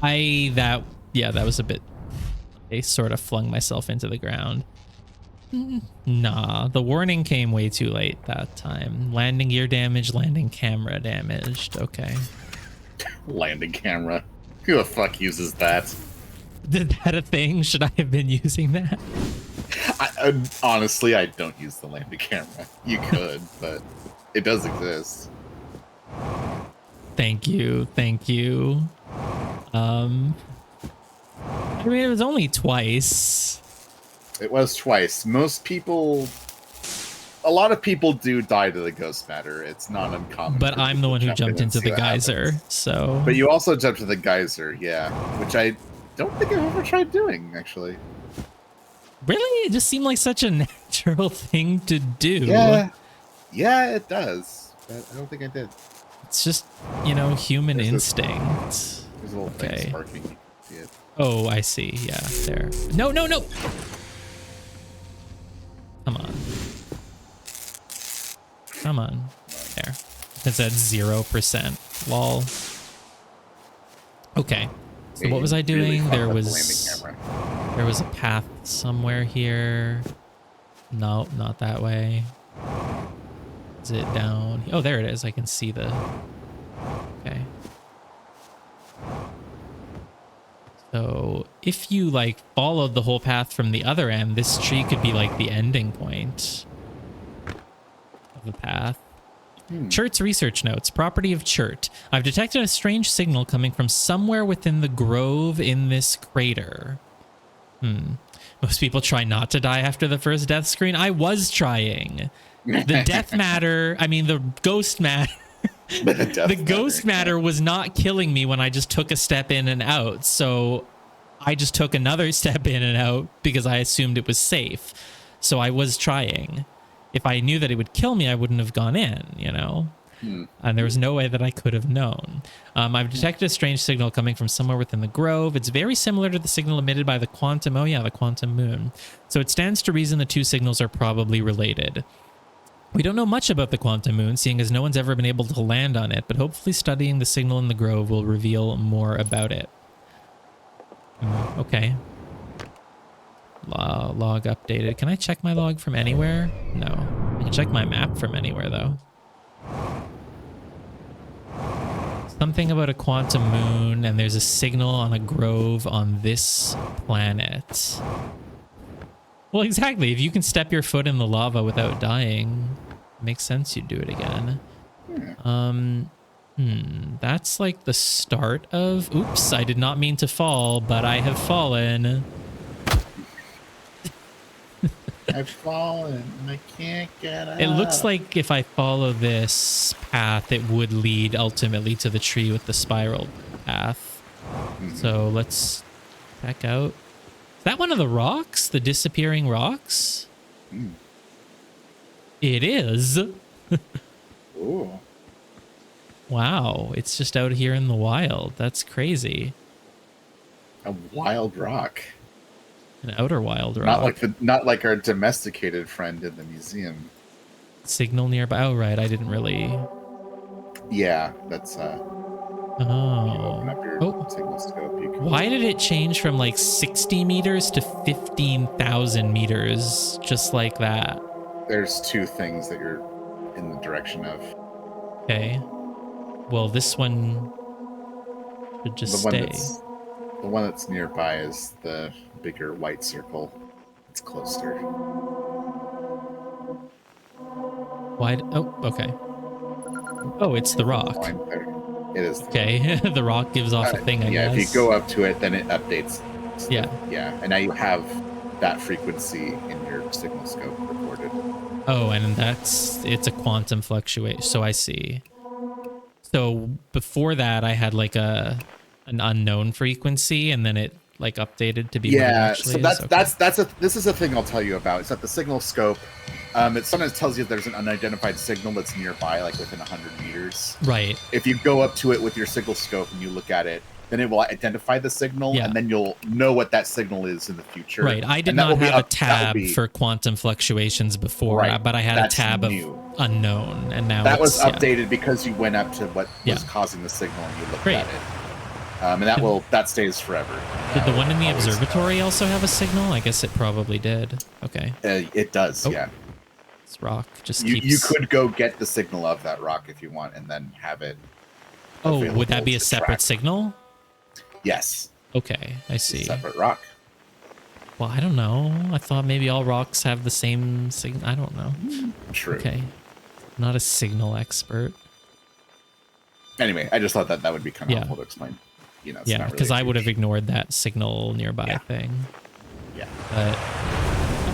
That was a bit... I sort of flung myself into the ground. Nah, the warning came way too late that time. Landing gear damaged, landing camera damaged. Okay. Landing camera. Who the fuck uses that? Is that a thing? Should I have been using that? Honestly, I don't use the landing camera. You could, but it does exist. Thank you. Thank you. I mean, it was only twice. It was twice. A lot of people do die to the ghost matter. It's not uncommon. But I'm the one who jumped into the geyser, so... But you also jumped to the geyser, yeah. Which I don't think I've ever tried doing, actually. Really? It just seemed like such a natural thing to do. Yeah, it does. But I don't think I did. It's just, human instinct. There's a little thing sparking. You can see it. Oh, I see. Yeah, there. No, no, no! Come on. Come on. There. It's at 0%. Lol. Okay. So what was I doing? There was a path somewhere here. No, not that way. Is it down? Oh, there it is. I can see the... Okay. So if you followed the whole path from the other end, this tree could be like the ending point of the path. Churt's research notes. Property of Churt. I've detected a strange signal coming from somewhere within the grove in this crater. Most people try not to die after the first death screen. I was trying. The death matter, the ghost matter. The ghost matter was not killing me when I just took a step in and out. So I just took another step in and out because I assumed it was safe. So I was trying. If I knew that it would kill me, I wouldn't have gone in, And there was no way that I could have known. I've detected a strange signal coming from somewhere within the grove. It's very similar to the signal emitted by the quantum. Oh yeah, the quantum moon. So it stands to reason the two signals are probably related. We don't know much about the quantum moon, seeing as no one's ever been able to land on it, but hopefully studying the signal in the grove will reveal more about it. Okay. Log updated. Can I check my log from anywhere? No. I can check my map from anywhere, though. Something about a quantum moon, and there's a signal on a grove on this planet. Well, exactly. If you can step your foot in the lava without dying, it makes sense you'd do it again. That's like the start of... Oops, I did not mean to fall, but I have fallen. I've fallen and I can't get up. It looks like if I follow this path, it would lead ultimately to the tree with the spiral path. So let's check out. Is that one of the rocks? The disappearing rocks? It is. Ooh. Wow, it's just out here in the wild. That's crazy. A wild rock. An outer wild rock. Not like our domesticated friend in the museum. Signal nearby. Oh, right. I didn't really. Yeah, that's Oh. open up your signal scope. You can... Why did it change from 60 meters to 15,000 meters just like that? There's two things that you're in the direction of. Okay. Well, this one should just stay. The one that's nearby is the bigger white circle. It's closer. Why? Oh, okay. Oh, it's the rock. It is. Okay, the rock gives off a thing, I guess. Yeah, if you go up to it, then it updates. Yeah. Yeah, and now you have that frequency in your signal scope recorded. Oh, and it's a quantum fluctuation. So I see. So before that, I had an unknown frequency, and then it like updated to be what it Yeah, actually so is? Okay. this is a thing I'll tell you about. It's that the signal scope. It sometimes tells you if there's an unidentified signal that's nearby, like within 100 meters. Right. If you go up to it with your signal scope and you look at it, then it will identify the signal, Yeah. and then you'll know what that signal is in the future. Right. I did And that not will be have a up- that will tab be- for quantum fluctuations before, Right, but I had a that's tab new. of unknown, and now That was it's, yeah. updated because you went up to what Yeah. was causing the signal and you looked Great. at it. And that stays forever. Did the one in the Always. observatory also have a signal? I guess it probably did. Okay. It does, Oh. yeah. This rock just You keeps... could go get the signal of that rock if you want, and then have it. Oh, would that available be a to separate track. signal? Yes. Okay, I see. Separate rock. Well, I don't know. I thought maybe all rocks have the same signal. I don't know. True. Okay. Not a signal expert. Anyway, I just thought that would be kind of Yeah. helpful to explain. You know, it's Yeah, not because really I would have huge. ignored that signal nearby Yeah. thing. Yeah. But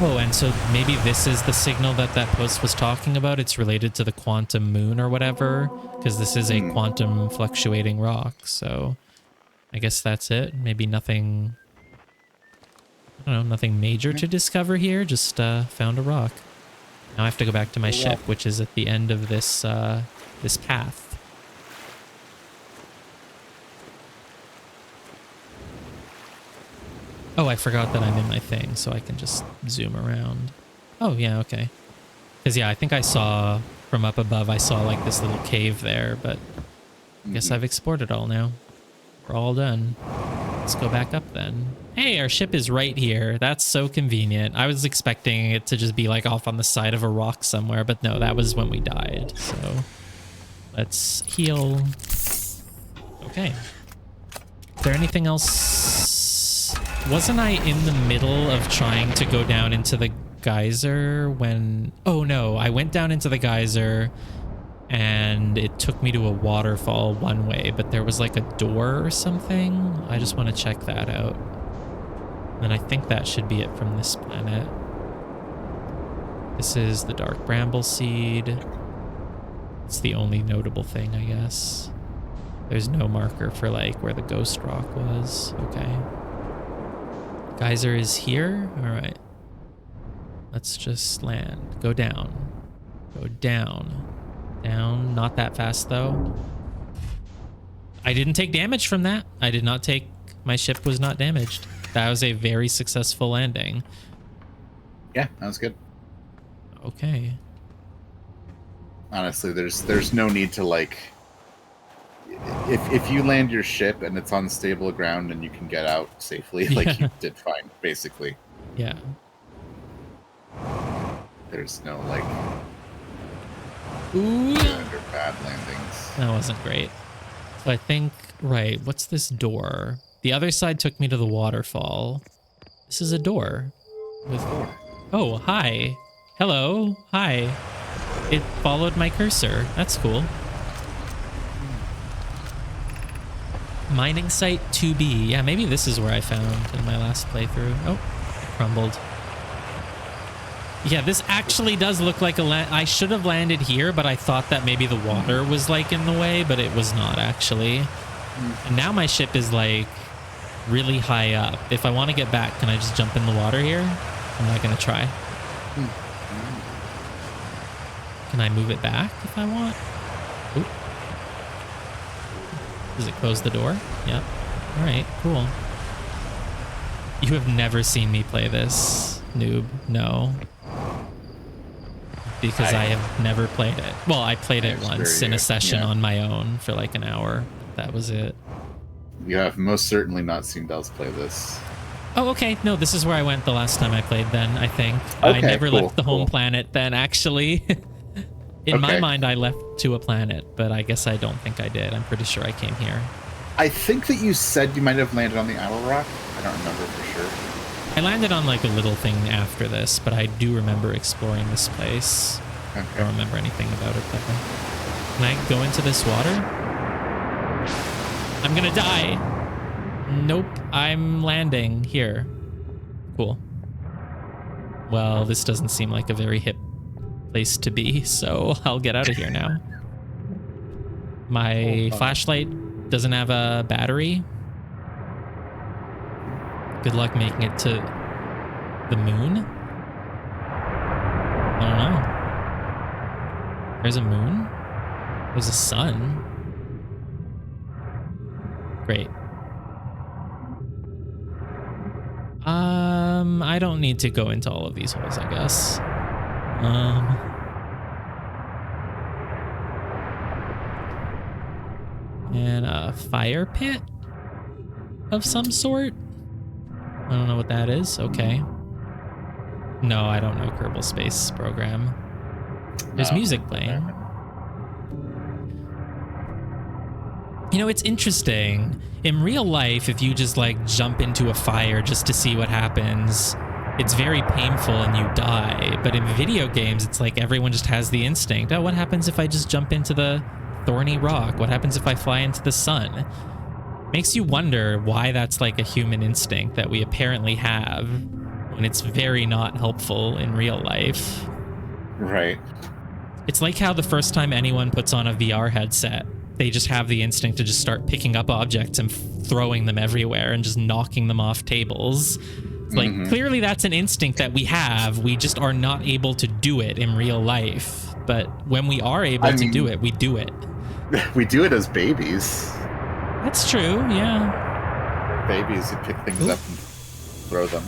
oh, and so maybe this is the signal that post was talking about. It's related to the quantum moon or whatever, because this is a quantum fluctuating rock. So I guess that's it. Maybe nothing. I don't know, nothing major to discover here. Just found a rock. Now I have to go back to my ship, which is at the end of this this path. Oh, I forgot that I'm in my thing, so I can just zoom around. Oh, yeah, okay. Because, yeah, I think I saw from up above, I saw like this little cave there, but I guess I've explored it all now. We're all done. Let's go back up then. Hey, our ship is right here. That's so convenient. I was expecting it to just be like off on the side of a rock somewhere, but no, that was when we died. So let's heal. Okay. Is there anything else? Wasn't I in the middle of trying to go down into the geyser when... Oh no, I went down into the geyser and it took me to a waterfall one way, but there was like a door or something. I just want to check that out. And I think that should be it from this planet. This is the dark bramble seed. It's the only notable thing, I guess. There's no marker for like where the ghost rock was. Okay. Geyser is here. All right. Let's just land. Go down. Go down. Down. Not that fast though. I didn't take damage from that. I did not take... My ship was not damaged. That was a very successful landing. Yeah, that was good. Okay. Honestly, there's no need to like... If you land your ship and it's on stable ground and you can get out safely, like you did fine, basically. Yeah. There's no like Ooh. good or bad landings. That wasn't great. So I think, right, what's this door? The other side took me to the waterfall. This is a door. With... Oh, hi. Hello. Hi. It followed my cursor. That's cool. Mining site 2B. Yeah, maybe this is where I found in my last playthrough. Oh, it crumbled. Yeah, this actually does look like a I should have landed here, but I thought that maybe the water was like in the way, but it was not actually. And now my ship is like really high up. If I want to get back, can I just jump in the water here? I'm not going to try. Can I move it back if I want? Oop. Does it close the door? Yep. All right, cool. You have never seen me play this, noob. No. Because I have never played it. Well, I played it once in a session on my own for like an hour. That was it. You have most certainly not seen Dels play this. Oh, okay. No, this is where I went the last time I played then, I think. I never left the home planet then, actually. In my mind, I left to a planet, but I guess I don't think I did. I'm pretty sure I came here. I think that you said you might have landed on the Attlerock. I don't remember for sure. I landed on like a little thing after this, but I do remember exploring this place. Okay. I don't remember anything about it though. Can I go into this water? I'm gonna die. Nope, I'm landing here. Cool. Well, this doesn't seem like a very hip place to be, so I'll get out of here now. My flashlight doesn't have a battery. Good luck making it to the moon? I don't know. There's a moon? There's a sun. Great. I don't need to go into all of these holes, I guess. And a fire pit of some sort? I don't know what that is. Okay. No, I don't know Kerbal Space Program. There's music playing. You know, it's interesting. In real life, if you just like jump into a fire just to see what happens, it's very painful and you die. But in video games, it's like everyone just has the instinct. Oh, what happens if I just jump into the thorny rock? What happens if I fly into the sun? Makes you wonder why that's like a human instinct that we apparently have when it's very not helpful in real life. Right. It's like how the first time anyone puts on a VR headset, they just have the instinct to just start picking up objects and throwing them everywhere and just knocking them off tables. It's like, clearly that's an instinct that we have. We just are not able to do it in real life. But when we are able to do it, we do it. We do it as babies. That's true, yeah. Babies who pick things up and throw them.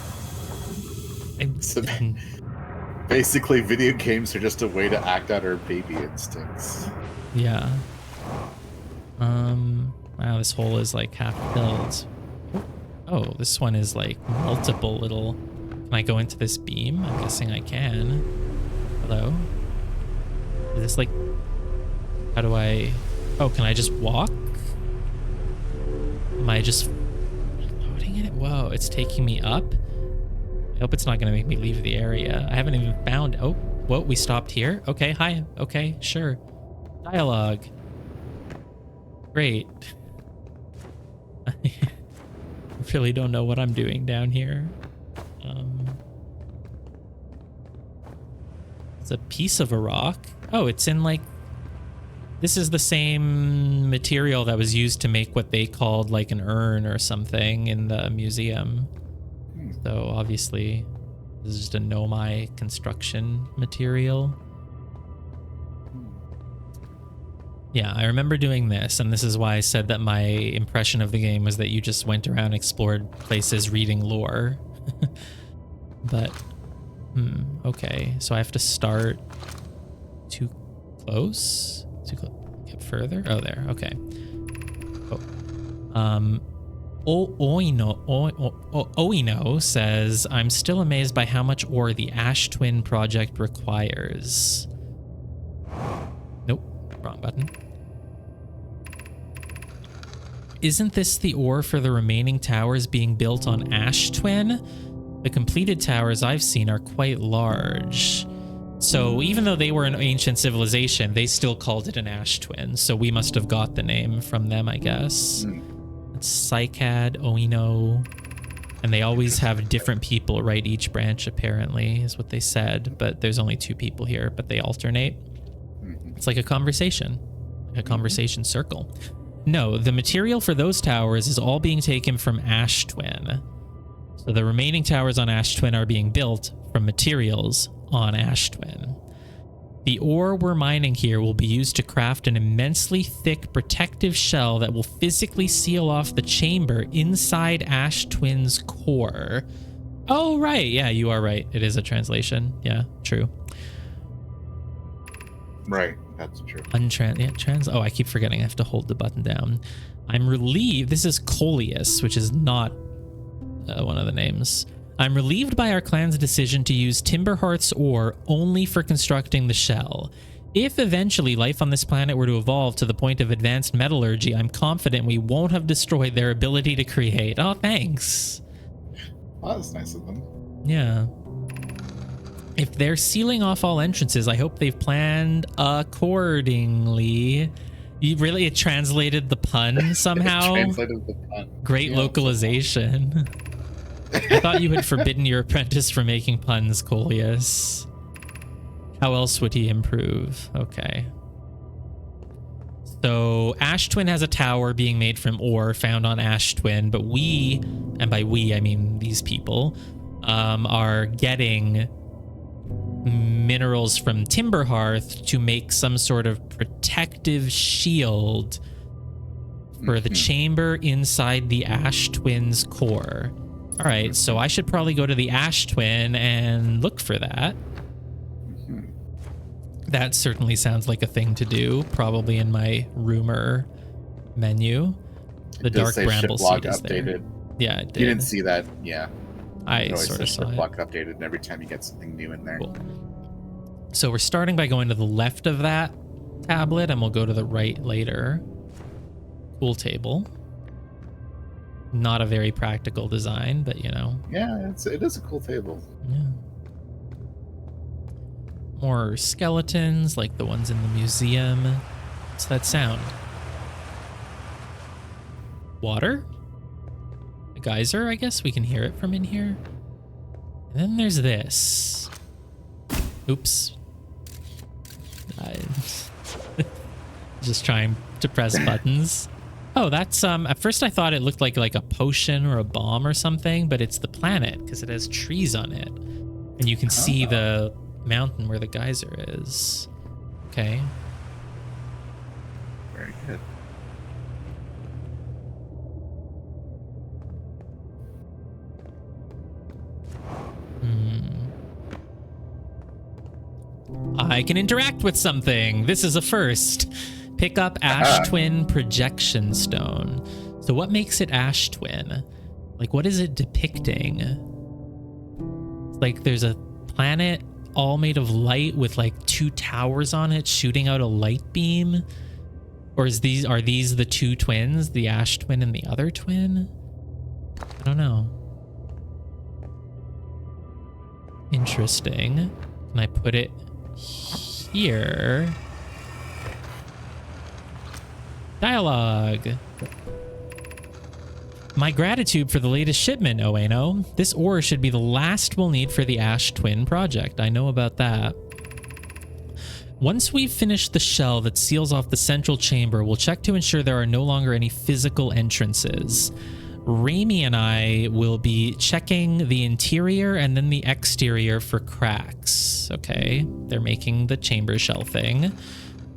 So basically, video games are just a way to act out our baby instincts. Yeah. Wow, this hole is like half filled. Oh, this one is like multiple little... Can I go into this beam? I'm guessing I can. Hello? Is this like... How do I... Oh, can I just walk? Am I just floating in it? Whoa, it's taking me up? I hope it's not going to make me leave the area. I haven't even found... Oh, whoa, we stopped here? Okay, hi. Okay, sure. Dialogue. Great. I really don't know what I'm doing down here. It's a piece of a rock. Oh, it's in like... This is the same material that was used to make what they called like an urn or something in the museum. So obviously, this is just a Nomai construction material. Yeah, I remember doing this, and this is why I said that my impression of the game was that you just went around, explored places, reading lore. But, okay. So I have to start too close? Get further? Oh, there. Okay. Oino says, I'm still amazed by how much ore the Ash Twin project requires. Nope. Wrong button. Isn't this the ore for the remaining towers being built on Ash Twin? The completed towers I've seen are quite large. So even though they were an ancient civilization, they still called it an Ash Twin. So we must have got the name from them, I guess. It's Cycad, Oino. And they always have different people write each branch, apparently, is what they said. But there's only 2 people here, but they alternate. It's like a conversation circle. No, the material for those towers is all being taken from Ash Twin. So the remaining towers on Ash Twin are being built from materials on Ash Twin. The ore we're mining here will be used to craft an immensely thick protective shell that will physically seal off the chamber inside Ash Twin's core. Oh, right. Yeah, you are right. It is a translation. Yeah, true. Right, that's true. Oh, I keep forgetting I have to hold the button down. I'm relieved. This is Coleus, which is not one of the names. I'm relieved by our clan's decision to use Timberhearth's ore only for constructing the shell. If eventually life on this planet were to evolve to the point of advanced metallurgy, I'm confident we won't have destroyed their ability to create. Oh, thanks. Well, that's nice of them. Yeah. If they're sealing off all entrances, I hope they've planned accordingly. It translated the pun somehow? Translated the pun. Great localization. I thought you had forbidden your apprentice from making puns, Coleus. How else would he improve? Okay. So Ash Twin has a tower being made from ore found on Ash Twin, but we, and by we I mean these people, are getting minerals from Timber Hearth to make some sort of protective shield for the chamber inside the Ash Twin's core. All right, so I should probably go to the Ash Twin and look for that. That certainly sounds like a thing to do, probably in my rumor menu. The dark bramble seed is there. Yeah, it did. You didn't see that? Yeah. I sort of saw it. Block updated, and every time you get something new in there. Cool. So we're starting by going to the left of that tablet, and we'll go to the right later. Cool table. Not a very practical design, but you know. Yeah, it is a cool table. Yeah. More skeletons like the ones in the museum. What's that sound? Water? A geyser, I guess we can hear it from in here. And then there's this. Oops. Just trying to press buttons. Oh, that's at first I thought it looked like a potion or a bomb or something, but it's the planet because it has trees on it. And you can see the mountain where the geyser is. Okay. Very good. I can interact with something. This is a first. Pick up Ash Twin Projection Stone. So what makes it Ash Twin? Like, what is it depicting? Like, there's a planet all made of light with like two towers on it shooting out a light beam? Or are these the two twins? The Ash Twin and the other twin? I don't know. Interesting. Can I put it here? Dialogue. My gratitude for the latest shipment, Oeno. This ore should be the last we'll need for the Ash Twin project. I know about that. Once we've finished the shell that seals off the central chamber, we'll check to ensure there are no longer any physical entrances. Raimi and I will be checking the interior and then the exterior for cracks. Okay, they're making the chamber shell thing.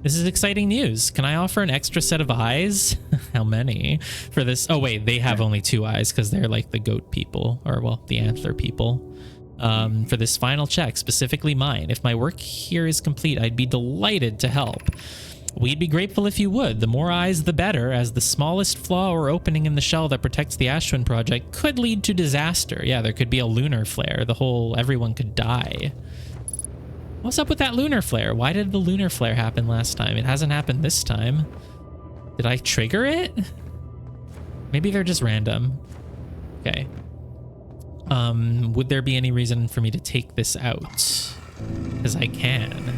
This is exciting news. Can I offer an extra set of eyes? How many for this? Oh, wait, they have only 2 eyes because they're like the goat people, or well, the antler people. For this final check, specifically mine. If my work here is complete, I'd be delighted to help. We'd be grateful if you would. The more eyes, the better, as the smallest flaw or opening in the shell that protects the Ash Twin project could lead to disaster. Yeah, there could be a lunar flare. Everyone could die. What's up with that lunar flare? Why did the lunar flare happen last time? It hasn't happened this time. Did I trigger it? Maybe they're just random. Okay. Would there be any reason for me to take this out? Because I can.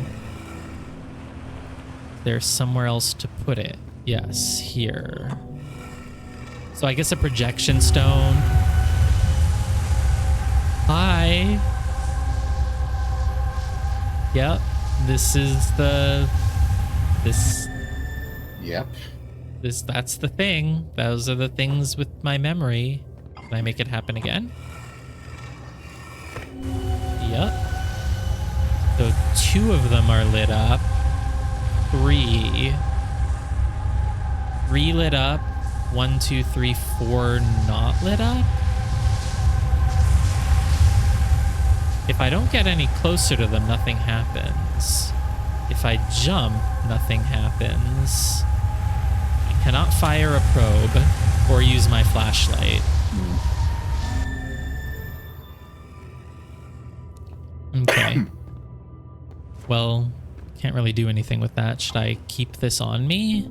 There's somewhere else to put it. Yes, here. So I guess a projection stone. Hi. Yep. Yep. That's the thing. Those are the things with my memory. Can I make it happen again? Yep. So 2 of them are lit up. 3 lit up. 1, 2, 3, 4 not lit up. If I don't get any closer to them, nothing happens. If I jump, nothing happens. I cannot fire a probe or use my flashlight. Okay. Well, can't really do anything with that. Should I keep this on me?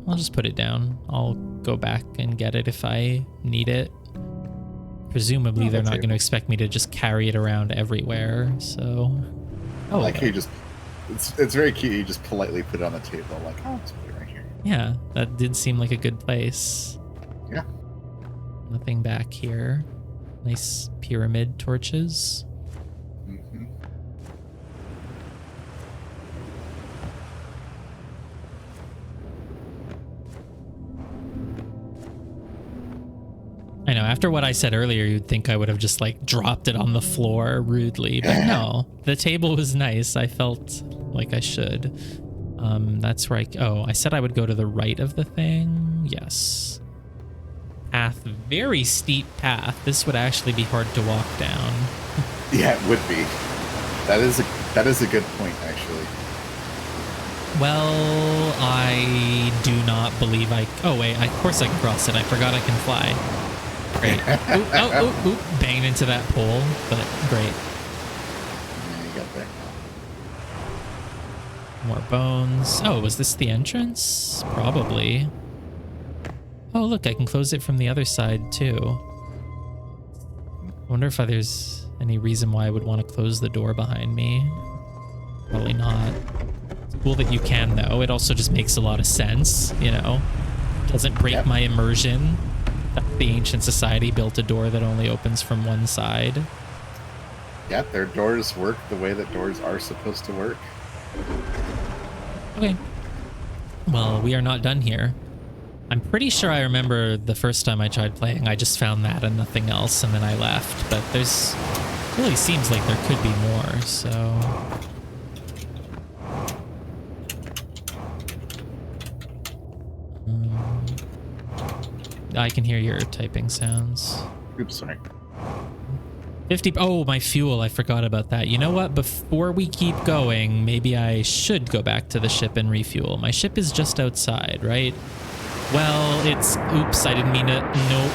I'll just put it down. I'll go back and get it if I need it. Presumably they're not going to expect me to just carry it around everywhere, so... I like how you just... It's very cute. You just politely put it on the table, like, oh, let's put it right here. Yeah, that did seem like a good place. Yeah. Nothing back here. Nice pyramid torches. After what I said earlier, you'd think I would have just like dropped it on the floor rudely, but no, the table was nice. I felt like I should. That's where I said I would go to the right of the thing. Yes. Path, very steep path. This would actually be hard to walk down. Yeah, it would be. That is a good point, actually. Well, I do not believe oh wait, of course I can cross it. I forgot I can fly. Great. Oop, banged into that pole, but great. Yeah, you got there. More bones. Oh, was this the entrance? Probably. Oh, look, I can close it from the other side too. I wonder if there's any reason why I would want to close the door behind me. Probably not. It's cool that you can, though. It also just makes a lot of sense, you know? Doesn't break my immersion. The ancient society built a door that only opens from one side. Yeah, their doors work the way that doors are supposed to work. Okay. Well, we are not done here. I'm pretty sure I remember the first time I tried playing, I just found that and nothing else, and then I left. But there's... really seems like there could be more, so... I can hear your typing sounds. Oops, sorry. 50... Oh, my fuel. I forgot about that. You know what? Before we keep going, maybe I should go back to the ship and refuel. My ship is just outside, right? Well, it's... Oops, I didn't mean to... Nope.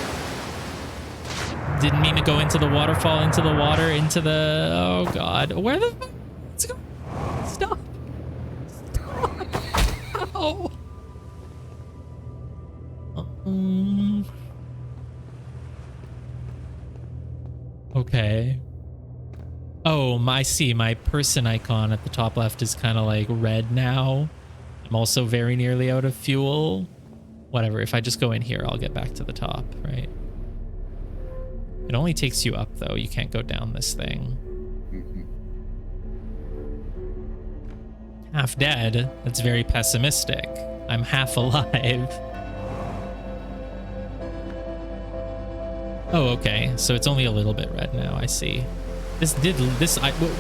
Didn't mean to go into the waterfall, into the water, into the... Oh, God. Where the... Let's go. Stop. Stop. Oh. Okay. Oh, I see. My person icon at the top left is kind of like red now. I'm also very nearly out of fuel. Whatever. If I just go in here, I'll get back to the top, right? It only takes you up, though. You can't go down this thing. Half dead? That's very pessimistic. I'm half alive. Oh, okay. So it's only a little bit red now. I see.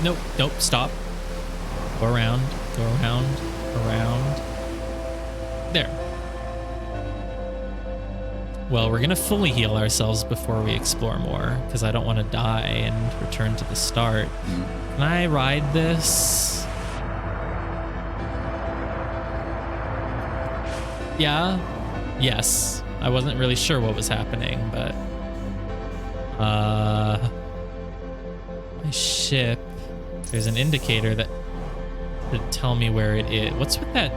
Nope, stop. Go around, around. There. Well, we're gonna fully heal ourselves before we explore more, because I don't want to die and return to the start. Can I ride this? Yeah? Yes. I wasn't really sure what was happening, but... my ship... There's an indicator that should tell me where it is. What's with that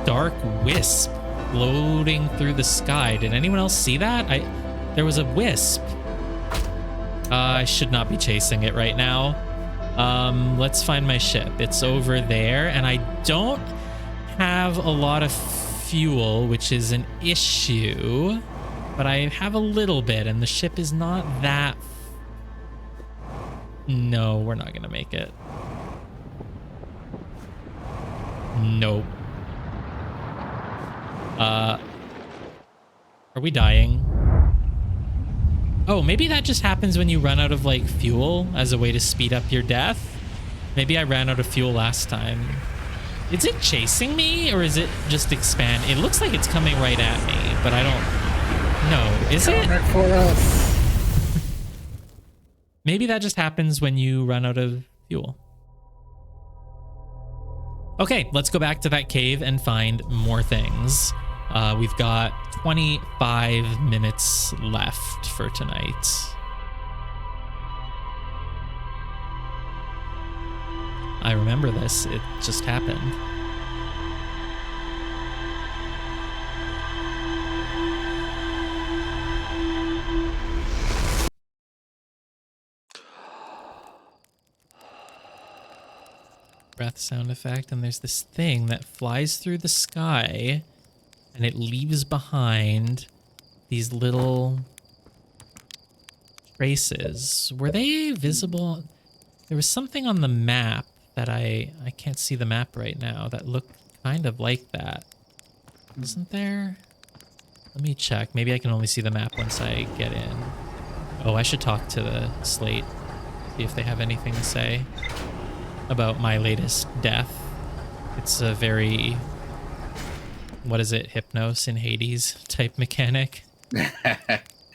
dark wisp floating through the sky? Did anyone else see that? There was a wisp. I should not be chasing it right now. Let's find my ship. It's over there, and I don't have a lot of fuel, which is an issue, but I have a little bit, and the ship is not that... No, we're not gonna make it. Nope. Are we dying? Oh, maybe that just happens when you run out of, like, fuel as a way to speed up your death? Maybe I ran out of fuel last time. Is it chasing me, or is it just expand? It looks like it's coming right at me, but I don't know. Is it? Right for us. Maybe that just happens when you run out of fuel. Okay, let's go back to that cave and find more things. We've got 25 minutes left for tonight. I remember this. It just happened. Breath sound effect, and there's this thing that flies through the sky, and it leaves behind these little traces. Were they visible? There was something on the map that I can't see the map right now that looked kind of like that. Wasn't there? Let me check. Maybe I can only see the map once I get in. Oh, I should talk to the Slate, see if they have anything to say about my latest death. It's a very, what is it, Hypnos in Hades type mechanic.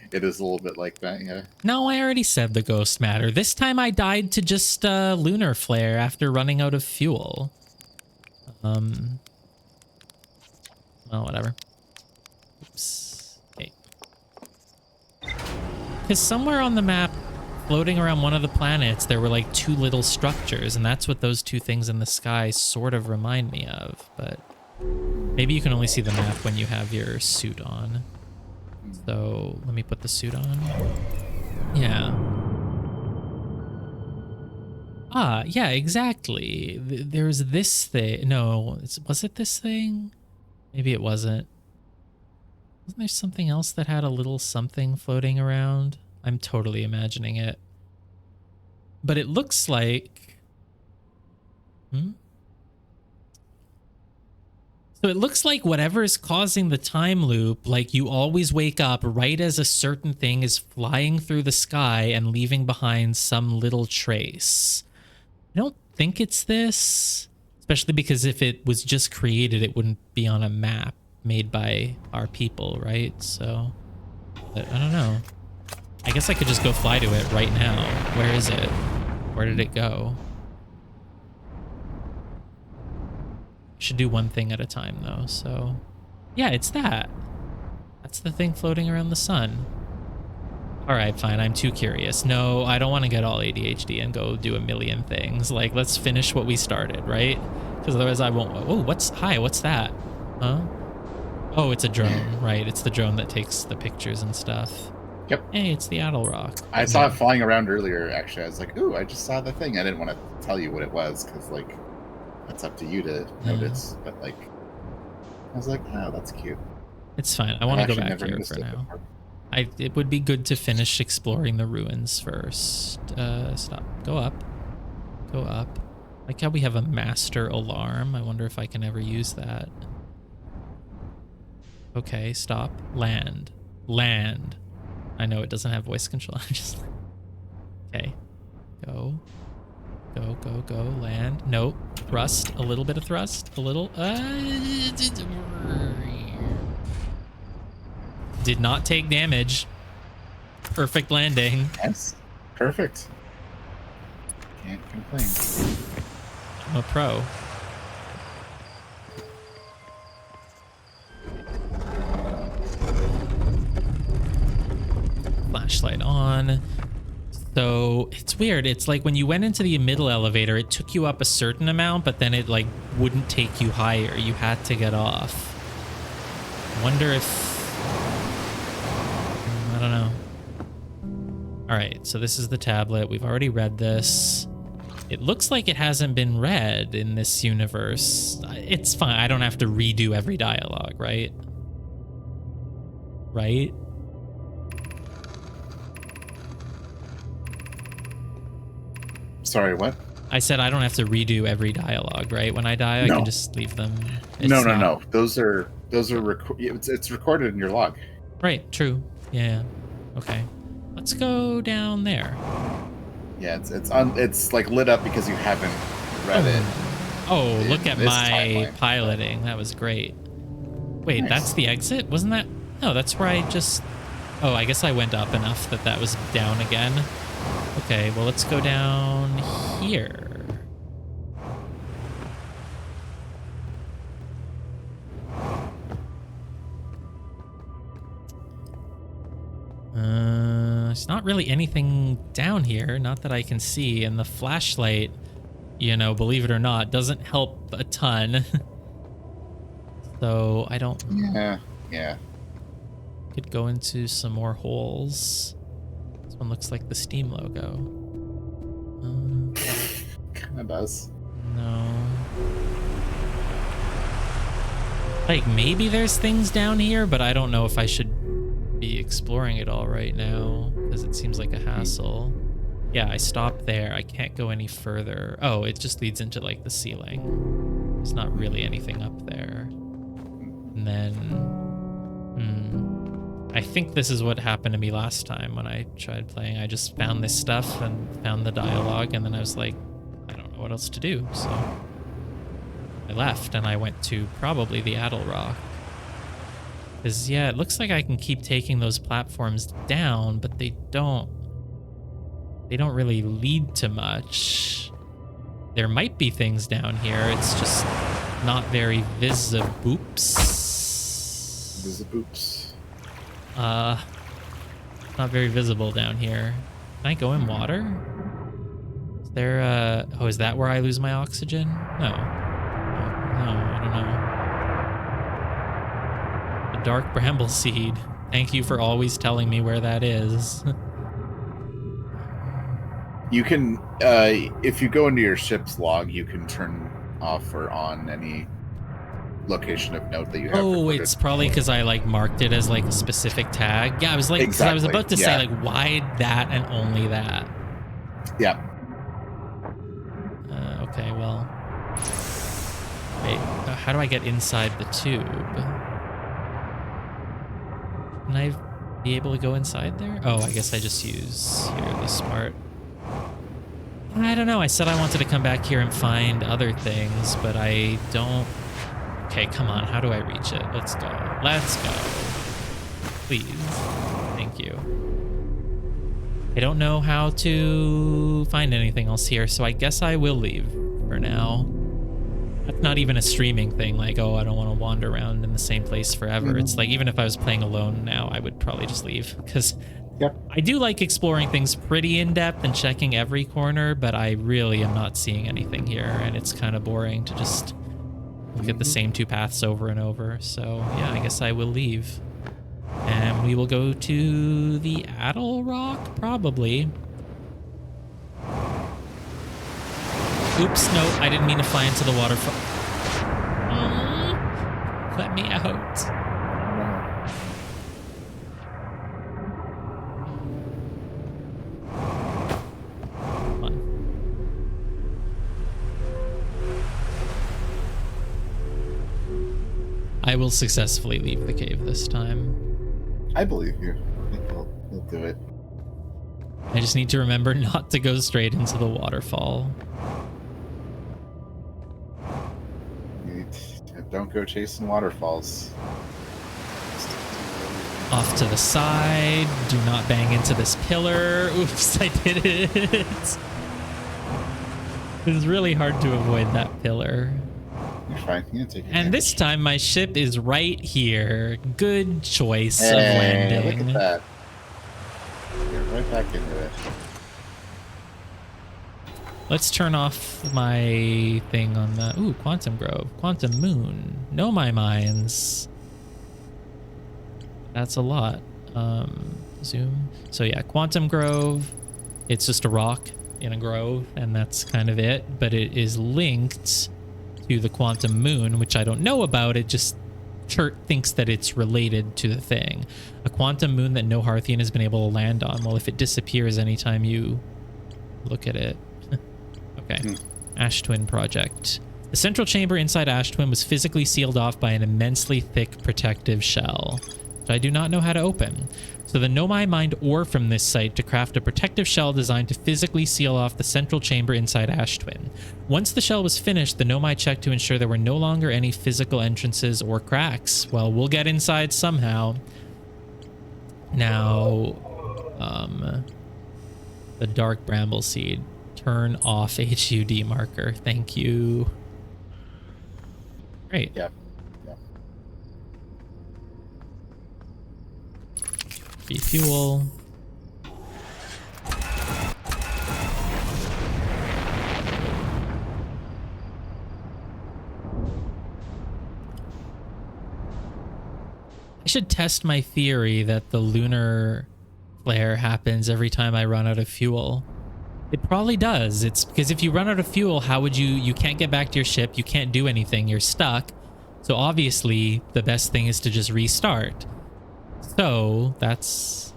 It is a little bit like that, yeah. No, I already said the ghost matter. This time I died to just lunar flare after running out of fuel. Well, whatever. Oops. Okay. Because somewhere on the map, floating around one of the planets, there were like two little structures, and that's what those two things in the sky sort of remind me of. But maybe you can only see the map when you have your suit on. So let me put the suit on. Yeah. Ah, yeah, exactly. There's this thing. No, was it this thing? Maybe it wasn't. Wasn't there something else that had a little something floating around? I'm totally imagining it. But it looks like... So it looks like whatever is causing the time loop, like you always wake up right as a certain thing is flying through the sky and leaving behind some little trace. I don't think it's this, especially because if it was just created, it wouldn't be on a map made by our people, right? So, but I don't know. I guess I could just go fly to it right now. Where is it? Where did it go? Should do one thing at a time though, so yeah, it's that. That's the thing floating around the sun. All right, fine, I'm too curious. No, I don't want to get all ADHD and go do a million things. Like, let's finish what we started, right? Because otherwise I won't. Oh, what's that? Huh? Oh, it's a drone, right? It's the drone that takes the pictures and stuff. Yep. Hey, it's the Attlerock. I saw it flying around earlier, actually. I was like, ooh, I just saw the thing. I didn't want to tell you what it was, because, like, that's up to you to notice. But, like, I was like, oh, that's cute. It's fine. I want to go back here for now. It would be good to finish exploring the ruins first. Stop. Go up. Go up. Like how we have a master alarm. I wonder if I can ever use that. Okay, stop. Land. Land. I know it doesn't have voice control. I'm just... Okay. Go. Go, go, go. Land. Nope. Thrust. A little bit of thrust. A little... Did not take damage. Perfect landing. Yes. Perfect. Can't complain. I'm a pro. Flashlight on. So it's weird. It's like when you went into the middle elevator, it took you up a certain amount, but then it like wouldn't take you higher. You had to get off. I wonder if... I don't know. All right, so this is the tablet. We've already read this. It looks like it hasn't been read in this universe. It's fine. I don't have to redo every dialogue, right? Right? Sorry, what? I said I don't have to redo every dialogue, right? When I die, I can just leave them. No. Those are it's recorded in your log. Right, true. Yeah. Okay. Let's go down there. Yeah, it's like lit up because you haven't read it. Oh, look at my timeline. piloting. That was great. Wait, Nice. That's the exit? Wasn't that? No, that's where I just... Oh, I guess I went up enough that was down again. Okay, well, let's go down here. There's not really anything down here, not that I can see, and the flashlight, you know, believe it or not, doesn't help a ton. So I don't... Yeah. Could go into some more holes. This one looks like the Steam logo. Kind of does. No. Like, maybe there's things down here, but I don't know if I should be exploring it all right now, because it seems like a hassle. Yeah, I stopped there. I can't go any further. Oh, it just leads into, like, the ceiling. There's not really anything up there. And then... I think this is what happened to me last time when I tried playing. I just found this stuff and found the dialogue, and then I was like, I don't know what else to do, so I left and I went to probably the Attlerock. Because, yeah, it looks like I can keep taking those platforms down, but they don't really lead to much. There might be things down here. It's just not very visible. Visiboops. Not very visible down here. Can I go in water? Is there oh, is that where I lose my oxygen? No. No, I don't know. The dark bramble seed. Thank you for always telling me where that is. You can, if you go into your ship's log, you can turn off or on any location of note that you have. Oh, recorded. it's probably because I like marked it as like a specific tag. Yeah, I was like, 'cause I was Exactly, about to say like, why that and only that? Yeah. Okay, well, wait, how do I get inside the tube? Can I be able to go inside there? Oh, I guess I just use here the smart. I don't know. I said I wanted to come back here and find other things, but I don't. Okay, come on. How do I reach it? Let's go. Let's go. Please. Thank you. I don't know how to find anything else here, so I guess I will leave for now. That's not even a streaming thing, like, oh, I don't want to wander around in the same place forever. It's like, even if I was playing alone now, I would probably just leave, because I do like exploring things pretty in-depth and checking every corner, but I really am not seeing anything here, and it's kind of boring to just look at the same two paths over and over. So yeah, I guess I will leave. And we will go to the Attlerock, probably. Oops, no, I didn't mean to fly into the waterfall. Let me out. Come on. I will successfully leave the cave this time. I believe you. I think we'll do it. I just need to remember not to go straight into the waterfall. Don't go chasing waterfalls. Off to the side. Do not bang into this pillar. Oops, I did it. It's really hard to avoid that pillar. You're fine. You can take it. And this time my ship is right here. Good choice of landing. Look at that. Get right back into it. Let's turn off my thing on the... Ooh, Quantum Grove. Quantum Moon. Know my mines. That's a lot. Zoom. So yeah, Quantum Grove. It's just a rock in a grove, and that's kind of it. But it is linked to the Quantum Moon, which I don't know about. It just... Chert thinks that it's related to the thing. A Quantum Moon that no Hearthian has been able to land on. Well, if it disappears anytime you look at it... Okay. Ash Twin project. The central chamber inside Ash Twin was physically sealed off by an immensely thick protective shell, which I do not know how to open. So the Nomai mined ore from this site to craft a protective shell designed to physically seal off the central chamber inside Ash Twin. Once the shell was finished, the Nomai checked to ensure there were no longer any physical entrances or cracks. Well, we'll get inside somehow. Now, the dark bramble seed. Turn off HUD marker. Thank you. Great. Yeah. Yeah. Refuel. I should test my theory that the lunar flare happens every time I run out of fuel. It probably does. It's because if you run out of fuel, how would you can't get back to your ship, you can't do anything, you're stuck. So obviously the best thing is to just restart. So that's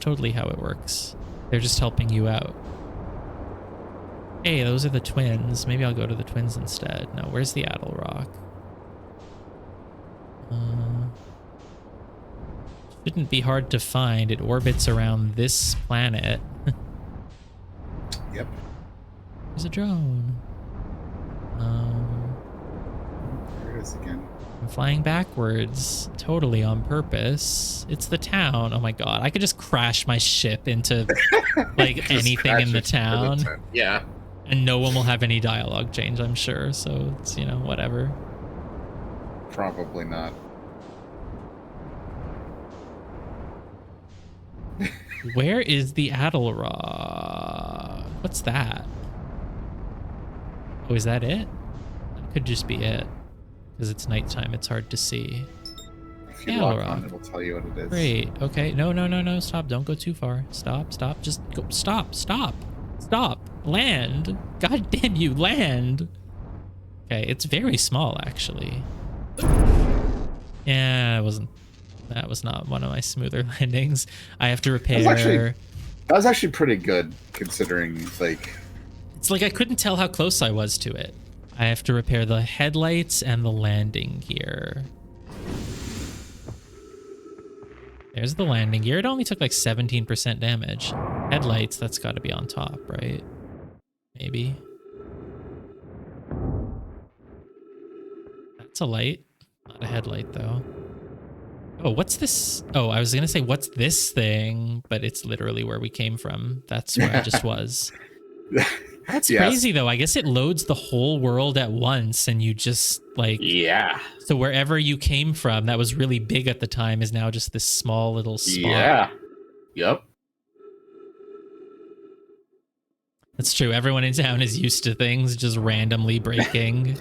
totally how it works. They're just helping you out. Hey, those are the twins. Maybe I'll go to the twins instead. No, where's the Attlerock? Shouldn't be hard to find. It orbits around this planet. Yep. There's a drone. There it is again. I'm flying backwards, totally on purpose. It's the town. Oh my god, I could just crash my ship into like anything in the town. Yeah. And no one will have any dialogue change, I'm sure. So it's, you know, whatever. Probably not. Where is the Attlerock? What's that? Oh, is that it? That could just be it. Because it's nighttime, it's hard to see. If you lock on, it'll tell you what it is. Great. Okay. No. Stop. Don't go too far. Stop. Just go. Stop. Land. God damn you, land. Okay, it's very small, actually. Yeah, that was not one of my smoother landings. I have to repair. That was actually pretty good, considering, like... It's like I couldn't tell how close I was to it. I have to repair the headlights and the landing gear. There's the landing gear. It only took like 17% damage. Headlights, that's got to be on top, right? Maybe. That's a light. Not a headlight, though. Oh, what's this? Oh, I was going to say, what's this thing? But it's literally where we came from. That's where I just was. That's crazy, though. I guess it loads the whole world at once, and you just, like... Yeah. So wherever you came from, that was really big at the time, is now just this small little spot. Yeah. Yep. That's true. Everyone in town is used to things just randomly breaking.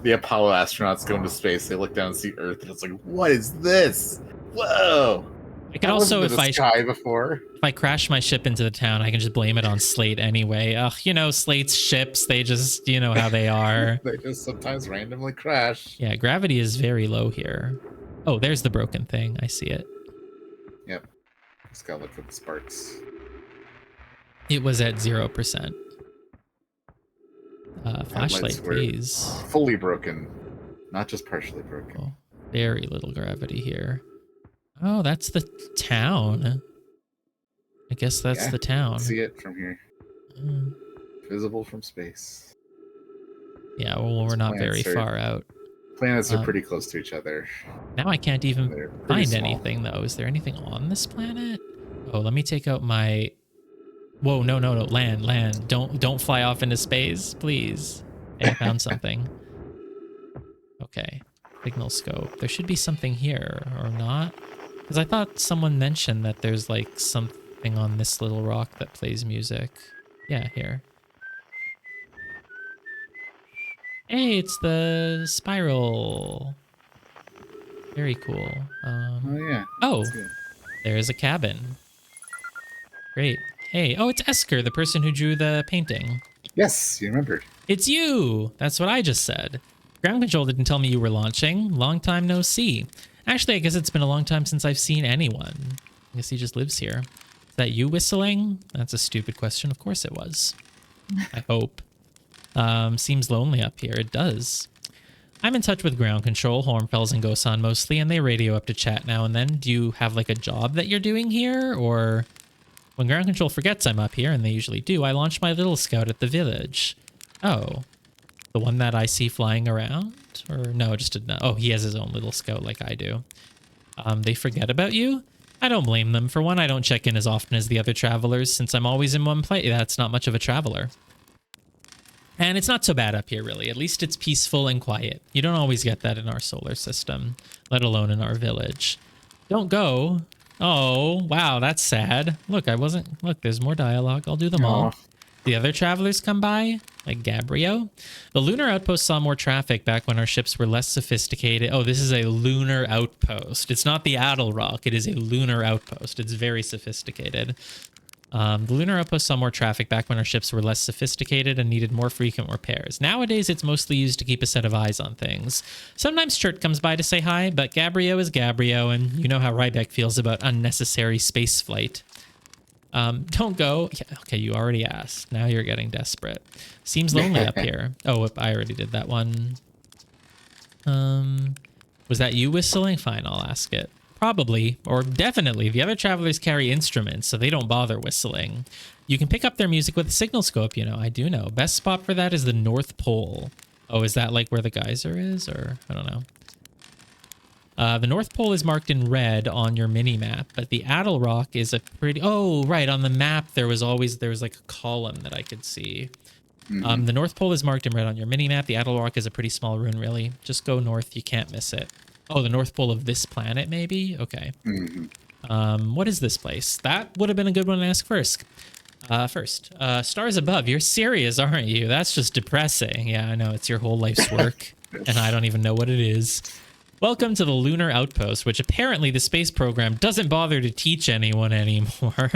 The Apollo astronauts go into space, they look down and see Earth, and it's like, what is this? Whoa! I could also, if I crash my ship into the town, I can just blame it on Slate anyway. Ugh, you know, Slate's ships, they just, you know how they are. They just sometimes randomly crash. Yeah, gravity is very low here. Oh, there's the broken thing. I see it. Yep. Just gotta look for the sparks. It was at 0%. Flashlight, please. Fully broken, not just partially broken. Oh, very little gravity here. Oh, that's the town. I guess that's the town. See it from here. Visible from space. Yeah, well, we're not very far out. Planets are pretty close to each other. Now I can't even find anything, though. Is there anything on this planet? Oh, let me take out my... Whoa, no, land. Don't fly off into space, please. Hey, I found something. Okay, signal scope. There should be something here, or not? Because I thought someone mentioned that there's like something on this little rock that plays music. Yeah, here. Hey, it's the spiral. Very cool. Oh, yeah. Oh, there's a cabin. Great. Hey, oh, it's Esker, the person who drew the painting. Yes, you remembered. It's you! That's what I just said. Ground Control didn't tell me you were launching. Long time no see. Actually, I guess it's been a long time since I've seen anyone. I guess he just lives here. Is that you whistling? That's a stupid question. Of course it was. I hope. Seems lonely up here. It does. I'm in touch with Ground Control, Hornfells and Gosan mostly, and they radio up to chat now and then. Do you have like a job that you're doing here, or... When Ground Control forgets I'm up here, and they usually do, I launch my little scout at the village. Oh. The one that I see flying around? Or no, just oh, he has his own little scout like I do. They forget about you? I don't blame them. For one, I don't check in as often as the other travelers, since I'm always in one place. That's not much of a traveler. And it's not so bad up here, really. At least it's peaceful and quiet. You don't always get that in our solar system, let alone in our village. Don't go. Oh, wow, that's sad. Look, look, there's more dialogue. I'll do them all. The other travelers come by, like Gabriel. The lunar outpost saw more traffic back when our ships were less sophisticated. Oh, this is a lunar outpost. It's not the Attlerock. It is a lunar outpost. It's very sophisticated. The lunar outpost saw more traffic back when our ships were less sophisticated and needed more frequent repairs. Nowadays, it's mostly used to keep a set of eyes on things. Sometimes Chert comes by to say hi, but Gabriel is Gabriel, and you know how Rybeck feels about unnecessary space flight. Don't go. Yeah, okay, you already asked. Now you're getting desperate. Seems lonely up here. Oh, I already did that one. Was that you whistling? Fine, I'll ask it. Probably, or definitely, the other travelers carry instruments, so they don't bother whistling. You can pick up their music with a signal scope, you know, I do know. Best spot for that is the North Pole. Oh, is that like where the geyser is? Or, I don't know. The North Pole is marked in red on your mini-map, but the Attlerock is a pretty... Oh, right, on the map there was like a column that I could see. Mm-hmm. The North Pole is marked in red on your mini-map. The Attlerock is a pretty small ruin, really. Just go north, you can't miss it. Oh, the North Pole of this planet, maybe? Okay. Mm-hmm. What is this place? That would have been a good one to ask first. Stars above. You're serious, aren't you? That's just depressing. Yeah, I know. It's your whole life's work, and I don't even know what it is. Welcome to the Lunar Outpost, which apparently the space program doesn't bother to teach anyone anymore.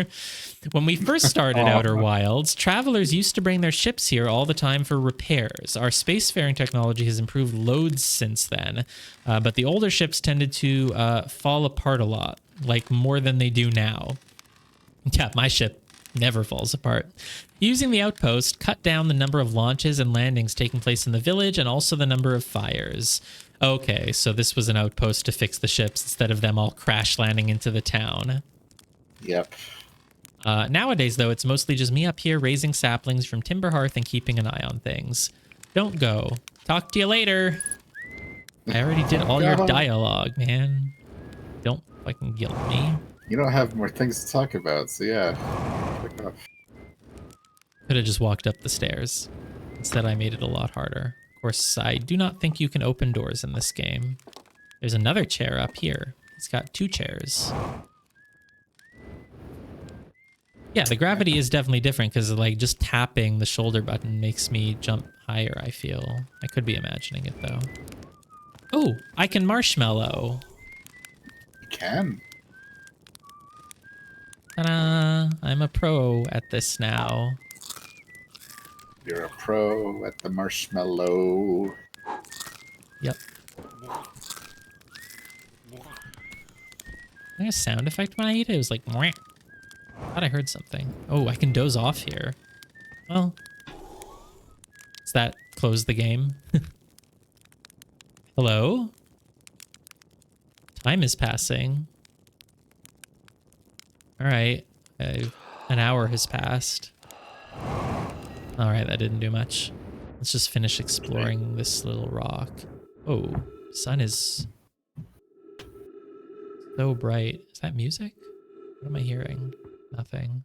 When we first started Outer Wilds, travelers used to bring their ships here all the time for repairs. Our spacefaring technology has improved loads since then, but the older ships tended to fall apart a lot, like more than they do now. Yeah, my ship never falls apart. Using the outpost, cut down the number of launches and landings taking place in the village and also the number of fires. Okay, so this was an outpost to fix the ships instead of them all crash landing into the town. Yep. Nowadays, though, it's mostly just me up here raising saplings from Timber Hearth and keeping an eye on things. Don't go. Talk to you later. I already did all your dialogue, man. Don't fucking guilt me. You don't have more things to talk about, so yeah. Click off. Could have just walked up the stairs. Instead, I made it a lot harder. Of course, I do not think you can open doors in this game. There's another chair up here. It's got 2 chairs. Yeah, the gravity is definitely different because like just tapping the shoulder button makes me jump higher, I feel. I could be imagining it though. Oh, I can marshmallow. You can. Ta-da! I'm a pro at this now. You're a pro at the marshmallow. Yep. There's a sound effect when I eat it. It was like, mwah. I thought I heard something. Oh, I can doze off here. Well, does that close the game? Hello? Time is passing. All right. An hour has passed. All right, that didn't do much. Let's just finish exploring this little rock. Oh, sun is so bright. Is that music? What am I hearing? Nothing.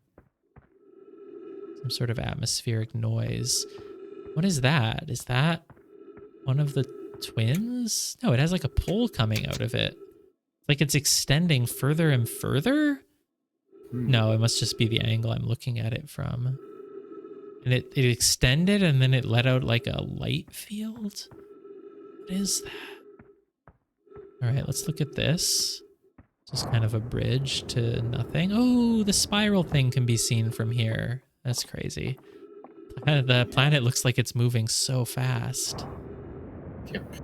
Some sort of atmospheric noise. What is that? Is that one of the twins? No, it has like a pole coming out of it. Like it's extending further and further? No, it must just be the angle I'm looking at it from. And it extended and then it let out like a light field? What is that? All right, let's look at this. Just kind of a bridge to nothing. Oh, the spiral thing can be seen from here. That's crazy. The planet looks like it's moving so fast. Yep.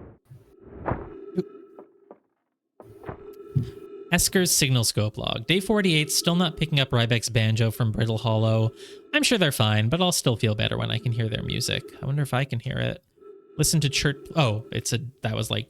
Esker's signal scope log. Day 48, still not picking up Rybek's banjo from Brittle Hollow. I'm sure they're fine, but I'll still feel better when I can hear their music. I wonder if I can hear it. Listen to church. Oh, that was like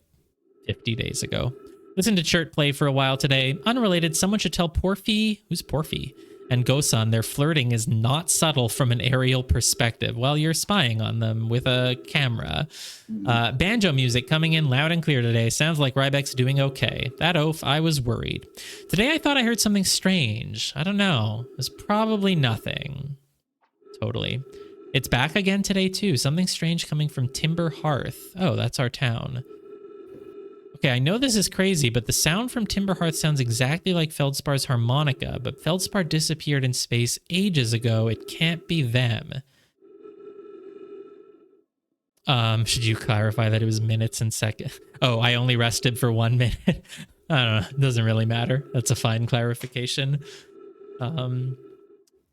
50 days ago. Listen to Chert play for a while today. Unrelated, someone should tell Porphy, who's Porphy, and Gosan their flirting is not subtle from an aerial perspective while you're spying on them with a camera. Banjo music coming in loud and clear today. Sounds like Rybek's doing okay. That oaf, I was worried. Today I thought I heard something strange. I don't know. It was probably nothing. Totally. It's back again today too. Something strange coming from Timber Hearth. Oh, that's our town. Okay, I know this is crazy, but the sound from Timber Hearth sounds exactly like Feldspar's harmonica, but Feldspar disappeared in space ages ago. It can't be them. Should you clarify that it was minutes and seconds? Oh, I only rested for 1 minute. I don't know. It doesn't really matter. That's a fine clarification.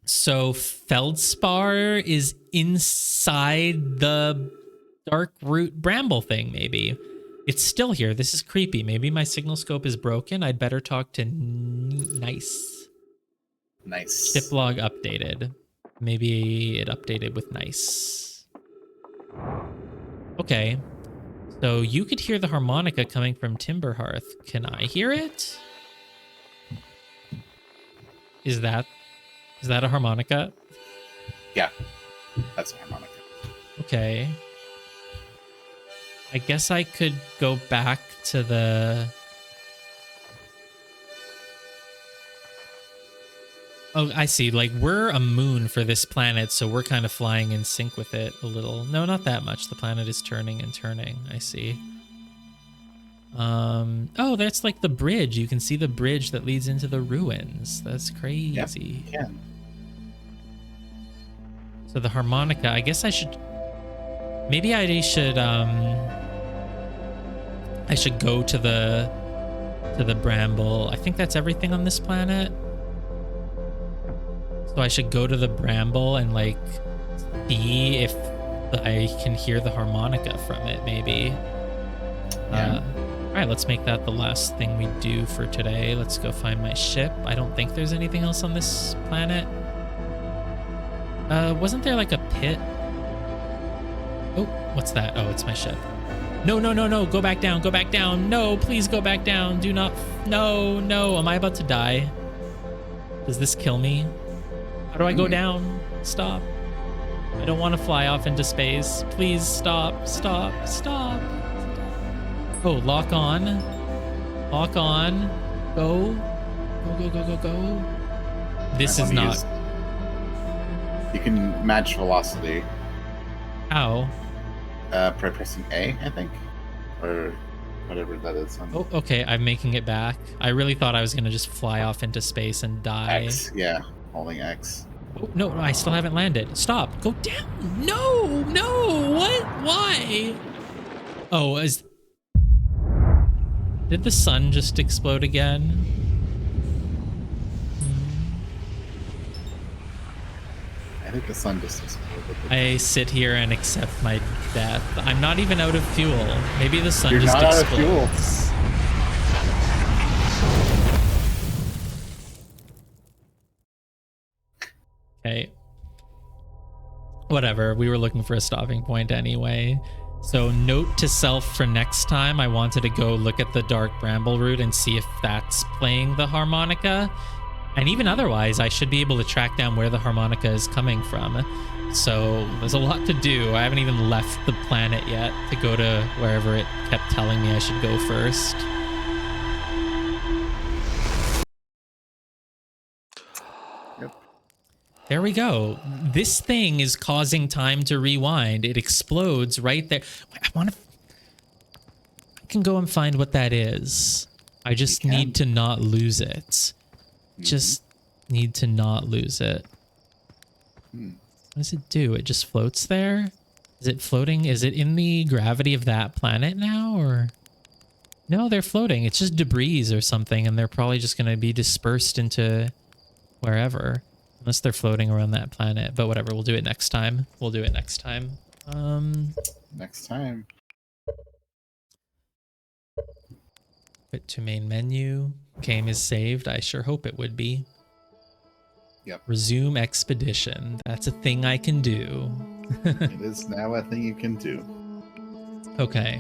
So Feldspar is inside the dark root bramble thing, maybe. It's still here. This is creepy. Maybe my signal scope is broken. I'd better talk to Nice. Nice. Ship log updated. Maybe it updated with Nice. Okay. So you could hear the harmonica coming from Timber Hearth. Can I hear it? Is that a harmonica? Yeah, that's a harmonica. Okay. I guess I could go back to the... Oh, I see. Like, we're a moon for this planet, so we're kind of flying in sync with it a little. No, not that much. The planet is turning and turning. I see. Oh, that's like the bridge. You can see the bridge that leads into the ruins. That's crazy. Yeah. So the harmonica, I guess I should... Maybe I should go to the bramble. I think that's everything on this planet. So I should go to the bramble and like see if I can hear the harmonica from it, maybe. Yeah. All right, let's make that the last thing we do for today. Let's go find my ship. I don't think there's anything else on this planet. Wasn't there like a pit? Oh, what's that? Oh, it's my ship. No, no, no, no. Go back down. Go back down. No, please go back down. Do not. No, no. Am I about to die? Does this kill me? How do I go down? Stop. I don't want to fly off into space. Please stop. Stop. Stop. Oh, lock on. Lock on. Go. Go, go, go, go, go. This is not... You can match velocity. How? By pressing A, I think. Or whatever that is. Oh, okay. I'm making it back. I really thought I was going to just fly off into space and die. X, yeah. Holding X. Oh, no, I still haven't landed. Stop. Go down. No, no. What? Why? Oh, did the sun just explode again? I think the sun just exploded. I sit here and accept my death. I'm not even out of fuel. Maybe the sun You're just not explodes. out of fuel. Okay. Whatever. We were looking for a stopping point anyway. So note to self for next time, I wanted to go look at the Dark Bramble route and see if that's playing the harmonica. And even otherwise, I should be able to track down where the harmonica is coming from. So there's a lot to do. I haven't even left the planet yet to go to wherever it kept telling me I should go first. There we go. This thing is causing time to rewind. It explodes right there. I can go and find what that is. I just need to not lose it. Just need to not lose it. What does it do? It just floats there? Is it floating? Is it in the gravity of that planet now, or? No, they're floating. It's just debris or something, and they're probably just going to be dispersed into wherever. Unless they're floating around that planet. But whatever, we'll do it next time. We'll do it next time. Next time. Quit to main menu. Game is saved. I sure hope it would be. Yep. Resume expedition. That's a thing I can do. It is now a thing you can do. Okay.